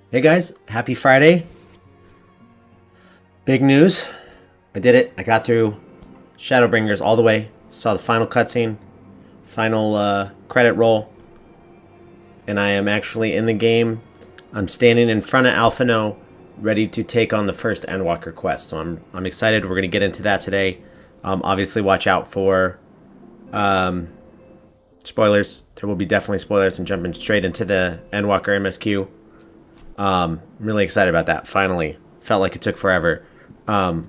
Hey guys, happy Friday. Big news. I did it. I got through Shadowbringers all the way. Saw the final cutscene, final credit roll, and I am actually in the game. I'm standing in front of Alphino, ready to take on the first Endwalker quest. So I'm excited. We're going to get into that today. Obviously, watch out for spoilers. There will be definitely spoilers. I'm jumping straight into the Endwalker MSQ. I'm really excited about that. Finally, felt like it took forever. Let's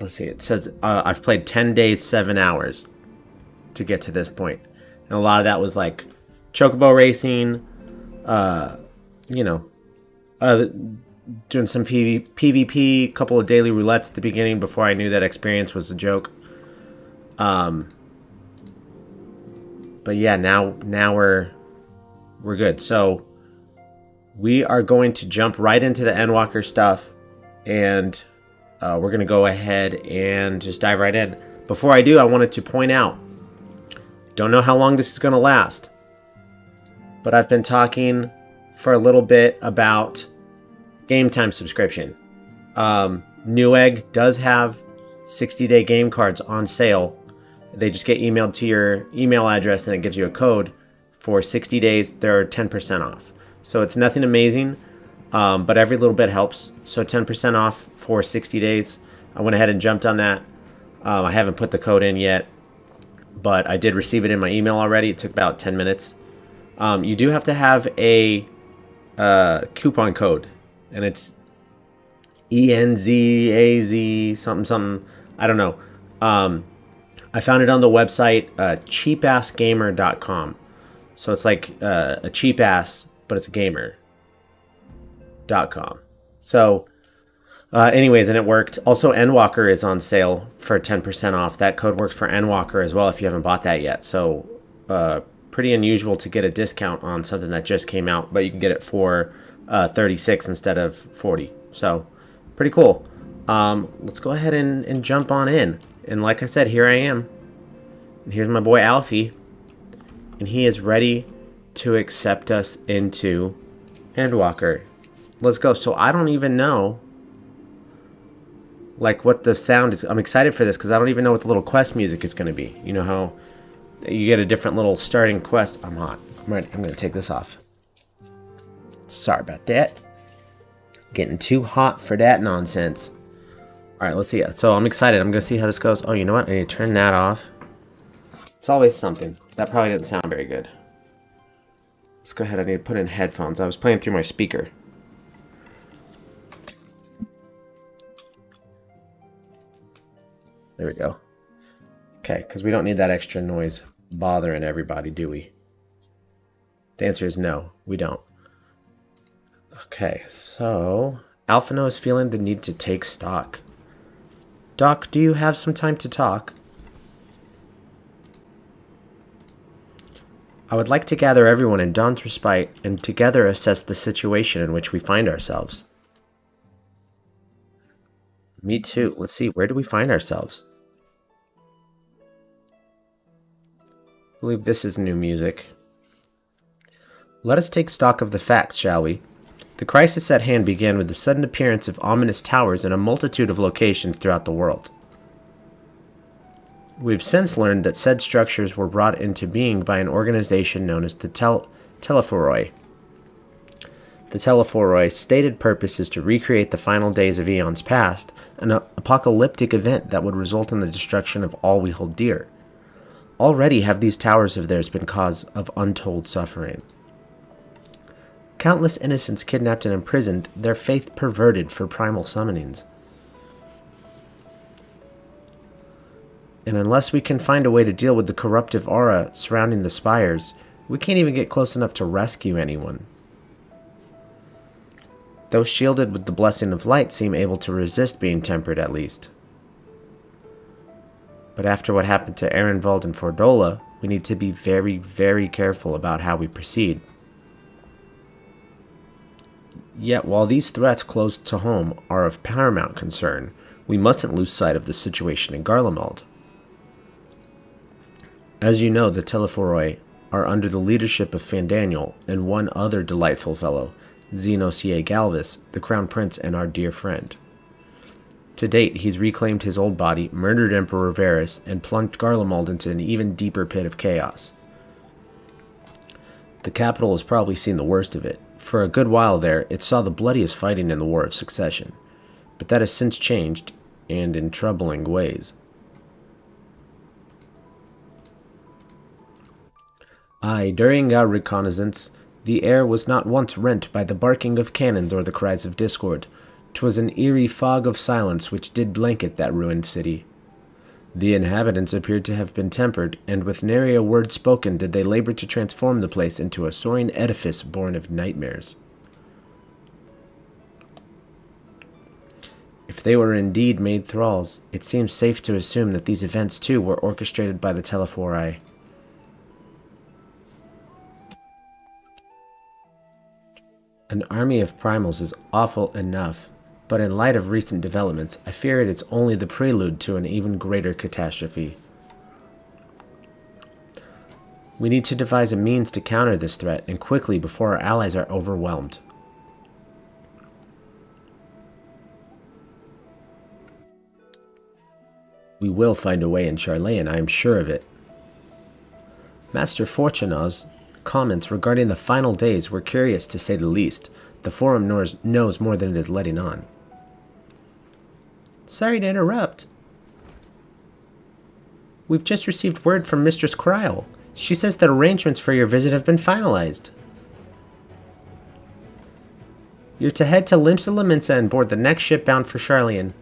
see. It says I've played 10 days, 7 hours to get to this point, and a lot of that was like chocobo racing. You know, doing some PvP, a couple of daily roulettes at the beginning before I knew that experience was a joke. But yeah, now we're good. So we are going to jump right into the Endwalker stuff, and we're going to go ahead and just dive right in. Before I do, I wanted to point out, don't know how long this is going to last, but I've been talking for a little bit about game time subscription. Newegg does have 60-day game cards on sale. They just get emailed to your email address, and it gives you a code. For 60 days, they're 10% off. So it's nothing amazing, but every little bit helps. So 10% off for 60 days. I went ahead and jumped on that. I haven't put the code in yet, but I did receive it in my email already. It took about 10 minutes. You do have to have a coupon code, and it's ENZAZ something. I don't know. I found it on the website cheapassgamer.com. So it's like a cheap ass, but it's a gamer.com. So anyways, and it worked. Also, Endwalker is on sale for 10% off. That code works for Endwalker as well if you haven't bought that yet. So pretty unusual to get a discount on something that just came out, but you can get it for 36 instead of 40. So pretty cool. Let's go ahead and jump on in. And like I said, here I am. And here's my boy Alfie. And he is ready to accept us into Endwalker. Let's go. So I don't even know like what the sound is. I'm excited for this because I don't even know what the little quest music is going to be. You know how you get a different little starting quest. I'm hot. I'm ready. I'm going to take this off. Sorry about that. Getting too hot for that nonsense. All right, let's see. So I'm excited. I'm going to see how this goes. Oh, you know what? I need to turn that off. It's always something. That probably didn't sound very good. Let's go ahead. I need to put in headphones. I was playing through my speaker. There we go. Okay, because we don't need that extra noise bothering everybody, do we? The answer is no, we don't. Okay, so Alphino is feeling the need to take stock. Doc, do you have some time to talk? I would like to gather everyone in Dawn's Respite and together assess the situation in which we find ourselves. Me too. Let's see, where do we find ourselves? I believe this is new music. Let us take stock of the facts, shall we? The crisis at hand began with the sudden appearance of ominous towers in a multitude of locations throughout the world. We've since learned that said structures were brought into being by an organization known as the Telephoroi. The Telephoroi's stated purpose is to recreate the final days of eons past, an apocalyptic event that would result in the destruction of all we hold dear. Already have these towers of theirs been cause of untold suffering. Countless innocents kidnapped and imprisoned, their faith perverted for primal summonings. And unless we can find a way to deal with the corruptive aura surrounding the spires, we can't even get close enough to rescue anyone. Those shielded with the blessing of light seem able to resist being tempered at least. But after what happened to Ehrenwald and Fordola, we need to be very, very careful about how we proceed. Yet while these threats close to home are of paramount concern, we mustn't lose sight of the situation in Garlemald. As you know, the Telephoroi are under the leadership of Fandaniel and one other delightful fellow, Xenosier Galvis, the Crown Prince and our dear friend. To date, he's reclaimed his old body, murdered Emperor Varys, and plunged Garlemald into an even deeper pit of chaos. The capital has probably seen the worst of it. For a good while there, it saw the bloodiest fighting in the War of Succession. But that has since changed, and in troubling ways. Aye, during our reconnaissance, the air was not once rent by the barking of cannons or the cries of discord. 'Twas an eerie fog of silence which did blanket that ruined city. The inhabitants appeared to have been tempered, and with nary a word spoken did they labor to transform the place into a soaring edifice born of nightmares. If they were indeed made thralls, it seems safe to assume that these events too were orchestrated by the Telephori. An army of primals is awful enough, but in light of recent developments, I fear it is only the prelude to an even greater catastrophe. We need to devise a means to counter this threat, and quickly before our allies are overwhelmed. We will find a way in Charlayan, I am sure of it. Master Fortunaw's comments regarding the final days were curious to say the least. The Forum knows more than it is letting on. Sorry to interrupt. We've just received word from Mistress Cryle. She says that arrangements for your visit have been finalized. You're to head to Limsa Laminsa and board the next ship bound for Charlayan.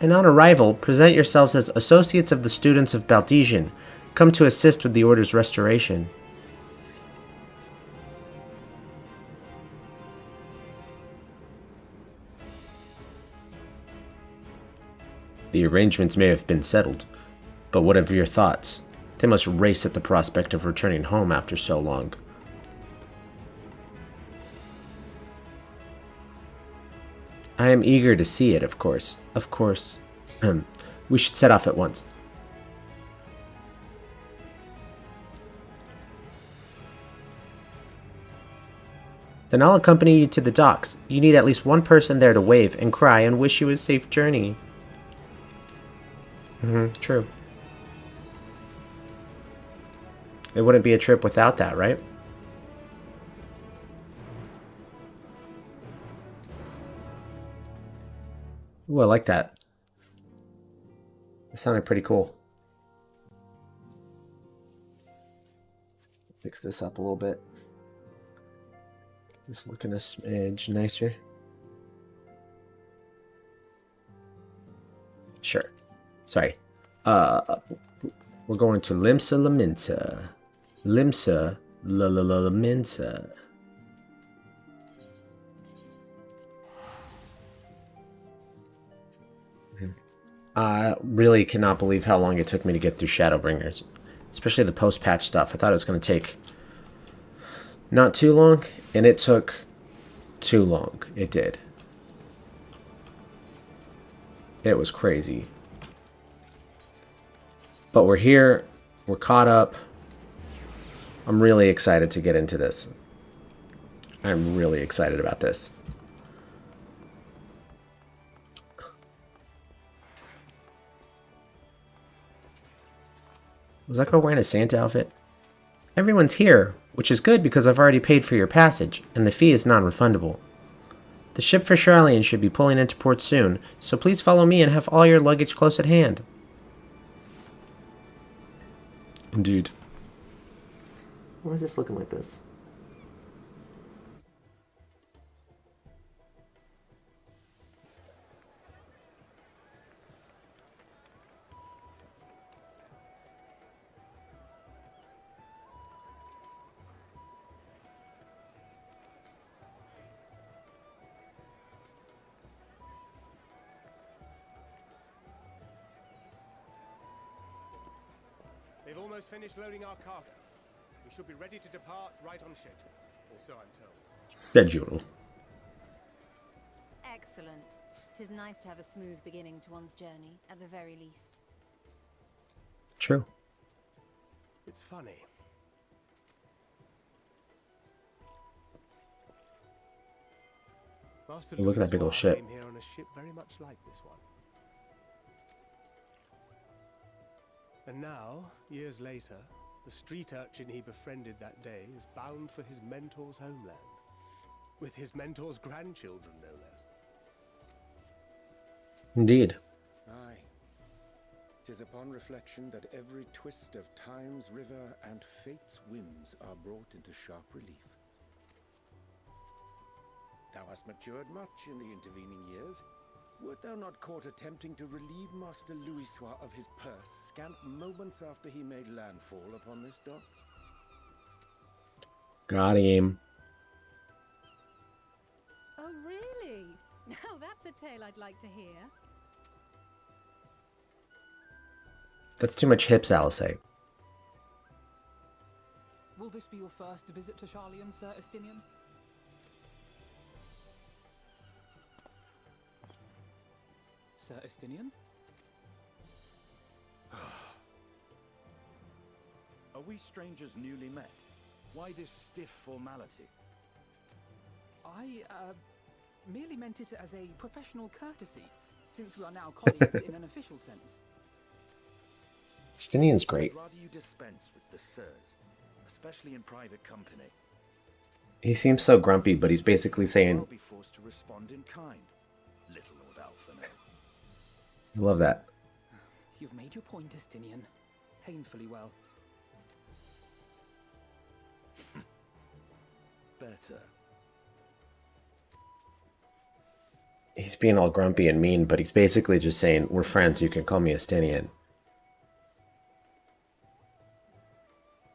And on arrival, present yourselves as associates of the students of Baldesian, come to assist with the Order's restoration. The arrangements may have been settled, but what are your thoughts? They must race at the prospect of returning home after so long. I am eager to see it, of course. Of course. We should set off at once. Then I'll accompany you to the docks. You need at least one person there to wave and cry and wish you a safe journey. True. It wouldn't be a trip without that, right? Ooh, I like that. That sounded pretty cool. Fix this up a little bit. Just looking a smidge nicer. Sure. Sorry. We're going to Limsa Laminsa. Limsa Laminsa. I really cannot believe how long it took me to get through Shadowbringers. Especially the post-patch stuff. I thought it was going to take not too long, and it took too long. It did. It was crazy. But we're here. We're caught up. I'm really excited to get into this. I'm really excited about this. Was that girl wearing a Santa outfit? Everyone's here, which is good because I've already paid for your passage, and the fee is non-refundable. The ship for Charlayan should be pulling into port soon, so please follow me and have all your luggage close at hand. Indeed. Why is this looking like this? They've almost finished loading our cargo. We should be ready to depart right on schedule, or so I'm told. Schedule. Excellent. 'Tis nice to have a smooth beginning to one's journey, at the very least. True. It's funny. Master Look at that big old ship. came here on a ship very much like this one. And now, years later, the street urchin he befriended that day is bound for his mentor's homeland. With his mentor's grandchildren, no less. Indeed. Aye. 'Tis upon reflection that every twist of time's river and fate's whims are brought into sharp relief. Thou hast matured much in the intervening years. Wert thou not caught attempting to relieve Master Louisoix of his purse scant moments after he made landfall upon this dock? Got him. Oh, really? Now that's a tale I'd like to hear. That's too much hips, Alisay. Will this be your first visit to Charlian, Sir Estinian? Sir Estinian? Are we strangers newly met? Why this stiff formality? I, merely meant it as a professional courtesy, since we are now colleagues in an official sense. Stinian's great. I'd rather you dispense with the sirs, especially in private company. He seems so grumpy, but he's basically I'll saying, be forced to respond in kind. Little Lord Alphinaud. I love that. You've made your point, Estinian. Painfully well. Better. He's being all grumpy and mean, but he's basically just saying, we're friends, you can call me Estinian.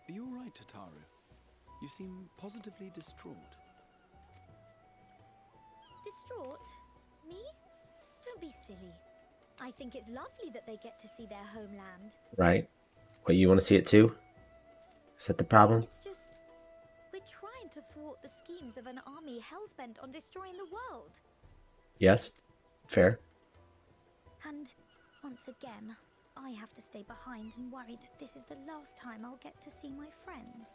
Are you all right, Tataru? You seem positively distraught. Distraught? Me? Don't be silly. I think it's lovely that they get to see their homeland. Right? What, you want to see it too? Is that the problem? It's just, we're trying to thwart the schemes of an army hellbent on destroying the world. Yes? Fair? And once again, I have to stay behind and worry that this is the last time I'll get to see my friends.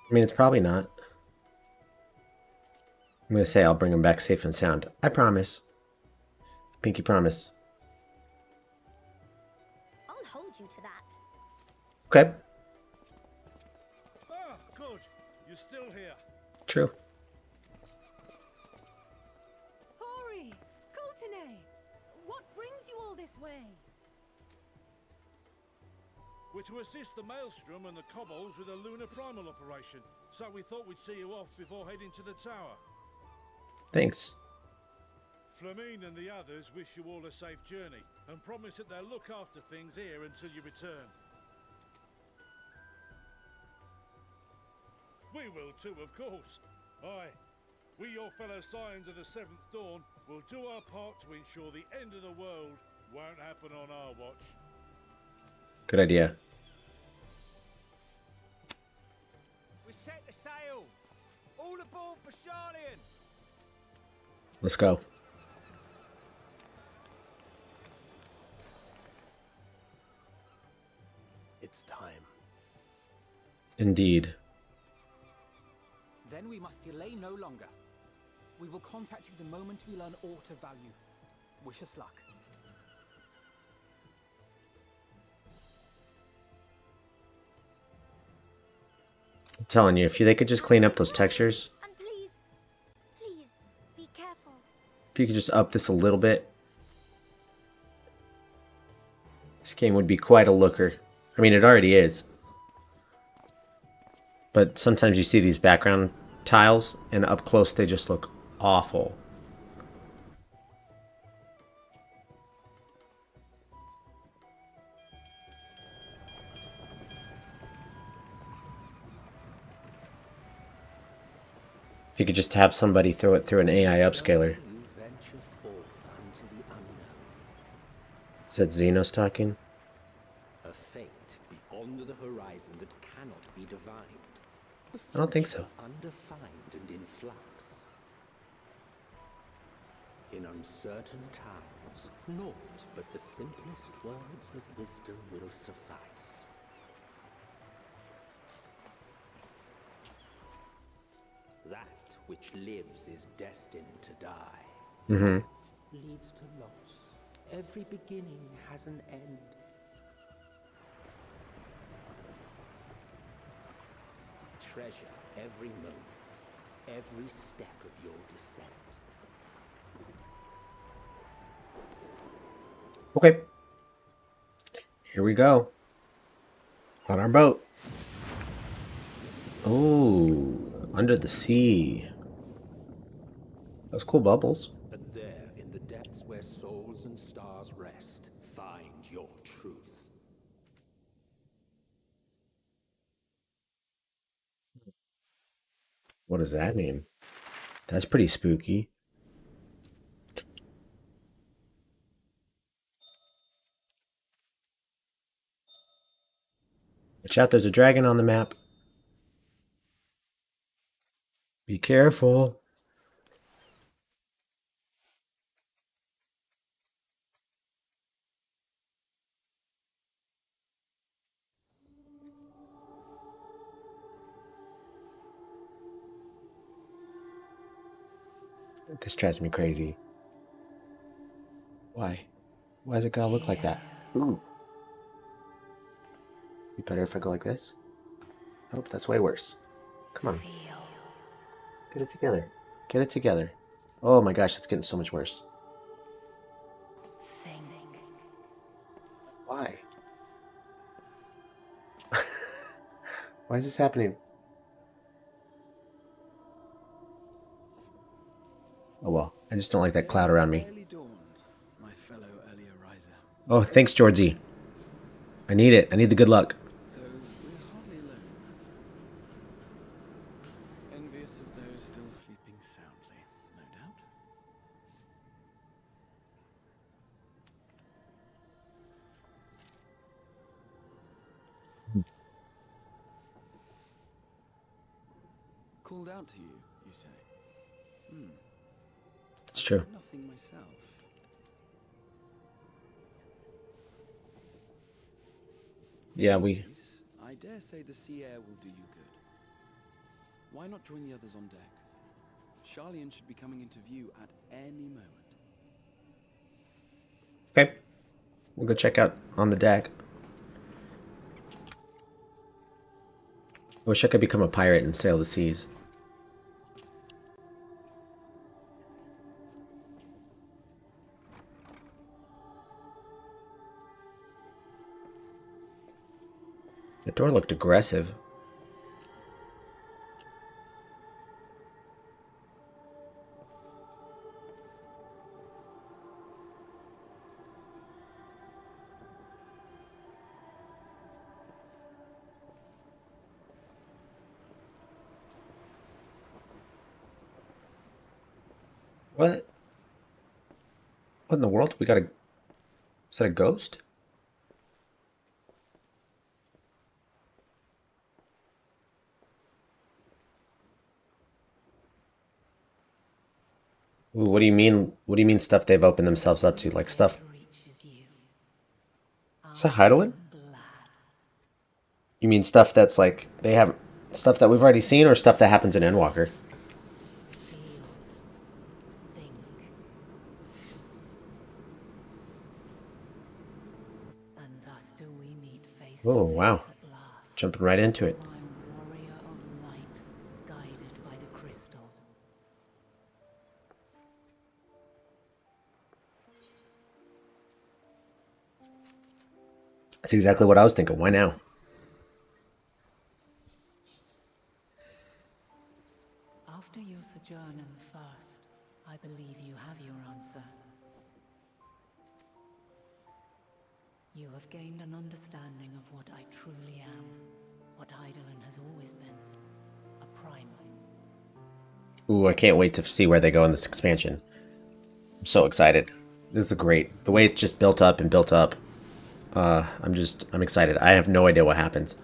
I mean, it's probably not. I'm going to say I'll bring him back safe and sound. I promise. Pinky promise. I'll hold you to that. Okay. Ah, good. You're still here. True. Hori! Coulternay! What brings you all this way? We're to assist the Maelstrom and the Kobolds with a lunar primal operation, so we thought we'd see you off before heading to the tower. Thanks. Flamine and the others wish you all a safe journey, and promise that they'll look after things here until you return. We will too, of course. Aye, we, your fellow Scions of the Seventh Dawn, will do our part to ensure the end of the world won't happen on our watch. Good idea. We set the sail. All aboard for Charlian. Let's go. It's time. Indeed. Then we must delay no longer. We will contact you the moment we learn aught of value. Wish us luck. I'm telling you, if they could just clean up those textures, And please, please, be careful. if you could just up this a little bit, this game would be quite a looker. I mean, it already is. But sometimes you see these background tiles, and up close they just look awful. If you could just have somebody throw it through an AI upscaler. You venture forth unto the unknown, Is that Xenos talking? a fate beyond the horizon that cannot be divined. I don't think so. Undefined and in flux. In uncertain times, naught but the simplest words of wisdom will suffice. That which lives is destined to die. Mm-hmm. Leads to loss. Every beginning has an end. Treasure every moment, every step of your descent. Okay. Here we go. On our boat. Oh, under the sea. Those cool bubbles. And there, in the depths where souls and stars rest, find your truth. What does that mean? That's pretty spooky. Watch out, there's a dragon on the map. Be careful. This drives me crazy. Why? Why does it gotta look like that? Ooh. Be better if I go like this? Nope, that's way worse. Come on. Get it together. Get it together. Oh my gosh, it's getting so much worse. Why? Why is this happening? Oh well, I just don't like that cloud around me. My fellow earlier riser. Oh, thanks, Georgie. I need it. I need the good luck. Though we're hardly alone. Envious of those still sleeping soundly, no doubt. Called out to you, you say? It's true. Nothing myself. Yeah, we... I dare say the sea air will do you good. Why not join the others on deck? Charlian should be coming into view at any moment. Okay. We'll go check out on the deck. I wish I could become a pirate and sail the seas. The door looked aggressive. What? What in the world? We got a... Is that a ghost? Ooh, what do you mean? What do you mean stuff they've opened themselves up to? Like stuff... Is that Heidelin? You mean stuff that's like... They haven't... Stuff that we've already seen or stuff that happens in Endwalker? Oh, wow. Jumping right into it. That's exactly what I was thinking. Why now? After your sojourn in the First, I believe you have your answer. You have gained an understanding of what I truly am, what Heidelin has always been, a primal. Ooh, I can't wait to see where they go in this expansion. I'm so excited. This is great. The way it's just built up and built up. I'm excited. I have no idea what happens.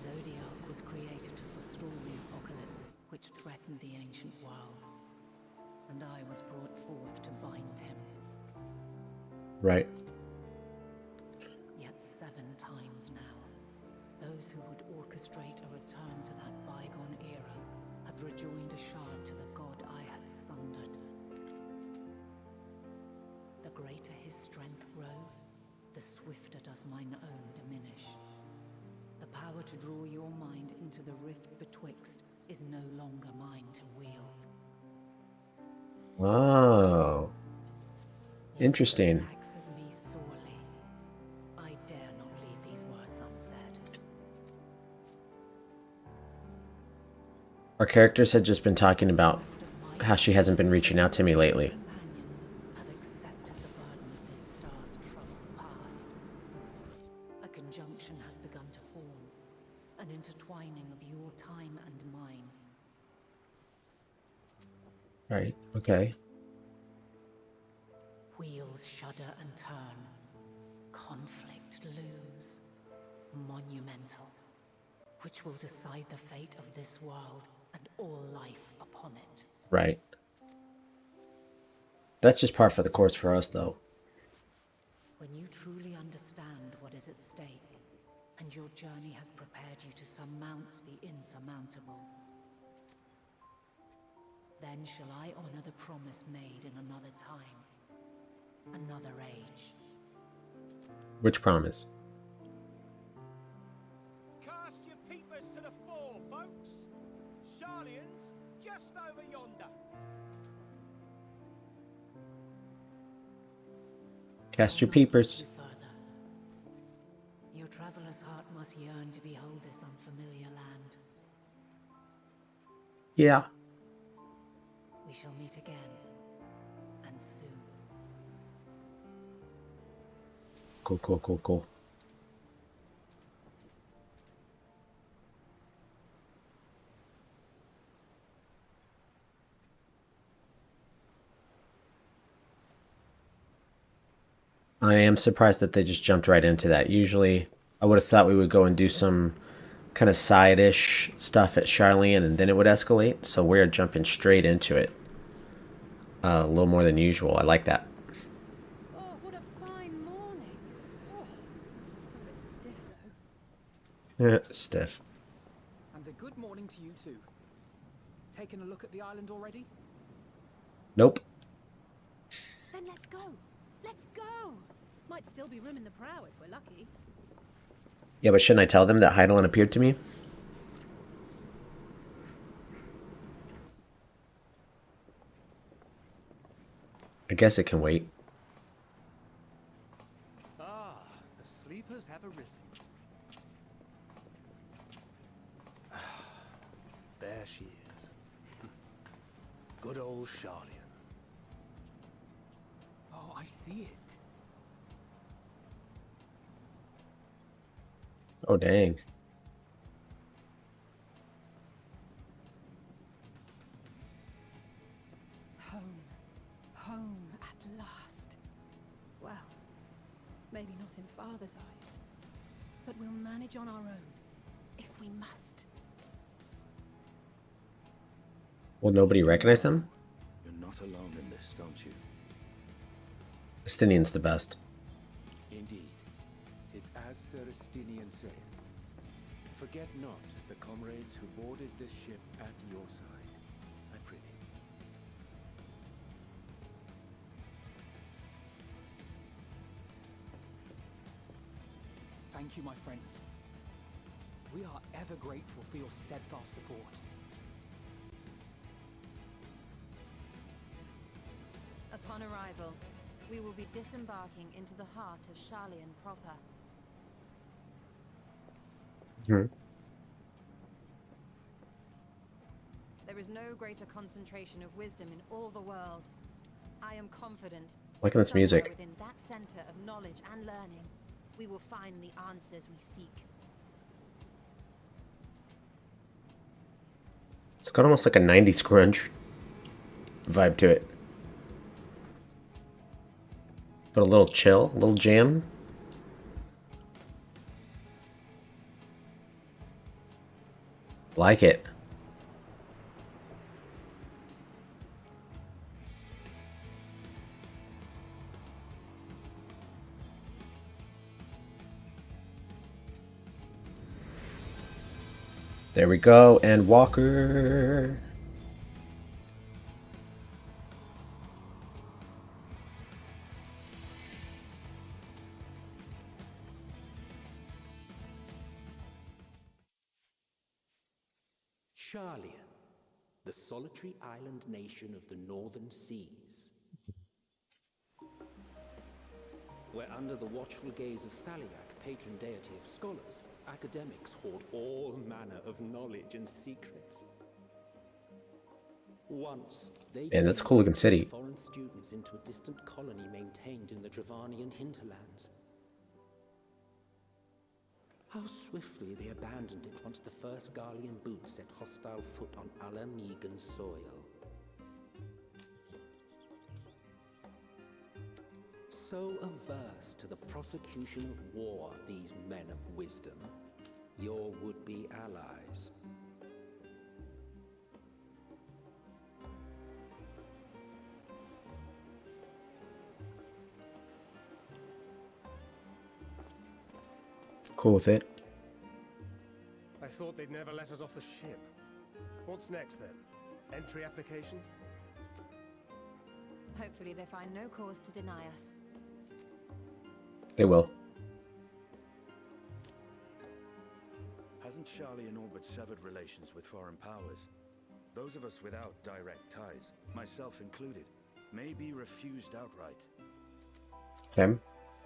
Zodiac was created to forestall the apocalypse which threatened the ancient world, and I was brought forth to bind him. Right. Yet 7 times now, orchestrate a return to that bygone era, have rejoined a shard to the god I had sundered. The greater his strength grows, the swifter does mine own diminish. The power to draw your mind into the rift betwixt is no longer mine to wield. Oh. Interesting. It taxes me sorely. I dare not leave these words unsaid. Our characters had just been talking about how she hasn't been reaching out to me lately. Companions have accepted the burden of this star's troubled past. A conjunction has begun to form, an intertwining of your time and mine. Right, okay. Wheels shudder and turn. Conflict looms. Monumental. Which will decide the fate of this world and all life upon it. Right. That's just par for the course for us, though. When you truly understand what is at stake, and your journey has prepared you to surmount the insurmountable, then shall I honor the promise made in another time. Another age. Which promise? Cast your peepers to the fore, folks. Sharlian's just over yonder. Cast your peepers. Further. Your traveler's heart must yearn to behold this unfamiliar land. Yeah. We shall meet again. And soon. Cool, cool, cool, cool. I am surprised that they just jumped right into that. Usually, I would have thought we would go and do some kind of side-ish stuff at Charlene, and then it would escalate. So we're jumping straight into it. A little more than usual. I like that. Oh, what a fine morning. Oh, still a bit stiff though. Yeah, stiff. And a good morning to you too. Taking a look at the island already? Nope. Then let's go. Let's go. Might still be room in the prow if we're lucky. Yeah, but shouldn't I tell them that Heidelin appeared to me? I guess it can wait. Ah, the sleepers have arisen. There she is. Good old Charlian. Oh, I see it. Oh, dang. Home. Home at last. Well, maybe not in Father's eyes, but we'll manage on our own, if we must. Will nobody recognize them? You're not alone in this, don't you? Estinian's the best. Indeed. 'Tis as Sir Estinian saith. Forget not the comrades who boarded this ship at your side, I prithee. Thank you, my friends. We are ever grateful for your steadfast support. Upon arrival, we will be disembarking into the heart of Sharlian proper. There is no greater concentration of wisdom in all the world. I am confident. Liking this somewhere music. Within that center of knowledge and learning, we will find the answers we seek. It's got almost like a 90s grunge vibe to it. But a little chill, a little jam. Like it. There we go, Endwalker. Sharlian, the solitary island nation of the northern seas. Where under the watchful gaze of Thaliak, patron deity of scholars, academics hoard all manner of knowledge and secrets. Once, they Man, that's a cool looking city. foreign students into a distant colony maintained in the Dravanian hinterlands. How swiftly they abandoned it once the first Garlean boot set hostile foot on Alamegan soil. So averse to the prosecution of war, these men of wisdom, your would-be allies. Cool with it. I thought they'd never let us off the ship. What's next then? Entry applications? Hopefully they find no cause to deny us. They will. Hasn't Sharlian all but severed relations with foreign powers? Those of us without direct ties, myself included, may be refused outright. Okay.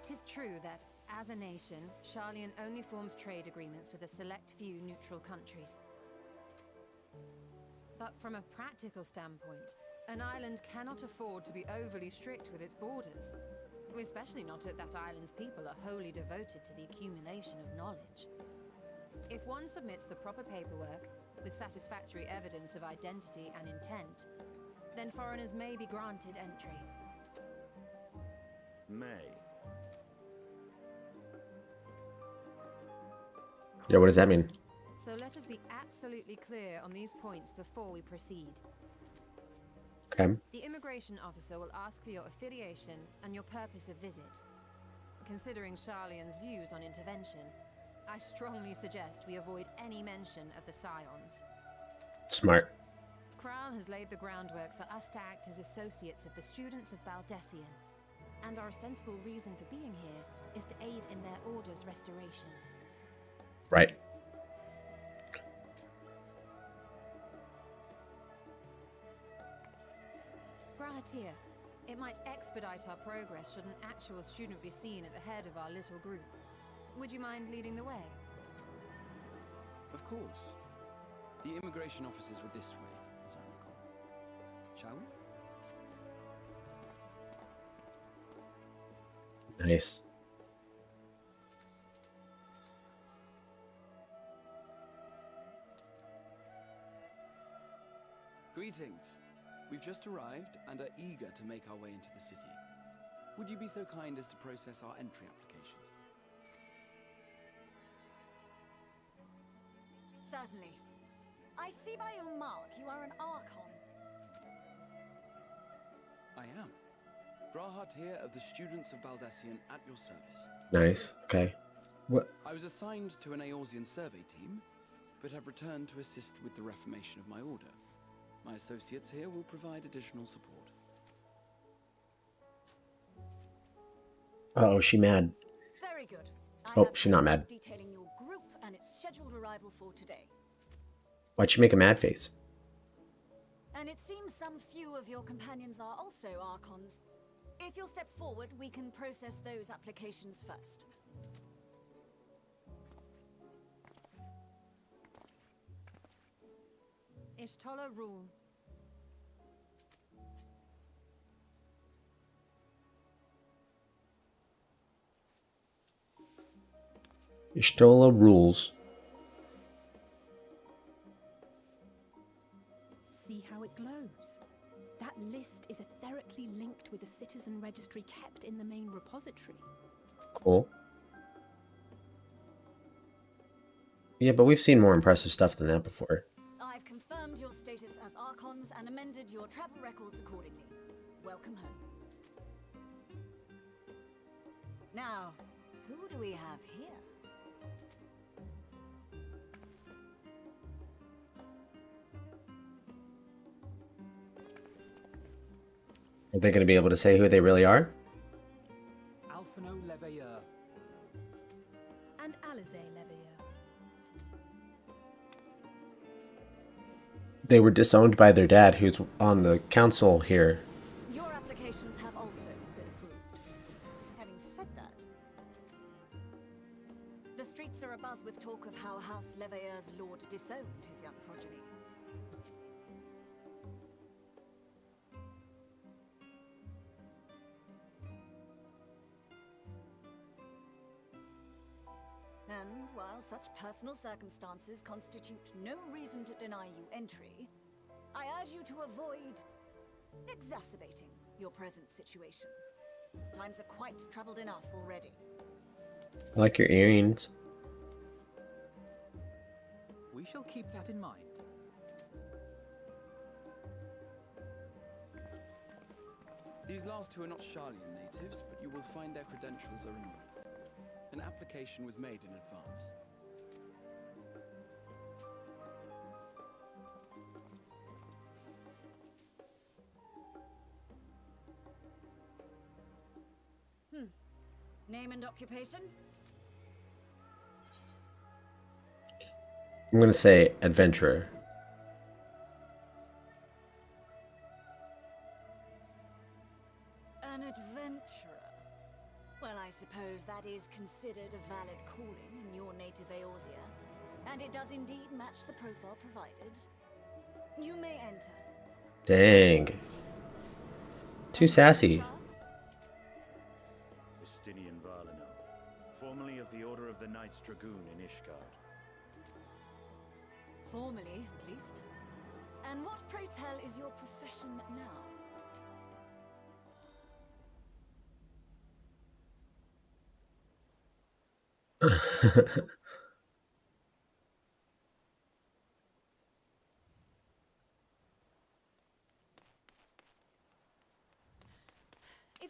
'Tis true that, as a nation, Sharlian only forms trade agreements with a select few neutral countries. But from a practical standpoint, an island cannot afford to be overly strict with its borders. Especially not if that island's people are wholly devoted to the accumulation of knowledge. If one submits the proper paperwork, with satisfactory evidence of identity and intent, then foreigners may be granted entry. May. Yeah, what does that mean? So let us be absolutely clear on these points before we proceed. Okay. The immigration officer will ask for your affiliation and your purpose of visit. Considering Sharlian's views on intervention, I strongly suggest we avoid any mention of the Scions. Smart. Kral has laid the groundwork for us to act as associates of the students of Baldessian, and our ostensible reason for being here is to aid in their order's restoration. Right. Brahatir, it might expedite our progress should an actual student be seen at the head of our little group. Would you mind leading the way? Of course. The immigration officers were this way, as I recall. Shall we? Nice. Greetings. We've just arrived and are eager to make our way into the city. Would you be so kind as to process our entry applications? Certainly. I see by your mark you are an Archon. I am. Brahatir of the students of Baldessian at your service. Nice. Okay. What? I was assigned to an Eorzean survey team, but have returned to assist with the reformation of my order. My associates here will provide additional support. Uh-oh, she mad. Very good. Oh, she's not mad. Detailing your group and its scheduled arrival for today. Why'd she make a mad face? And it seems some few of your companions are also Archons. If you'll step forward, we can process those applications first. Ishtola rule. Ishtola rules. See how it glows. That list is etherically linked with a citizen registry kept in the main repository. Cool. Yeah, but we've seen more impressive stuff than that before. I've confirmed your status as Archons and amended your travel records accordingly. Welcome home. Now, who do we have here? Are they going to be able to say who they really are? Alphino Leveilleur. And Alize Leveilleur. They were disowned by their dad, who's on the council here. Your applications have also been approved. Having said that, the streets are abuzz with talk of how House Leveilleur's lord disowned his young progeny. And while such personal circumstances constitute no reason to deny you entry, I urge you to avoid exacerbating your present situation. Times are quite troubled enough already. I like your earrings. We shall keep that in mind. These last two are not Sharlayan natives, but you will find their credentials are in order. An application was made in advance. Name and occupation? I'm going to say adventurer. An adventurer. Well, I suppose that is considered a valid calling in your native Eorzea, and it does indeed match the profile provided. You may enter. Dang. Too sassy. Justinian Varlino, formerly of the Order of the Knights Dragoon in Ishgard. Formally, at least. And what, pray tell, is your profession now? If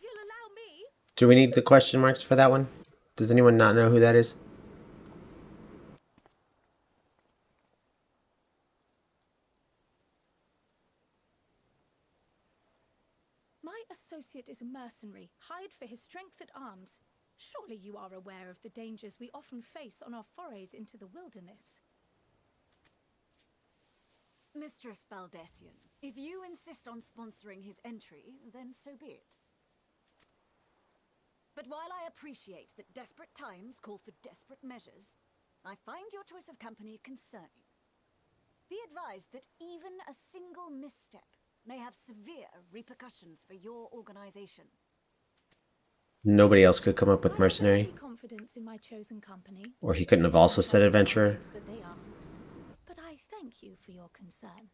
you'll allow me. Do we need the question marks for that one? Does anyone not know who that is? My associate is a mercenary, hired for his strength at arms. Surely you are aware of the dangers we often face on our forays into the wilderness. Mistress Baldessian, if you insist on sponsoring his entry, then so be it. But while I appreciate that desperate times call for desperate measures, I find your choice of company concerning. Be advised that even a single misstep may have severe repercussions for your organization. Nobody else could come up with mercenary. I have every confidence in my chosen company. Or he couldn't have also said adventurer. That they are. But I thank you for your concern.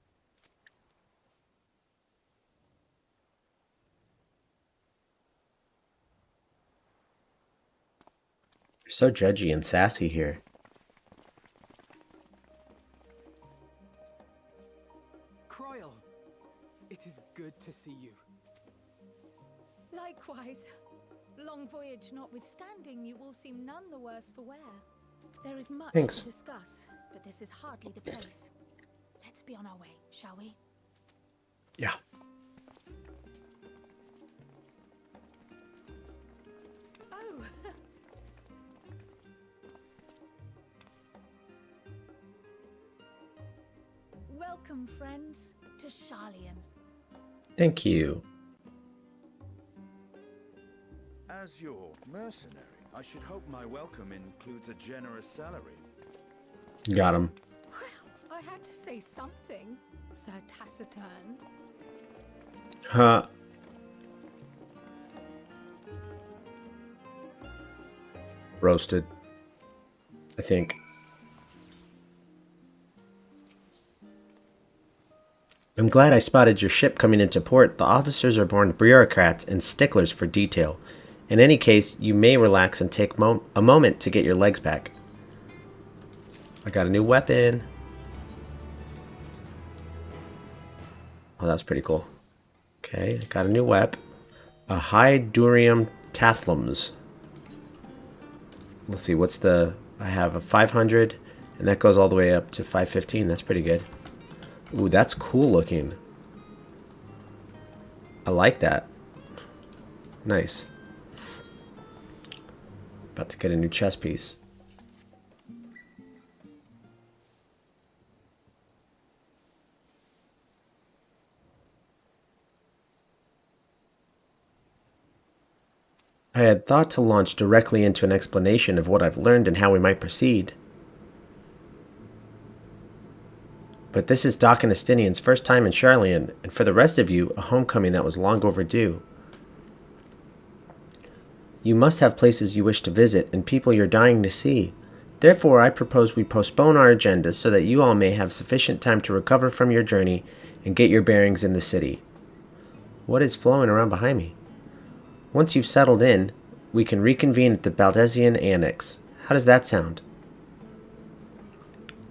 You're so judgy and sassy here. Croyle, it is good to see you. Likewise. Long voyage notwithstanding, you all seem none the worse for wear. There is much Thanks. to discuss, but this is hardly the place. Let's be on our way, shall we? Yeah. Oh! Welcome, friends, to Sharlayan. Thank you. As your mercenary, I should hope my welcome includes a generous salary. Got him. Well, I had to say something, Sir Taciturn. Huh. Roasted. I think. I'm glad I spotted your ship coming into port. The officers are born bureaucrats and sticklers for detail. In any case, you may relax and take a moment to get your legs back. I got a new weapon. Oh, that's pretty cool. Okay, I got a new weapon. A high durium tathlums. Let's see, what's the... I have a 500, and that goes all the way up to 515. That's pretty good. Ooh, that's cool looking. I like that. Nice. About to get a new chess piece. I had thought to launch directly into an explanation of what I've learned and how we might proceed. But this is Doc and Estinian's first time in Sharlayan, and for the rest of you, a homecoming that was long overdue. You must have places you wish to visit and people you're dying to see. Therefore, I propose we postpone our agenda so that you all may have sufficient time to recover from your journey and get your bearings in the city. What is flowing around behind me? Once you've settled in, we can reconvene at the Baldesian Annex. How does that sound?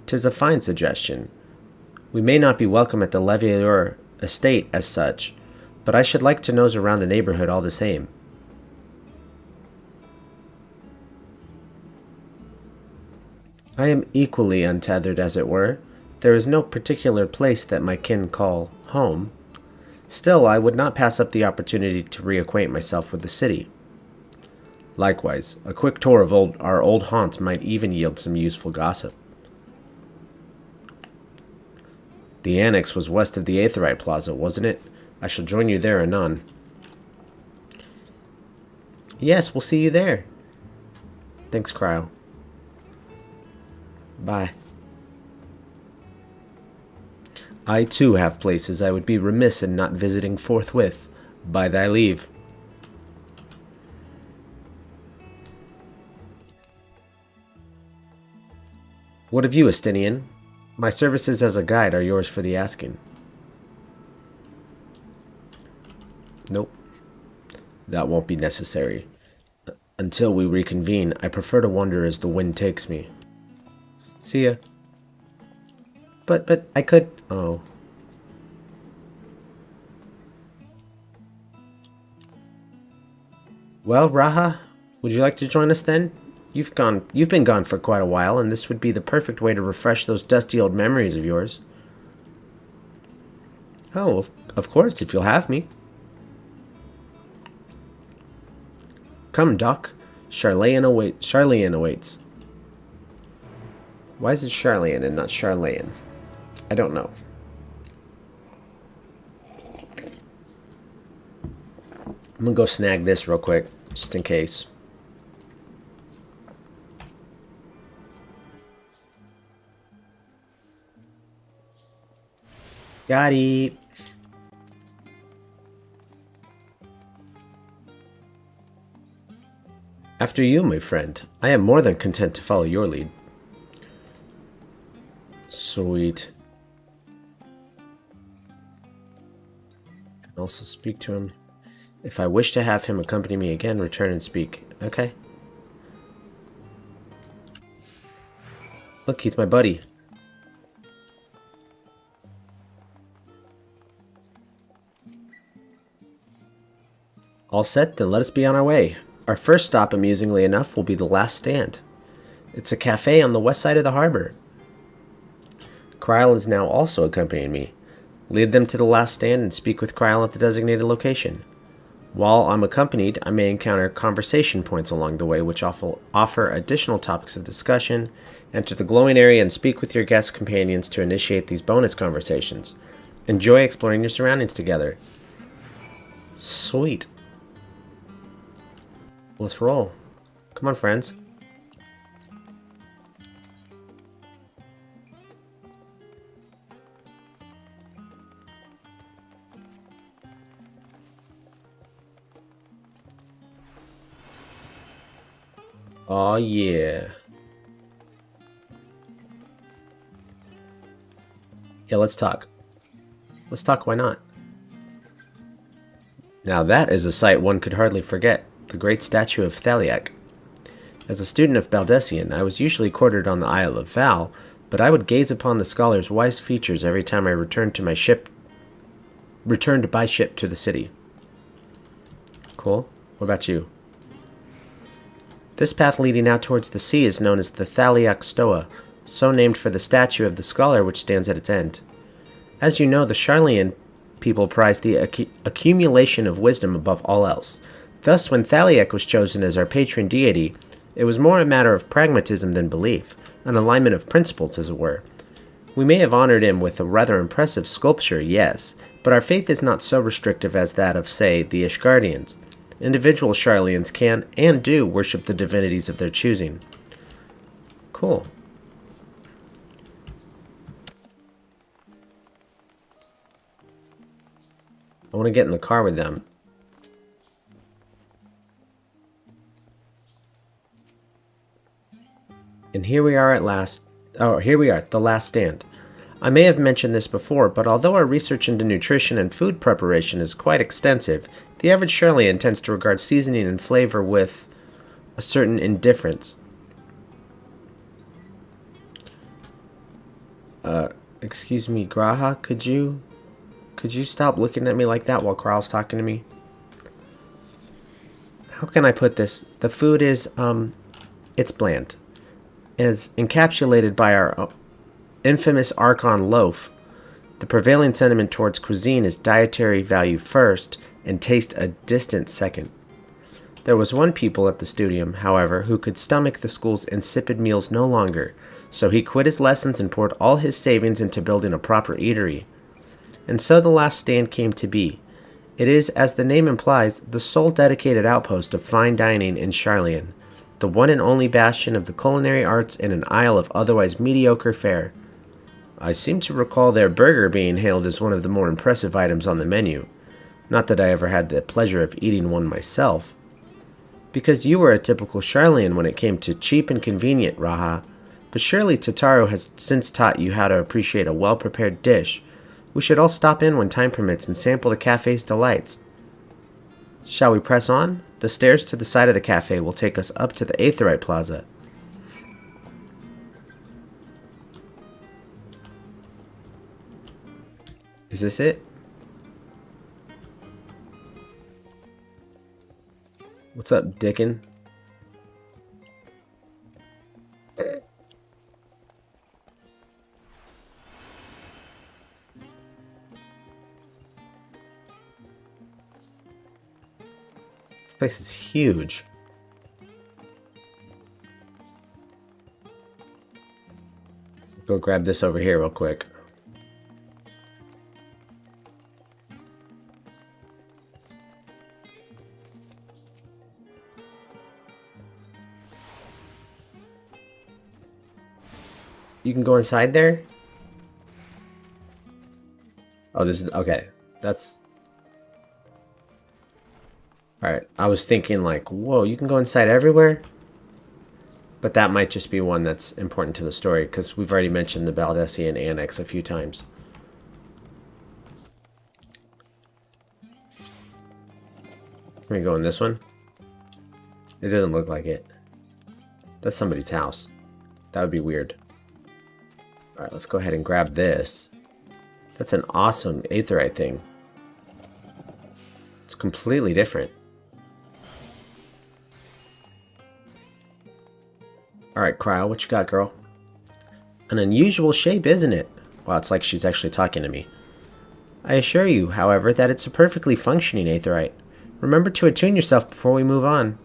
'Tis a fine suggestion. We may not be welcome at the Levieur estate as such, but I should like to nose around the neighborhood all the same. I am equally untethered, as it were. There is no particular place that my kin call home. Still, I would not pass up the opportunity to reacquaint myself with the city. Likewise, a quick tour of our old haunts might even yield some useful gossip. The annex was west of the Aetheryte Plaza, wasn't it? I shall join you there anon. Yes, we'll see you there. Thanks, Cryo. Bye. I too have places I would be remiss in not visiting forthwith. By thy leave. What of you, Estinian? My services as a guide are yours for the asking. Nope. That won't be necessary. Until we reconvene, I prefer to wander as the wind takes me. See ya. But I could... Oh. Well, Raha, would you like to join us then? You've been gone for quite a while, and this would be the perfect way to refresh those dusty old memories of yours. Oh, of course, if you'll have me. Come, Doc. Sharlayan awaits. Why is it Sharlayan and not Sharlayan? I don't know. I'm gonna go snag this real quick, just in case. Got it. After you, my friend. I am more than content to follow your lead. Sweet. Can also speak to him. If I wish to have him accompany me again, return and speak. Okay. Look, he's my buddy. All set, then let us be on our way. Our first stop, amusingly enough, will be the last stand. It's a cafe on the west side of the harbor. Kryle is now also accompanying me. Lead them to the last stand and speak with Kryle at the designated location. While I'm accompanied, I may encounter conversation points along the way which offer additional topics of discussion. Enter the glowing area and speak with your guest companions to initiate these bonus conversations. Enjoy exploring your surroundings together. Sweet. Let's roll. Come on, friends. Oh yeah. Yeah, let's talk. Let's talk, why not? Now that is a sight one could hardly forget, the great statue of Thaliak. As a student of Baldesian, I was usually quartered on the Isle of Val, but I would gaze upon the scholar's wise features every time I returned by ship to the city. Cool. What about you? This path leading out towards the sea is known as the Thaliak Stoa, so named for the statue of the scholar which stands at its end. As you know, the Sharlayan people prize the accumulation of wisdom above all else. Thus, when Thaliak was chosen as our patron deity, it was more a matter of pragmatism than belief, an alignment of principles, as it were. We may have honored him with a rather impressive sculpture, yes, but our faith is not so restrictive as that of, say, the Ishgardians. Individual Sharlayans can, and do, worship the divinities of their choosing. Cool. I want to get in the car with them. And here we are at last. Oh, here we are, The Last Stand. I may have mentioned this before, but although our research into nutrition and food preparation is quite extensive, the average Sharlayan tends to regard seasoning and flavor with a certain indifference. Excuse me, Graha, could you stop looking at me like that while Kral's talking to me? How can I put this? The food is, it's bland. It's encapsulated by our infamous Archon loaf. The prevailing sentiment towards cuisine is dietary value first and taste a distant second. There was one pupil at the studium, however, who could stomach the school's insipid meals no longer, so he quit his lessons and poured all his savings into building a proper eatery. And so The Last Stand came to be. It is, as the name implies, the sole dedicated outpost of fine dining in Sharlayan, the one and only bastion of the culinary arts in an isle of otherwise mediocre fare. I seem to recall their burger being hailed as one of the more impressive items on the menu. Not that I ever had the pleasure of eating one myself. Because you were a typical Sharlayan when it came to cheap and convenient, Raha. But surely Tataru has since taught you how to appreciate a well-prepared dish. We should all stop in when time permits and sample the cafe's delights. Shall we press on? The stairs to the side of the cafe will take us up to the Aetheryte Plaza. Is this it? What's up, Dickin? This place is huge. Go grab this over here real quick. You can go inside there? Oh, this is... okay. That's... Alright, I was thinking like, whoa, you can go inside everywhere? But that might just be one that's important to the story, because we've already mentioned the Baldessian Annex a few times. Can we go in this one? It doesn't look like it. That's somebody's house. That would be weird. Alright, let's go ahead and grab this. That's an awesome Aetheryte thing. It's completely different. Alright, Cryo, what you got, girl? An unusual shape, isn't it? Wow, it's like she's actually talking to me. I assure you, however, that it's a perfectly functioning Aetheryte. Remember to attune yourself before we move on.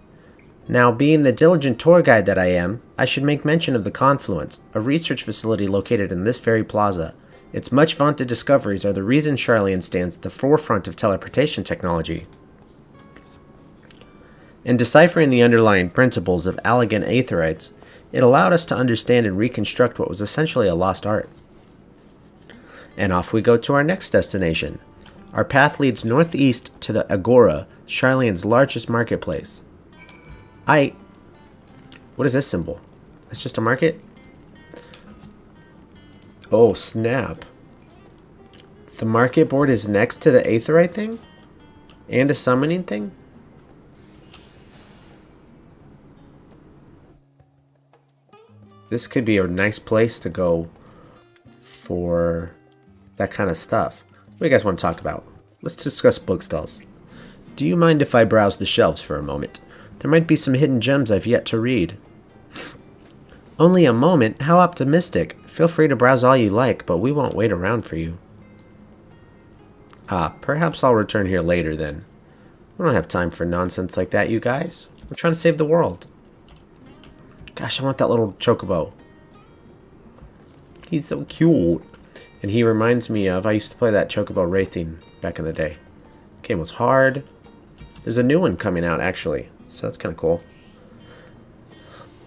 Now, being the diligent tour guide that I am, I should make mention of the Confluence, a research facility located in this very plaza. Its much vaunted discoveries are the reason Sharlayan stands at the forefront of teleportation technology. In deciphering the underlying principles of Allegan Aetherites, it allowed us to understand and reconstruct what was essentially a lost art. And off we go to our next destination. Our path leads northeast to the Agora, Sharlayan's largest marketplace. What is this symbol? It's just a market? Oh, snap. The market board is next to the Aetheryte thing? And a summoning thing? This could be a nice place to go for that kind of stuff. What do you guys want to talk about? Let's discuss bookstalls. Do you mind if I browse the shelves for a moment? There might be some hidden gems I've yet to read. Only a moment? How optimistic. Feel free to browse all you like, but we won't wait around for you. Perhaps I'll return here later then. We don't have time for nonsense like that, you guys. We're trying to save the world. Gosh, I want that little chocobo. He's so cute. And he reminds me of, I used to play that chocobo racing back in the day. Game was hard. There's a new one coming out, actually. So that's kind of cool.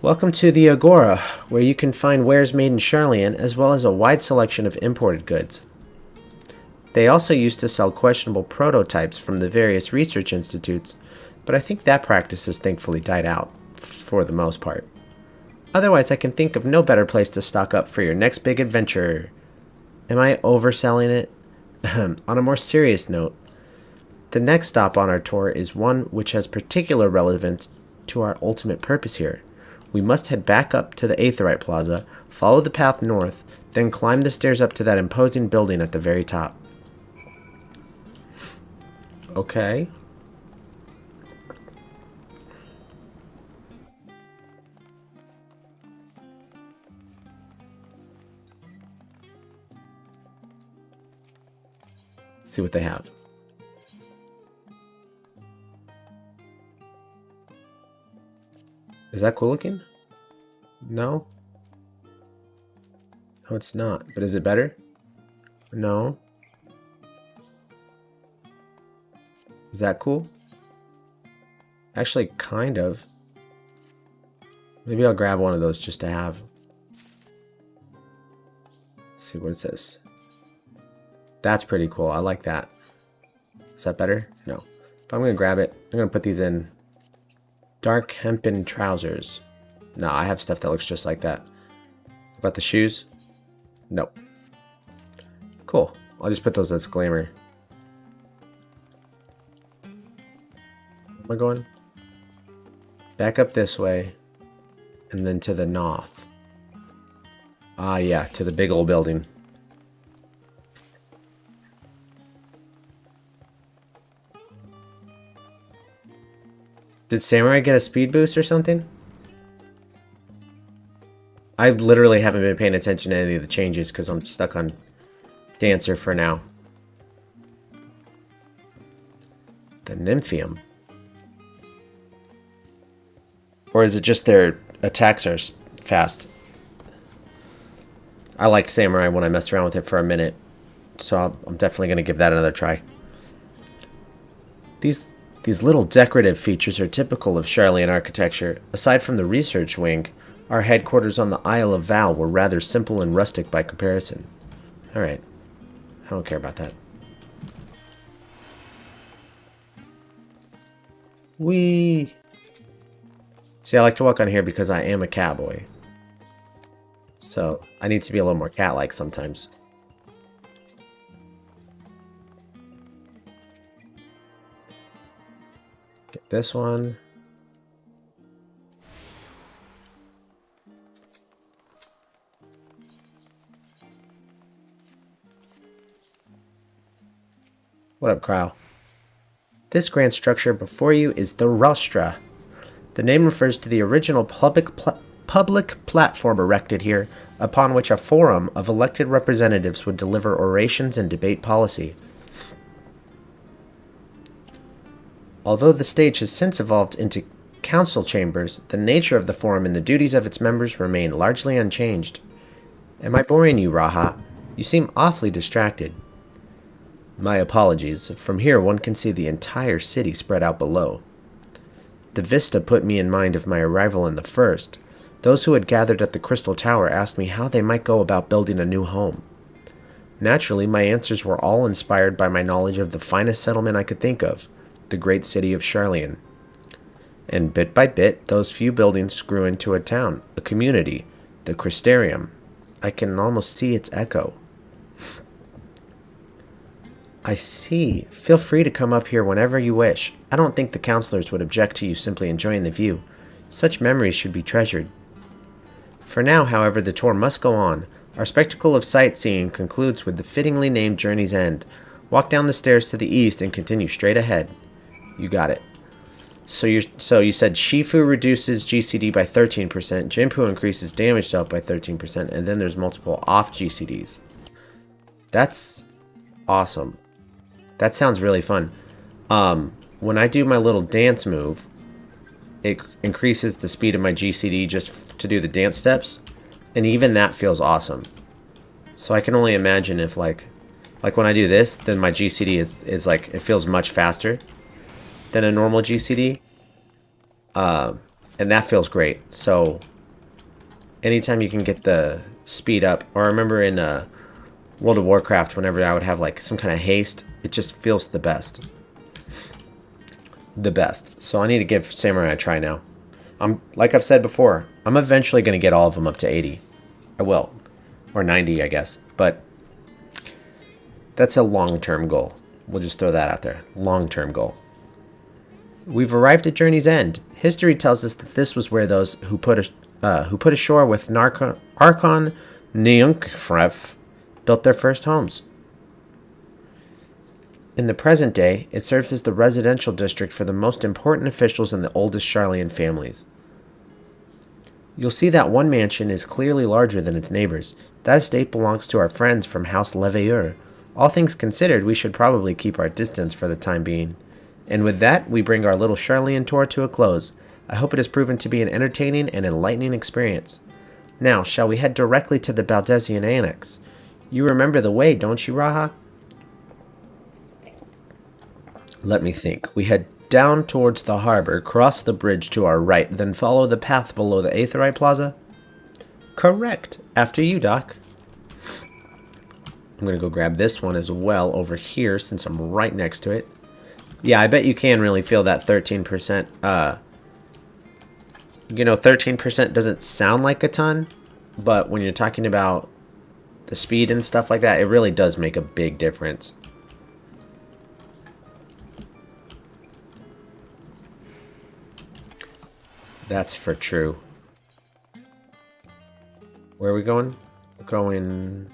Welcome to the Agora, where you can find wares made in Charlian, as well as a wide selection of imported goods. They also used to sell questionable prototypes from the various research institutes, but I think that practice has thankfully died out, for the most part. Otherwise, I can think of no better place to stock up for your next big adventure. Am I overselling it? On a more serious note, the next stop on our tour is one which has particular relevance to our ultimate purpose here. We must head back up to the Aetheryte Plaza, follow the path north, then climb the stairs up to that imposing building at the very top. Okay. Let's see what they have. Is that cool looking? No? No, it's not. But is it better? No. Is that cool? Actually, kind of. Maybe I'll grab one of those just to have. Let's see, what is this? That's pretty cool. I like that. Is that better? No. But I'm going to grab it. I'm going to put these in. Dark hempen trousers. No, I have stuff that looks just like that. About the shoes? Nope. Cool. I'll just put those as glamour. Where am I going? Back up this way. And then to the north. Ah, yeah, to the big old building. Did Samurai get a speed boost or something? I literally haven't been paying attention to any of the changes because I'm stuck on Dancer for now. The Nymphium. Or is it just their attacks are fast? I liked Samurai when I messed around with it for a minute. So I'm definitely going to give that another try. These little decorative features are typical of Charlian architecture. Aside from the research wing, our headquarters on the Isle of Val were rather simple and rustic by comparison. Alright. I don't care about that. Whee! See, I like to walk on here because I am a cowboy. So, I need to be a little more cat-like sometimes. Get this one. What up, Crow? This grand structure before you is the Rostra. The name refers to the original public platform erected here, upon which a forum of elected representatives would deliver orations and debate policy. Although the stage has since evolved into council chambers, the nature of the forum and the duties of its members remain largely unchanged. Am I boring you, Raha? You seem awfully distracted. My apologies. From here one can see the entire city spread out below. The vista put me in mind of my arrival in the first. Those who had gathered at the Crystal Tower asked me how they might go about building a new home. Naturally, my answers were all inspired by my knowledge of the finest settlement I could think of, the great city of Charlian. And bit by bit, those few buildings grew into a town, a community, the Crystarium. I can almost see its echo. I see. Feel free to come up here whenever you wish. I don't think the counselors would object to you simply enjoying the view. Such memories should be treasured. For now, however, the tour must go on. Our spectacle of sightseeing concludes with the fittingly named Journey's End. Walk down the stairs to the east and continue straight ahead. You got it. So you said Shifu reduces GCD by 13%, Jinpu increases damage dealt by 13%, and then there's multiple off GCDs. That's awesome. That sounds really fun. when I do my little dance move, it increases the speed of my GCD just to do the dance steps. And even that feels awesome. So I can only imagine if like when I do this, then my GCD is like, it feels much faster than a normal GCD. And that feels great. So anytime you can get the speed up, or I remember in World of Warcraft, whenever I would have like some kind of haste, it just feels the best. The best. So I need to give Samurai a try now. Like I've said before, I'm eventually going to get all of them up to 80. I will. Or 90, I guess. But that's a long-term goal. We'll just throw that out there. Long-term goal. We've arrived at Journey's End. History tells us that this was where those who put ashore with Archon Nyunkfref built their first homes. In the present day, it serves as the residential district for the most important officials and the oldest Sharlayan families. You'll see that one mansion is clearly larger than its neighbors. That estate belongs to our friends from House Leveilleur. All things considered, we should probably keep our distance for the time being. And with that, we bring our little Sharlayan tour to a close. I hope it has proven to be an entertaining and enlightening experience. Now, shall we head directly to the Baldesion Annex? You remember the way, don't you, Raha? Let me think. We head down towards the harbor, cross the bridge to our right, then follow the path below the Aetheryte Plaza? Correct. After you, Doc. I'm going to go grab this one as well over here since I'm right next to it. Yeah, I bet you can really feel that 13%. You know, 13% doesn't sound like a ton, but when you're talking about the speed and stuff like that, it really does make a big difference. That's for true. Where are we going? We're going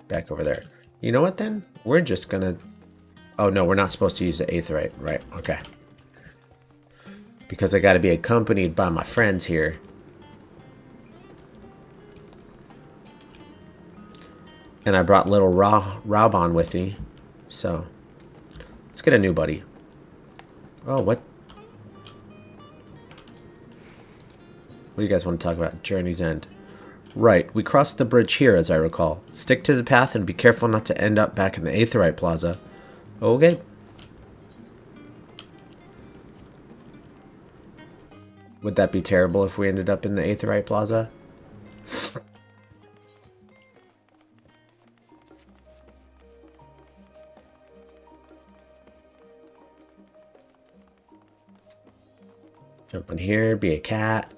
back over there. You know what then? We're just gonna... Oh no, we're not supposed to use the Aetheryte. Right, okay. Because I gotta be accompanied by my friends here. And I brought little Raubon with me. So, let's get a new buddy. Oh, what? What do you guys want to talk about? Journey's End. Right, we crossed the bridge here, as I recall. Stick to the path and be careful not to end up back in the Aetheryte Plaza. Okay. Would that be terrible if we ended up in the Aetheryte Plaza? Jump in here, be a cat.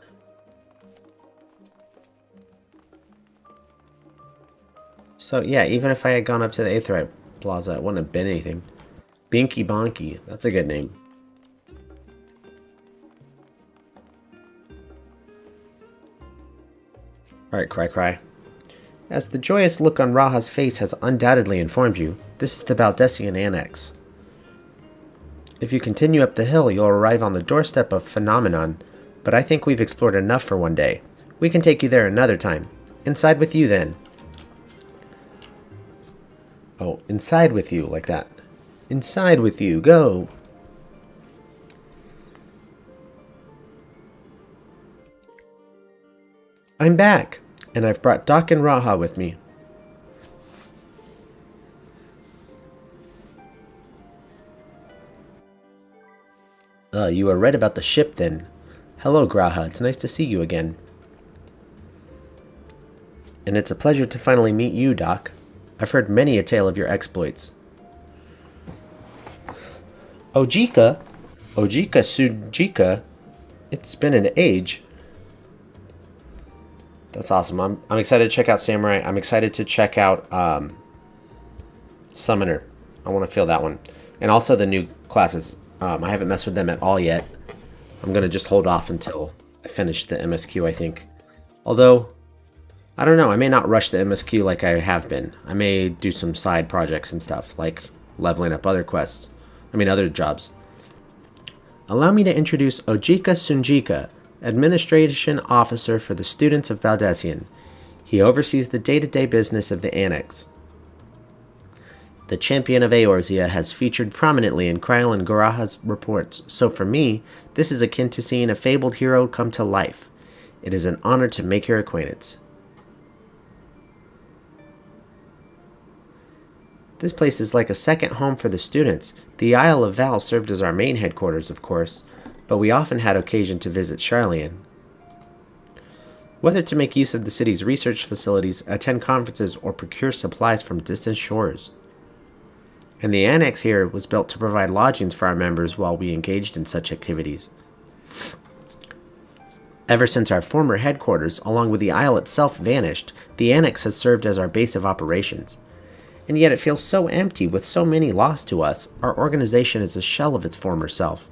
So yeah, even if I had gone up to the Aetheryte Plaza, it wouldn't have been anything. Binky Bonky, that's a good name. Alright, Cry. As the joyous look on Raha's face has undoubtedly informed you, this is the Baldesion Annex. If you continue up the hill, you'll arrive on the doorstep of Phenomenon, but I think we've explored enough for one day. We can take you there another time. Inside with you, then. Oh, inside with you, like that. Inside with you, go! I'm back, and I've brought Doc and Raha with me. You are right about the ship, then. Hello, Graha. It's nice to see you again. And it's a pleasure to finally meet you, Doc. I've heard many a tale of your exploits. Ojika Sujika. It's been an age. That's awesome. I'm excited to check out Samurai. I'm excited to check out Summoner. I want to feel that one. And also the new classes. I haven't messed with them at all yet. I'm going to just hold off until I finish the MSQ, I think. Although, I don't know. I may not rush the MSQ like I have been. I may do some side projects and stuff, like leveling up other quests. Other jobs. Allow me to introduce Ojika Sunjika, Administration Officer for the students of Baldesion. He oversees the day-to-day business of the Annex. The champion of Eorzea has featured prominently in Kryl and Goraha's reports, so for me, this is akin to seeing a fabled hero come to life. It is an honor to make your acquaintance. This place is like a second home for the students. The Isle of Val served as our main headquarters, of course, but we often had occasion to visit Sharlayan. Whether to make use of the city's research facilities, attend conferences, or procure supplies from distant shores. And the annex here was built to provide lodgings for our members while we engaged in such activities. Ever since our former headquarters, along with the isle itself, vanished, the annex has served as our base of operations. And yet it feels so empty with so many lost to us. Our organization is a shell of its former self.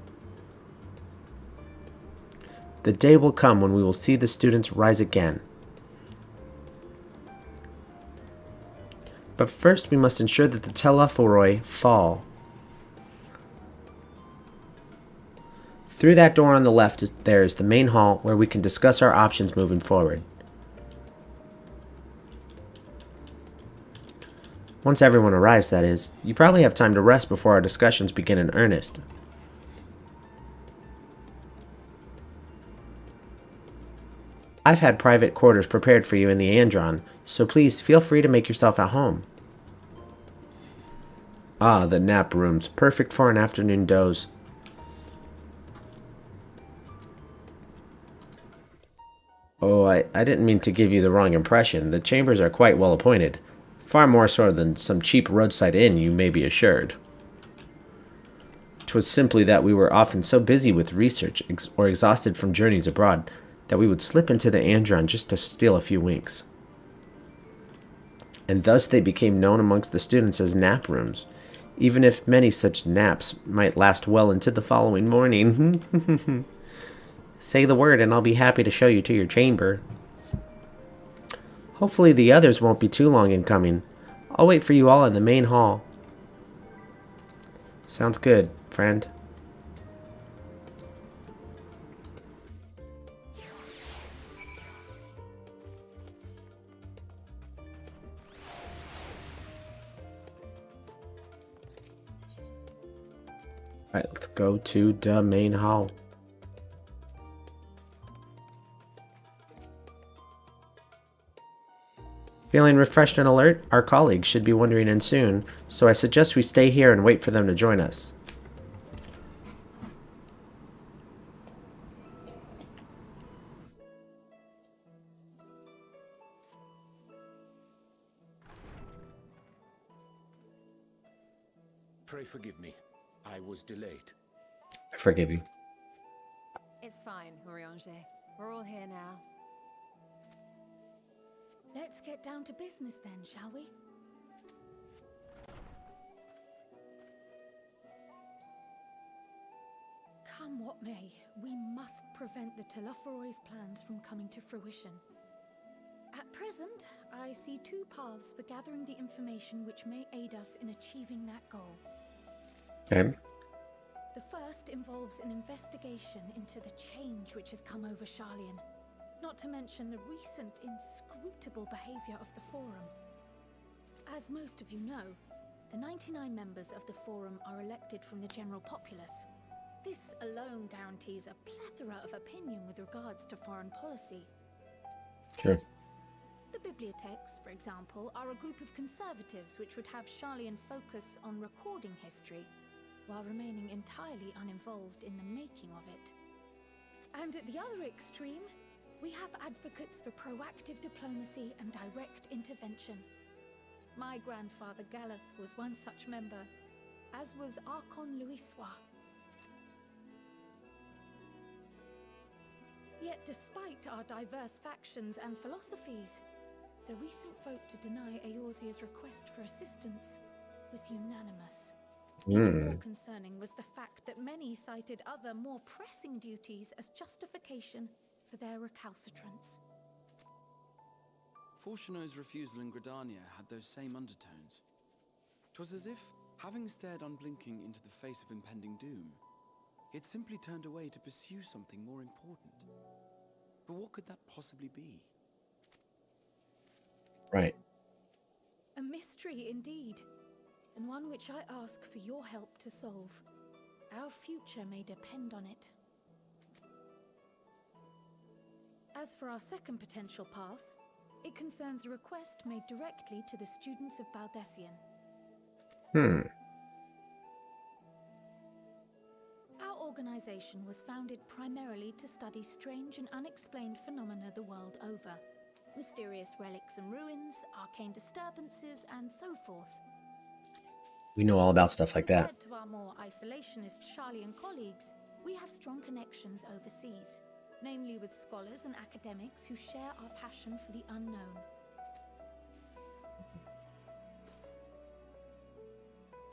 The day will come when we will see the students rise again. But first we must ensure that the Telephoroi fall. Through that door on the left, there is the main hall where we can discuss our options moving forward. Once everyone arrives, that is. You probably have time to rest before our discussions begin in earnest. I've had private quarters prepared for you in the Andron, so please feel free to make yourself at home. Ah, the nap rooms, perfect for an afternoon doze. Oh, I didn't mean to give you the wrong impression. The chambers are quite well appointed. Far more so than some cheap roadside inn, you may be assured. 'Twas simply that we were often so busy with research or exhausted from journeys abroad that we would slip into the Andron just to steal a few winks. And thus they became known amongst the students as nap rooms, even if many such naps might last well into the following morning. Say the word and I'll be happy to show you to your chamber. Hopefully the others won't be too long in coming. I'll wait for you all in the main hall. Sounds good, friend. Alright, let's go to the main hall. Feeling refreshed and alert? Our colleagues should be wandering in soon, so I suggest we stay here and wait for them to join us. Pray forgive me. I was delayed. I forgive you. It's fine, Urianger. We're all here now. Let's get down to business then, shall we? Come what may, we must prevent the Telephoroi's plans from coming to fruition. At present, I see two paths for gathering the information which may aid us in achieving that goal. Okay. The first involves an investigation into the change which has come over Sharlayan, not to mention the recent inscrutable behavior of the Forum. As most of you know, the 99 members of the Forum are elected from the general populace. This alone guarantees a plethora of opinion with regards to foreign policy. Sure. The bibliotheques, for example, are a group of conservatives which would have Sharlayan focus on recording history, while remaining entirely uninvolved in the making of it. And at the other extreme, we have advocates for proactive diplomacy and direct intervention. My grandfather Galef was one such member, as was Archon Louisois. Yet despite our diverse factions and philosophies, the recent vote to deny Eorzea's request for assistance was unanimous. Even more concerning was the fact that many cited other, more pressing duties as justification for their recalcitrance. Fortuno's refusal in Gridania had those same undertones. 'Twas as if, having stared unblinking into the face of impending doom, he had simply turned away to pursue something more important. But what could that possibly be? Right. A mystery indeed. and one which I ask for your help to solve. Our future may depend on it. As for our second potential path, it concerns a request made directly to the students of Baldessian. Our organization was founded primarily to study strange and unexplained phenomena the world over. Mysterious relics and ruins, arcane disturbances, and so forth. We know all about stuff like that. Compared to our more isolationist Charlian colleagues, we have strong connections overseas, namely with scholars and academics who share our passion for the unknown.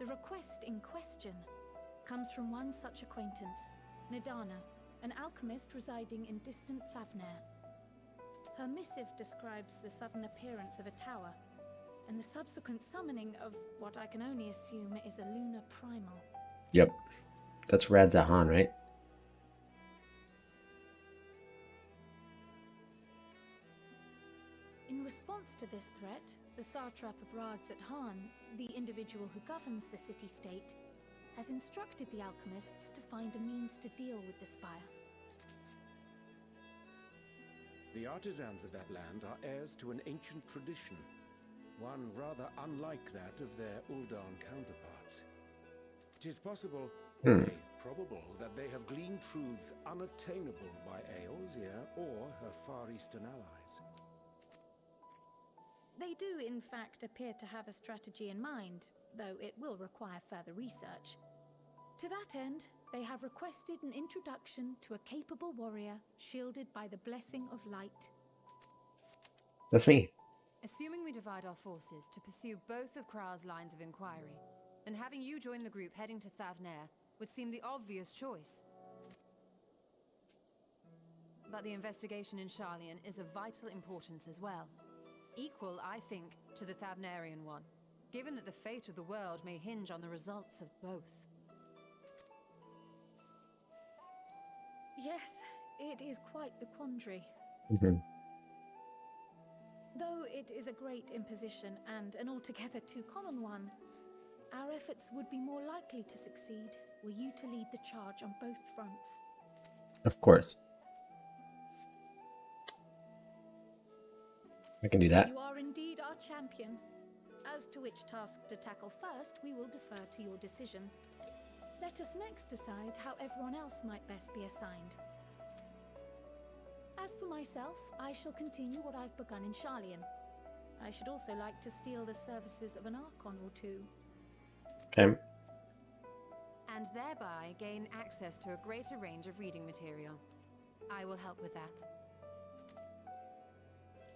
The request in question comes from one such acquaintance, Nidana, an alchemist residing in distant Favner. Her missive describes the sudden appearance of a tower, and the subsequent summoning of what I can only assume is a lunar primal. Yep. That's Rad Zahan, right? In response to this threat, the satrap of Radzat-Han, the individual who governs the city-state, has instructed the alchemists to find a means to deal with the spire. The artisans of that land are heirs to an ancient tradition, one rather unlike that of their Uldan counterparts. It is possible, nay, probable, that they have gleaned truths unattainable by Eorzea or her Far Eastern allies. They do, in fact, appear to have a strategy in mind, though it will require further research. To that end, they have requested an introduction to a capable warrior shielded by the blessing of light. That's me. Assuming we divide our forces to pursue both of Kral's lines of inquiry, then having you join the group heading to Thavner would seem the obvious choice. But the investigation in Charlian is of vital importance as well. Equal, I think, to the Thavnarian one, given that the fate of the world may hinge on the results of both. Yes, it is quite the quandary. Though it is a great imposition and an altogether too common one, our efforts would be more likely to succeed were you to lead the charge on both fronts. Of course. I can do that. You are indeed our champion. As to which task to tackle first, we will defer to your decision. Let us next decide how everyone else might best be assigned. As for myself, I shall continue what I've begun in Charlian. I should also like to steal the services of an Archon or two. Okay. And thereby gain access to a greater range of reading material. I will help with that.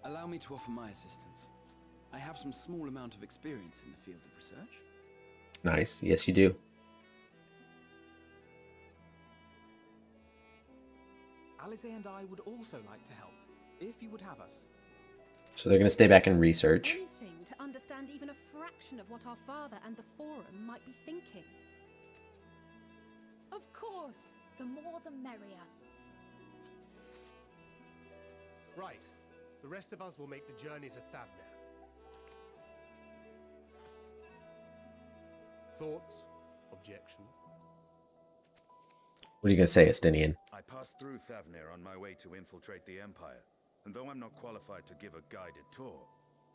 Allow me to offer my assistance. I have some small amount of experience in the field of research. Nice. Yes, you do. Alice and I would also like to help, if you would have us. So they're going to stay back and research. Anything to understand even a fraction of what our father and the Forum might be thinking. Of course, the more the merrier. Right. The rest of us will make the journey to Thavner. Thoughts? Objections? What are you going to say, Estinian? I passed through Thavner on my way to infiltrate the Empire, and though I'm not qualified to give a guided tour,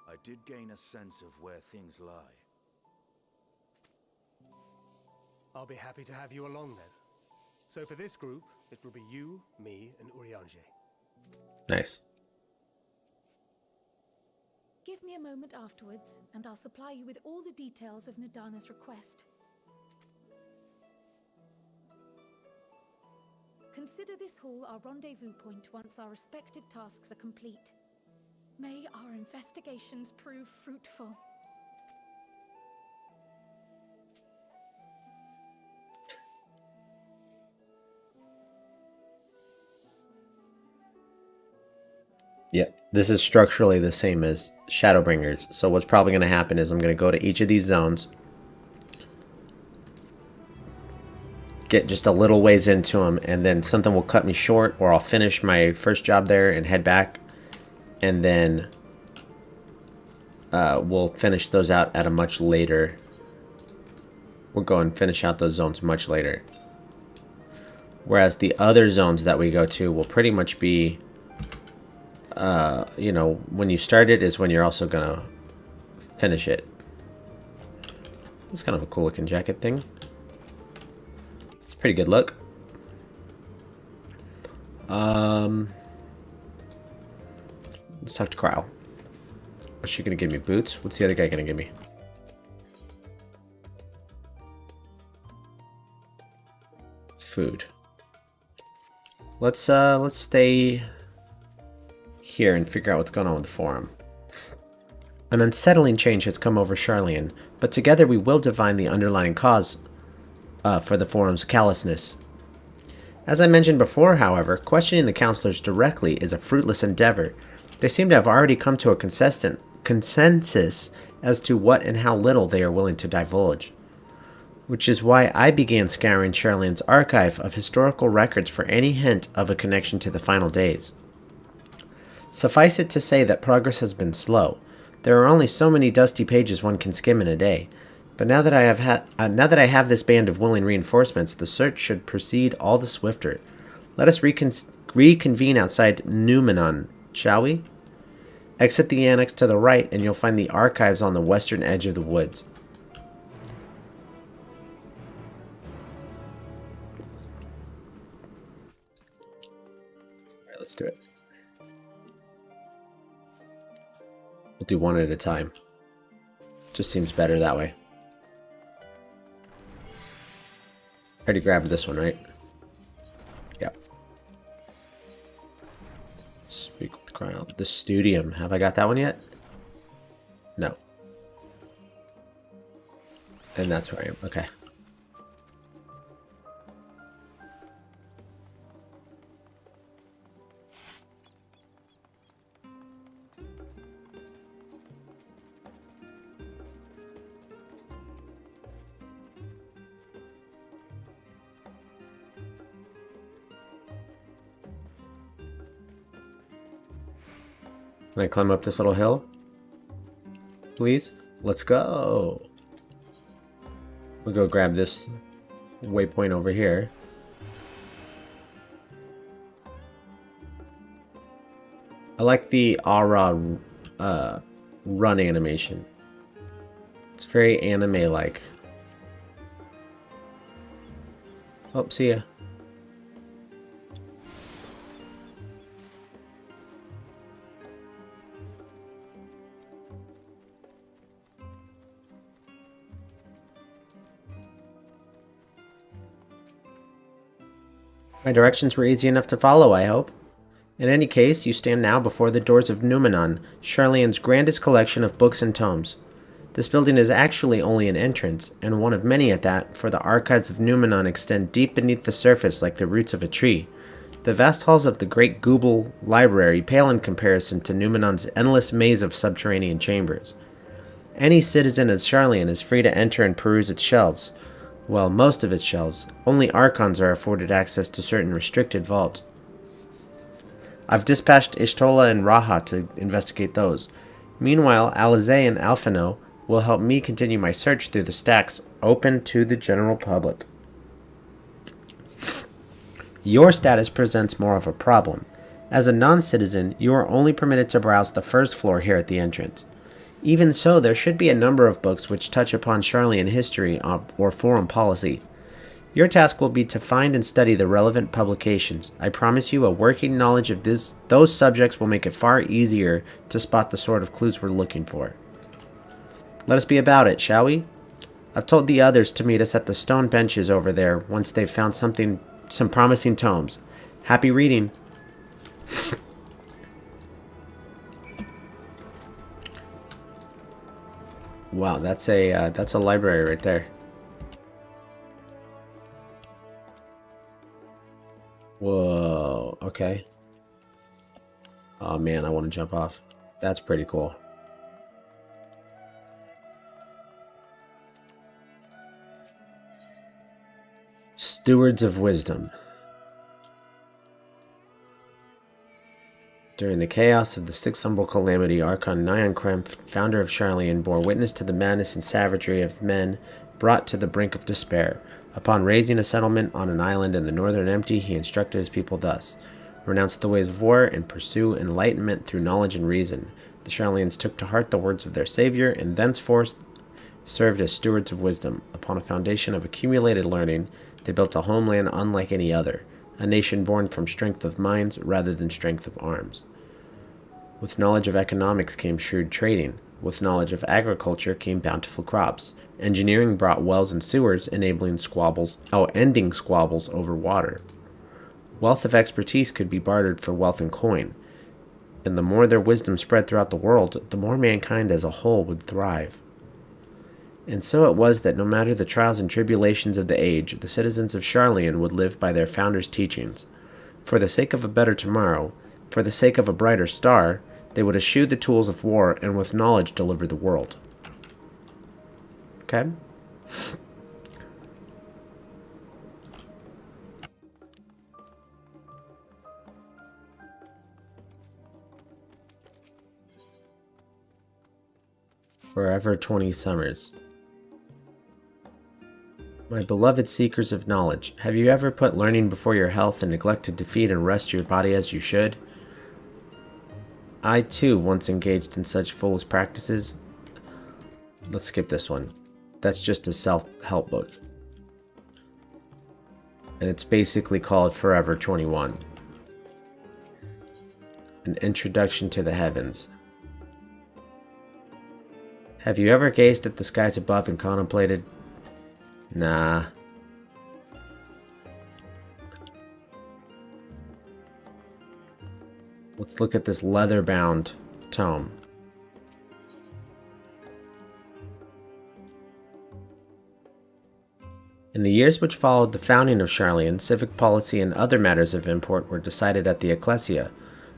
I did gain a sense of where things lie. I'll be happy to have you along then. So for this group, it will be you, me, and Urianger. Nice. Give me a moment afterwards, and I'll supply you with all the details of Nidana's request. Consider this hall our rendezvous point once our respective tasks are complete. May our investigations prove fruitful. Yeah, this is structurally the same as Shadowbringers. So what's probably going to happen is I'm going to go to each of these zones, get just a little ways into them, and then something will cut me short, or I'll finish my first job there and head back, and then we'll finish those out at a much later we'll go and finish out those zones much later. Whereas the other zones that we go to will pretty much be, you know, when you start it is when you're also going to finish it. It's kind of a cool looking jacket thing. It's a pretty good look. Let's talk to Cryle. What's she going to give me? Boots? What's the other guy going to give me? Food. Let's stay here and figure out what's going on with the forum. An unsettling change has come over Charlian, but together we will divine the underlying cause for the forum's callousness. As I mentioned before, however, questioning the counselors directly is a fruitless endeavor. They seem to have already come to a consensus as to what and how little they are willing to divulge. Which is why I began scouring Charlian's archive of historical records for any hint of a connection to the final days. Suffice it to say that progress has been slow. There are only so many dusty pages one can skim in a day. But now that I have this band of willing reinforcements, the search should proceed all the swifter. Let us reconvene outside Numenon, shall we? Exit the annex to the right, and you'll find the archives on the western edge of the woods. Alright, let's do it. We'll do one at a time. Just seems better that way. I already grabbed this one, right? Yep. Speak with the crowd. The Studium. Have I got that one yet? No. And that's where I am. Okay. Can I climb up this little hill? Please? Let's go. We'll go grab this waypoint over here. I like the aura run animation. It's very anime-like. Oh, see ya. My directions were easy enough to follow, I hope. In any case, you stand now before the doors of Numenon, Charlian's grandest collection of books and tomes. This building is actually only an entrance, and one of many at that, for the archives of Numenon extend deep beneath the surface like the roots of a tree. The vast halls of the Great Gooble Library pale in comparison to Numenon's endless maze of subterranean chambers. Any citizen of Charlian is free to enter and peruse its shelves. Well, most of its shelves. Only Archons are afforded access to certain restricted vaults. I've dispatched Ishtola and Raha to investigate those. Meanwhile, Alizé and Alphino will help me continue my search through the stacks open to the general public. Your status presents more of a problem. As a non-citizen, you are only permitted to browse the first floor here at the entrance. Even so, there should be a number of books which touch upon Charlian history or forum policy. Your task will be to find and study the relevant publications. I promise you a working knowledge of those subjects will make it far easier to spot the sort of clues we're looking for. Let us be about it, shall we? I've told the others to meet us at the stone benches over there once they've found some promising tomes. Happy reading! Wow, that's a library right there. Whoa, okay. Oh man, I want to jump off. That's pretty cool. Stewards of Wisdom. During the chaos of the Sixth Umbral Calamity, Archon Nyan Kremph, founder of Charlian, bore witness to the madness and savagery of men brought to the brink of despair. Upon raising a settlement on an island in the northern empty, he instructed his people thus: renounce the ways of war and pursue enlightenment through knowledge and reason. The Sharlayans took to heart the words of their savior and thenceforth served as stewards of wisdom. Upon a foundation of accumulated learning, they built a homeland unlike any other, a nation born from strength of minds rather than strength of arms. With knowledge of economics came shrewd trading. With knowledge of agriculture came bountiful crops. Engineering brought wells and sewers, ending squabbles over water. Wealth of expertise could be bartered for wealth and coin, and the more their wisdom spread throughout the world, the more mankind as a whole would thrive. And so it was that no matter the trials and tribulations of the age, the citizens of Sharlayan would live by their founders' teachings. For the sake of a better tomorrow, for the sake of a brighter star, they would eschew the tools of war and with knowledge deliver the world. Okay? Forever 20 summers. My beloved seekers of knowledge, have you ever put learning before your health and neglected to feed and rest your body as you should? I too once engaged in such foolish practices. Let's skip this one. That's just a self-help book. And it's basically called Forever 21. An Introduction to the Heavens. Have you ever gazed at the skies above and contemplated? Nah. Let's look at this leather-bound tome. In the years which followed the founding of Sharlayan, civic policy and other matters of import were decided at the Ecclesia,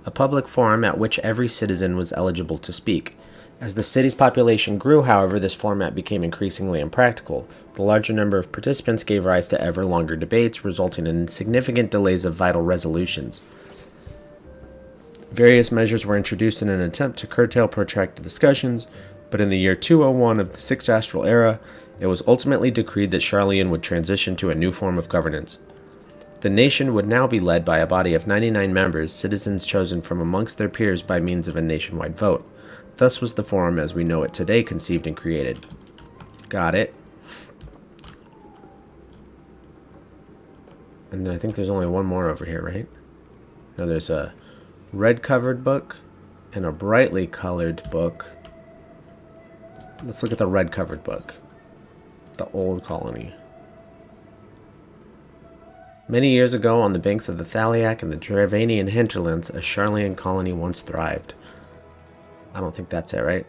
a public forum at which every citizen was eligible to speak. As the city's population grew, however, this format became increasingly impractical. The larger number of participants gave rise to ever longer debates, resulting in significant delays of vital resolutions. Various measures were introduced in an attempt to curtail protracted discussions, but in the year 201 of the Sixth Astral Era, it was ultimately decreed that Sharlayan would transition to a new form of governance. The nation would now be led by a body of 99 members, citizens chosen from amongst their peers by means of a nationwide vote. Thus was the forum as we know it today conceived and created. Got it. And I think there's only one more over here, right? No, there's a red-covered book and a brightly colored book. Let's look at the red-covered book. The Old Colony. Many years ago, on the banks of the Thaliac and the Dravanian hinterlands, a Sharlayan colony once thrived. I don't think that's it, right?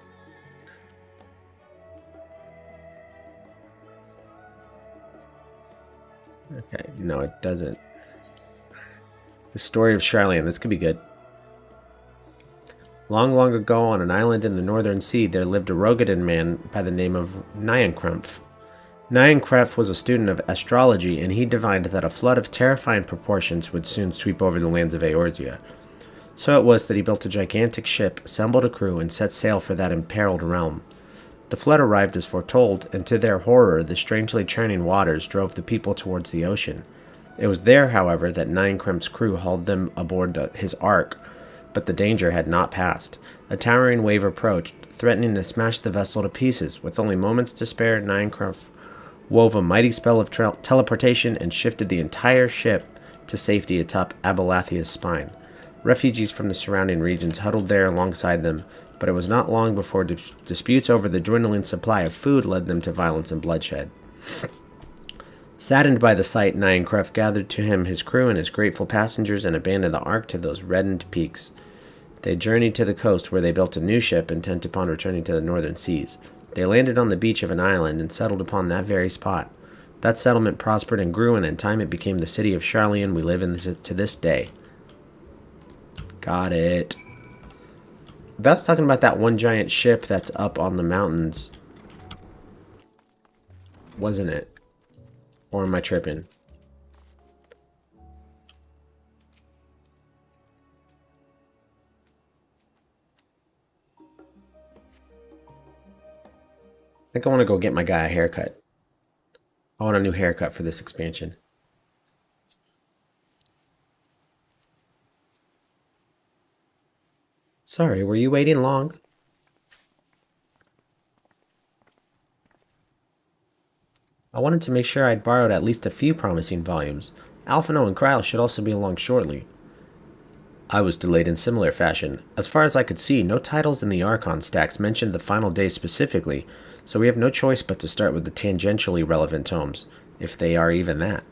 Okay, no, it doesn't. The story of Sharlayan. This could be good. Long, long ago, on an island in the northern sea, there lived a Rogadan man by the name of Nyankremph. Nyankremph was a student of astrology, and he divined that a flood of terrifying proportions would soon sweep over the lands of Eorzea. So it was that he built a gigantic ship, assembled a crew, and set sail for that imperiled realm. The flood arrived as foretold, and to their horror, the strangely churning waters drove the people towards the ocean. It was there, however, that Nyankremp's crew hauled them aboard his ark, but the danger had not passed. A towering wave approached, threatening to smash the vessel to pieces. With only moments to spare, Nyankremph wove a mighty spell of teleportation and shifted the entire ship to safety atop Abalathia's spine. Refugees from the surrounding regions huddled there alongside them, but it was not long before disputes over the dwindling supply of food led them to violence and bloodshed. Saddened by the sight, Nyankremph gathered to him his crew and his grateful passengers and abandoned the ark to those reddened peaks. They journeyed to the coast, where they built a new ship, intent upon returning to the northern seas. They landed on the beach of an island and settled upon that very spot. That settlement prospered and grew, and in time it became the city of Sharlayan we live in to this day. Got it. That's talking about that one giant ship that's up on the mountains. Wasn't it? Or am I tripping? I think I want to go get my guy a haircut. I want a new haircut for this expansion. Sorry, were you waiting long? I wanted to make sure I'd borrowed at least a few promising volumes. Alphino and Kryl should also be along shortly. I was delayed in similar fashion. As far as I could see, no titles in the Archon stacks mentioned the final day specifically, so we have no choice but to start with the tangentially relevant tomes, if they are even that.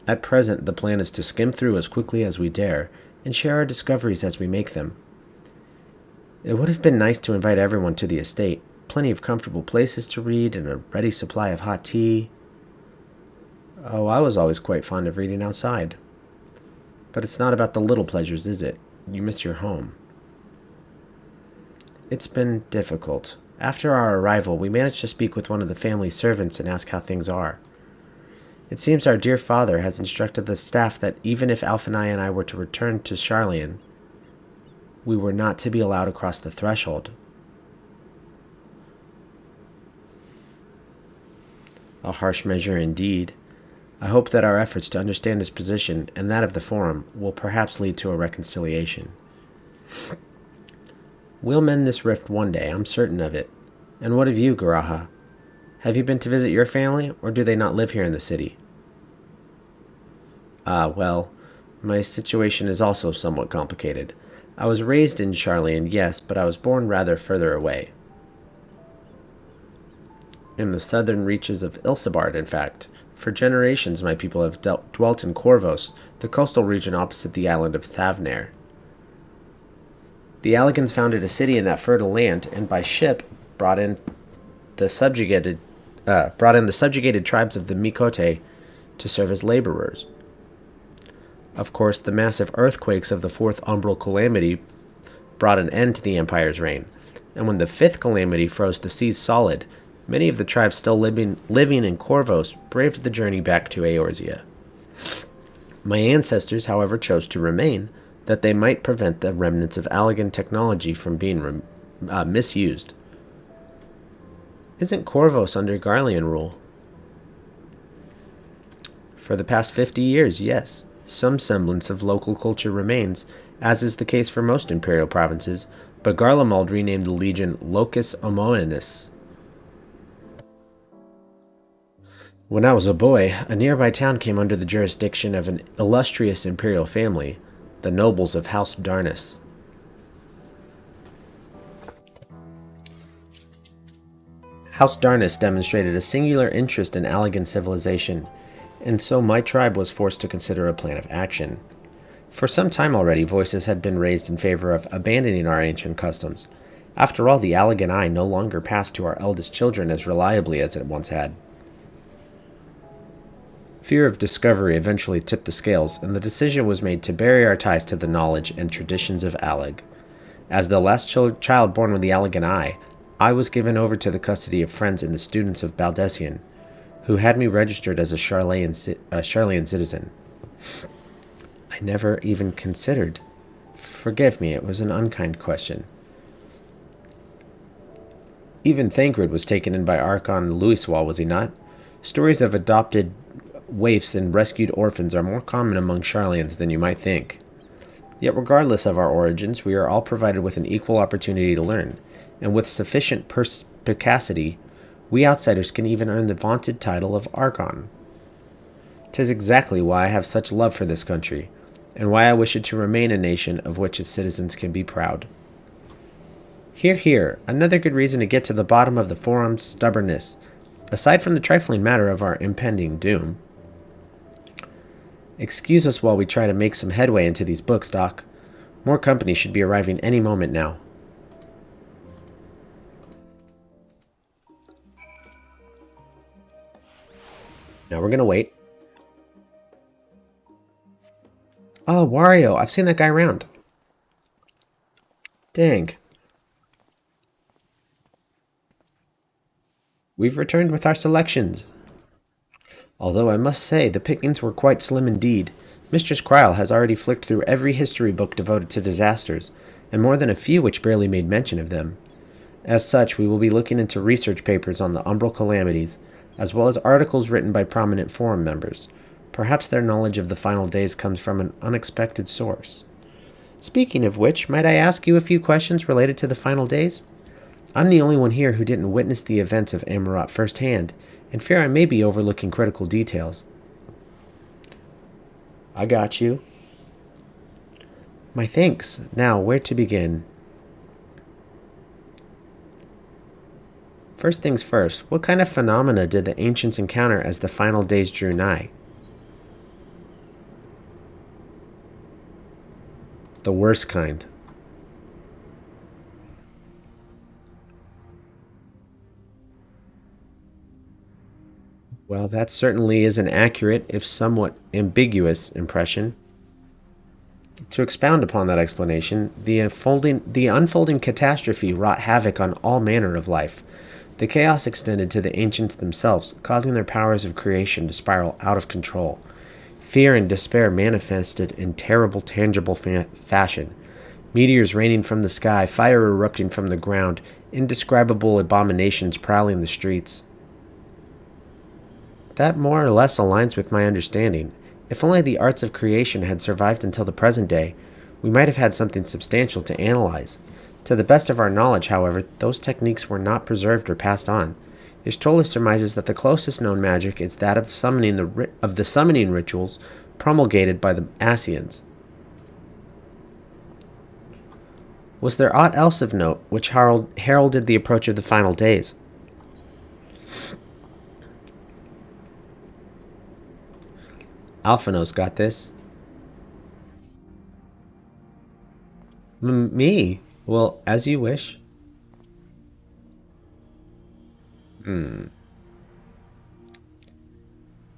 At present, the plan is to skim through as quickly as we dare, and share our discoveries as we make them. It would have been nice to invite everyone to the estate, plenty of comfortable places to read, and a ready supply of hot tea. Oh, I was always quite fond of reading outside. But it's not about the little pleasures, is it? You miss your home. It's been difficult. After our arrival, we managed to speak with one of the family servants and ask how things are. It seems our dear father has instructed the staff that even if Alphinae and I were to return to Sharlayan, we were not to be allowed across the threshold. A harsh measure indeed. I hope that our efforts to understand his position and that of the Forum will perhaps lead to a reconciliation. We'll mend this rift one day, I'm certain of it. And what of you, Garaha? Have you been to visit your family, or do they not live here in the city? Well, my situation is also somewhat complicated. I was raised in Sharlayan, yes, but I was born rather further away. In the southern reaches of Ilsabard, in fact. For generations, my people have dwelt in Corvos, the coastal region opposite the island of Thavnair. The Alligans founded a city in that fertile land, and by ship brought in the subjugated tribes of the Mikote to serve as laborers. Of course, the massive earthquakes of the Fourth Umbral Calamity brought an end to the Empire's reign, and when the Fifth Calamity froze the seas solid, many of the tribes still living in Corvos braved the journey back to Eorzea. My ancestors, however, chose to remain, that they might prevent the remnants of Allagan technology from being misused. Isn't Corvos under Garlean rule? For the past 50 years, yes. Some semblance of local culture remains, as is the case for most imperial provinces, but Garlemald renamed the legion Locus Amoenus. When I was a boy, a nearby town came under the jurisdiction of an illustrious imperial family, the nobles of House Darnus. House Darnus demonstrated a singular interest in Allagan civilization, and so my tribe was forced to consider a plan of action. For some time already, voices had been raised in favor of abandoning our ancient customs. After all, the Allagan eye no longer passed to our eldest children as reliably as it once had. Fear of discovery eventually tipped the scales, and the decision was made to bury our ties to the knowledge and traditions of Allag. As the last child born with the Allagan eye, I was given over to the custody of friends and the students of Baldessian, who had me registered as a Sharlayan citizen. I never even considered. Forgive me, it was an unkind question. Even Thancred was taken in by Archon Louiswall, was he not? Stories of adopted waifs and rescued orphans are more common among Sharlayans than you might think. Yet regardless of our origins, we are all provided with an equal opportunity to learn, and with sufficient perspicacity, we outsiders can even earn the vaunted title of Archon. 'Tis exactly why I have such love for this country, and why I wish it to remain a nation of which its citizens can be proud. Hear, hear, another good reason to get to the bottom of the Forum's stubbornness, aside from the trifling matter of our impending doom. Excuse us while we try to make some headway into these books, Doc. More company should be arriving any moment now. Now we're gonna wait. Oh, Wario, I've seen that guy around. Dang. We've returned with our selections. Although I must say, the pickings were quite slim indeed. Mistress Kryl has already flicked through every history book devoted to disasters, and more than a few which barely made mention of them. As such, we will be looking into research papers on the Umbral Calamities, as well as articles written by prominent forum members. Perhaps their knowledge of the final days comes from an unexpected source. Speaking of which, might I ask you a few questions related to the final days? I'm the only one here who didn't witness the events of Amarat firsthand, and fear I may be overlooking critical details. I got you. My thanks. Now, where to begin? First things first, what kind of phenomena did the ancients encounter as the final days drew nigh? The worst kind. Well, that certainly is an accurate, if somewhat ambiguous, impression. To expound upon that explanation, the unfolding catastrophe wrought havoc on all manner of life. The chaos extended to the ancients themselves, causing their powers of creation to spiral out of control. Fear and despair manifested in terrible, tangible fashion. Meteors raining from the sky, fire erupting from the ground, indescribable abominations prowling the streets. That more or less aligns with my understanding. If only the arts of creation had survived until the present day, we might have had something substantial to analyze. To the best of our knowledge, however, those techniques were not preserved or passed on. Y'shtola surmises that the closest known magic is that of the summoning rituals promulgated by the Asians. Was there aught else of note which heralded the approach of the final days? Alphanos got this. Me? Well, as you wish. The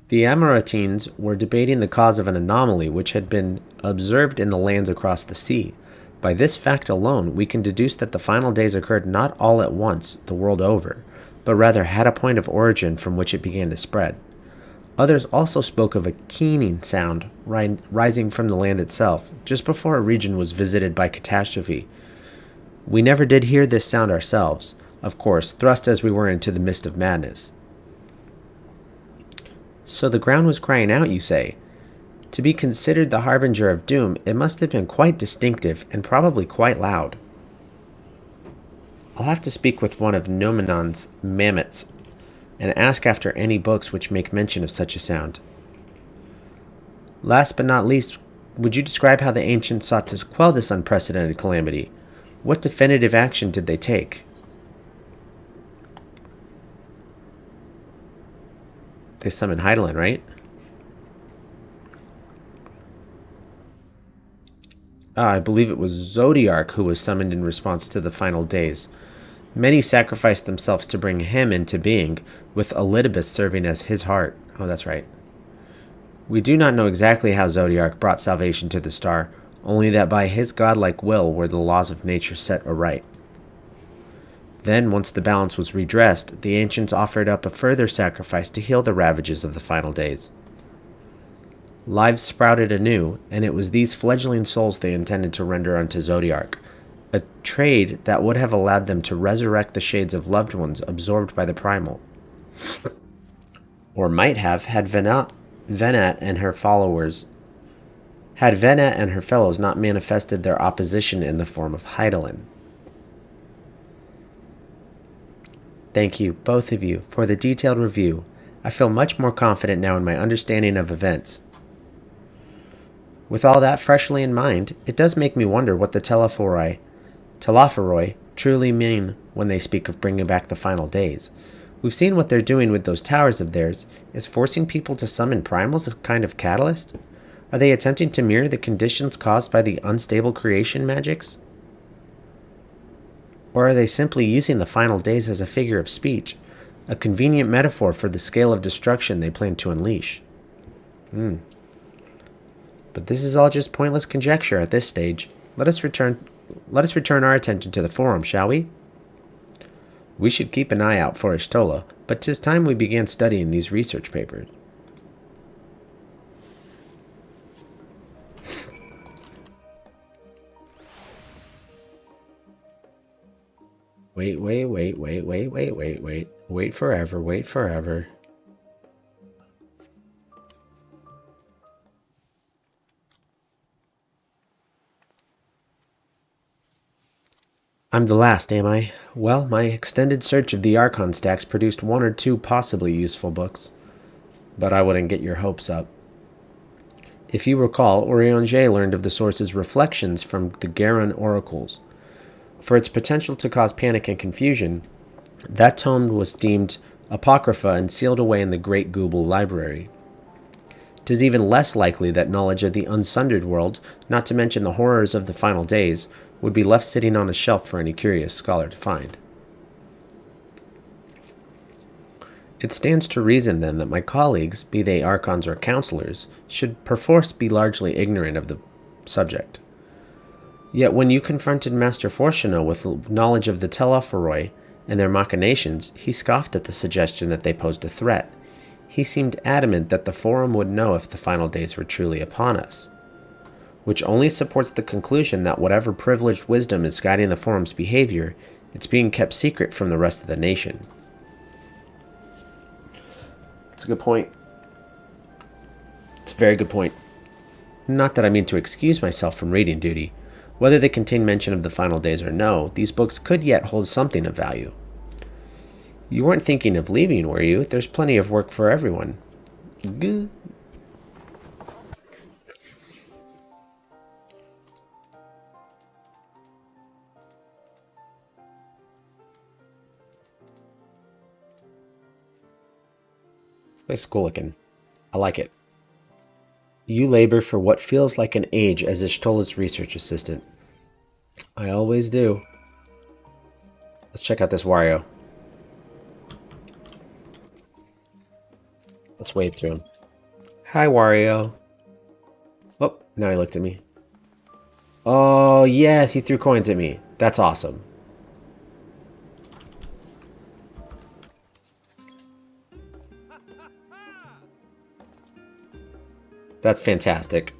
Amaratines were debating the cause of an anomaly which had been observed in the lands across the sea. By this fact alone, we can deduce that the final days occurred not all at once, the world over, but rather had a point of origin from which it began to spread. Others also spoke of a keening sound rising from the land itself, just before a region was visited by catastrophe. We never did hear this sound ourselves, of course, thrust as we were into the mist of madness. So the ground was crying out, you say? To be considered the harbinger of doom, it must have been quite distinctive and probably quite loud. I'll have to speak with one of Nomenon's mammoths and ask after any books which make mention of such a sound. Last but not least, would you describe how the ancients sought to quell this unprecedented calamity? What definitive action did they take? They summoned Hydaelyn, right? I believe it was Zodiark who was summoned in response to the final days. Many sacrificed themselves to bring him into being, with Elidibus serving as his heart. Oh, that's right. We do not know exactly how Zodiark brought salvation to the star, only that by his godlike will were the laws of nature set aright. Then, once the balance was redressed, the ancients offered up a further sacrifice to heal the ravages of the final days. Lives sprouted anew, and it was these fledgling souls they intended to render unto Zodiark, a trade that would have allowed them to resurrect the shades of loved ones absorbed by the primal. Or might have, had Venat and her fellows not manifested their opposition in the form of Hydaelyn. Thank you, both of you, for the detailed review. I feel much more confident now in my understanding of events. With all that freshly in mind, it does make me wonder what the Telophoroi truly mean when they speak of bringing back the final days. We've seen what they're doing with those towers of theirs. Is forcing people to summon primals a kind of catalyst? Are they attempting to mirror the conditions caused by the unstable creation magics? Or are they simply using the final days as a figure of speech, a convenient metaphor for the scale of destruction they plan to unleash? But this is all just pointless conjecture at this stage. Let us return our attention to the forum, shall we? We should keep an eye out for Y'shtola, but 'tis time we began studying these research papers. Wait. Wait forever. I'm the last, am I? Well, my extended search of the Archon stacks produced 1 or 2 possibly useful books. But I wouldn't get your hopes up. If you recall, Urianger learned of the source's reflections from the Garan oracles. For its potential to cause panic and confusion, that tome was deemed apocrypha and sealed away in the Great Google Library. 'Tis even less likely that knowledge of the unsundered world, not to mention the horrors of the final days, would be left sitting on a shelf for any curious scholar to find. It stands to reason, then, that my colleagues, be they archons or counselors, should perforce be largely ignorant of the subject. Yet when you confronted Master Fortuno with knowledge of the Telophoroi and their machinations, he scoffed at the suggestion that they posed a threat. He seemed adamant that the Forum would know if the final days were truly upon us, which only supports the conclusion that whatever privileged wisdom is guiding the Forum's behavior, it's being kept secret from the rest of the nation. It's a good point. It's a very good point. Not that I mean to excuse myself from reading duty. Whether they contain mention of the final days or no, these books could yet hold something of value. You weren't thinking of leaving, were you? There's plenty of work for everyone. Gah. Nice cool looking. I like it. You labor for what feels like an age as Ishtola's research assistant. I always do. Let's check out this Wario. Let's wave to him. Hi, Wario. Oh, now he looked at me. Oh, yes, he threw coins at me. That's awesome. That's fantastic.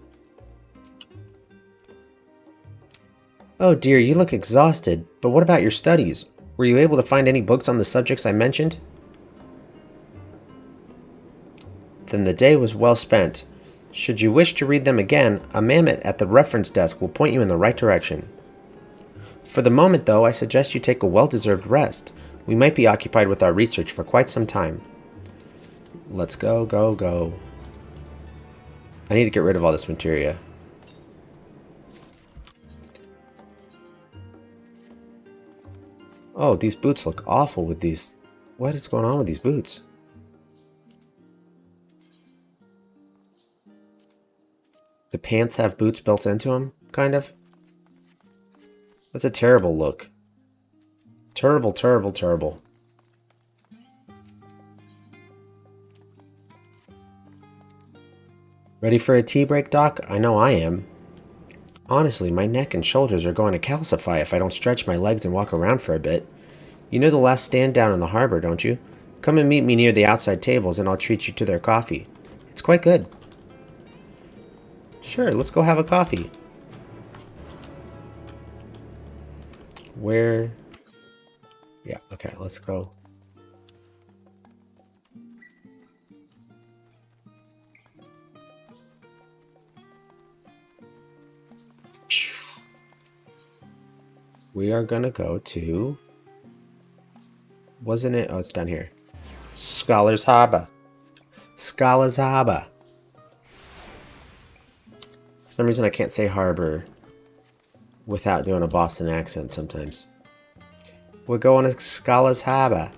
Oh dear, you look exhausted. But what about your studies? Were you able to find any books on the subjects I mentioned? Then the day was well spent. Should you wish to read them again, a mammoth at the reference desk will point you in the right direction. For the moment, though, I suggest you take a well-deserved rest. We might be occupied with our research for quite some time. Let's go, go, go. I need to get rid of all this materia. Oh, these boots look awful with these... What is going on with these boots? The pants have boots built into them, kind of? That's a terrible look. Terrible, terrible, terrible. Ready for a tea break, Doc? I know I am. Honestly, my neck and shoulders are going to calcify if I don't stretch my legs and walk around for a bit. You know the last stand down in the harbor, don't you? Come and meet me near the outside tables and I'll treat you to their coffee. It's quite good. Sure, let's go have a coffee. Where? Yeah, okay, let's go. We are gonna go to... Wasn't it? Oh, it's down here. Scholars Harbor. Scholars Harbor. For some reason I can't say harbor without doing a Boston accent sometimes. We're going to Scholars Harbor.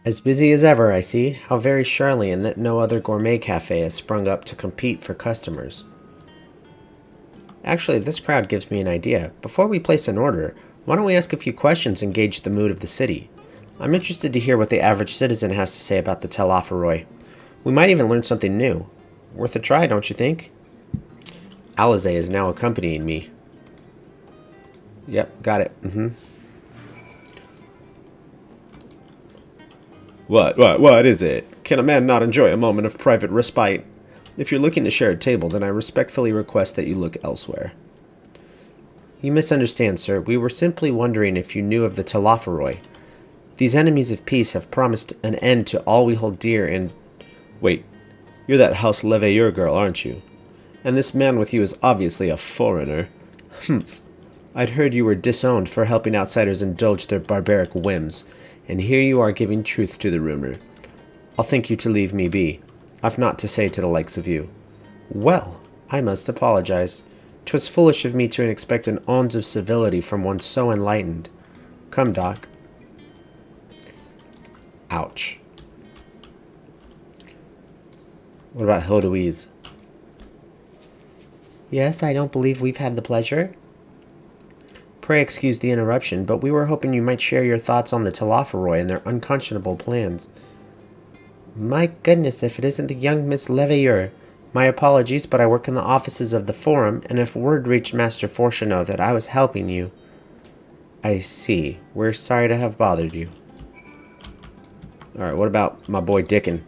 As busy as ever, I see. How very Charlian that no other gourmet cafe has sprung up to compete for customers. Actually, this crowd gives me an idea. Before we place an order, why don't we ask a few questions and gauge the mood of the city? I'm interested to hear what the average citizen has to say about the Telophoroi. We might even learn something new. Worth a try, don't you think? Alize is now accompanying me. Yep, got it. What is it? Can a man not enjoy a moment of private respite? If you're looking to share a table, then I respectfully request that you look elsewhere. You misunderstand, sir. We were simply wondering if you knew of the Telophoroi. These enemies of peace have promised an end to all we hold dear and... Wait, You're that House Leveilleur girl, aren't you? And this man with you is obviously a foreigner. Humph. I'd heard you were disowned for helping outsiders indulge their barbaric whims, and here you are giving truth to the rumor. I'll thank you to leave me be. I've naught to say to the likes of you. Well, I must apologize. 'Twas foolish of me to expect an ounce of civility from one so enlightened. Come, Doc. Ouch. What about Hildewyze? Yes, I don't believe we've had the pleasure. Pray excuse the interruption, but we were hoping you might share your thoughts on the Telophoroi and their unconscionable plans. My goodness, if it isn't the young Miss Leveilleur. My apologies, but I work in the offices of the Forum, and if word reached Master Fortuneau that I was helping you... I see. We're sorry to have bothered you. Alright, what about my boy Dickon?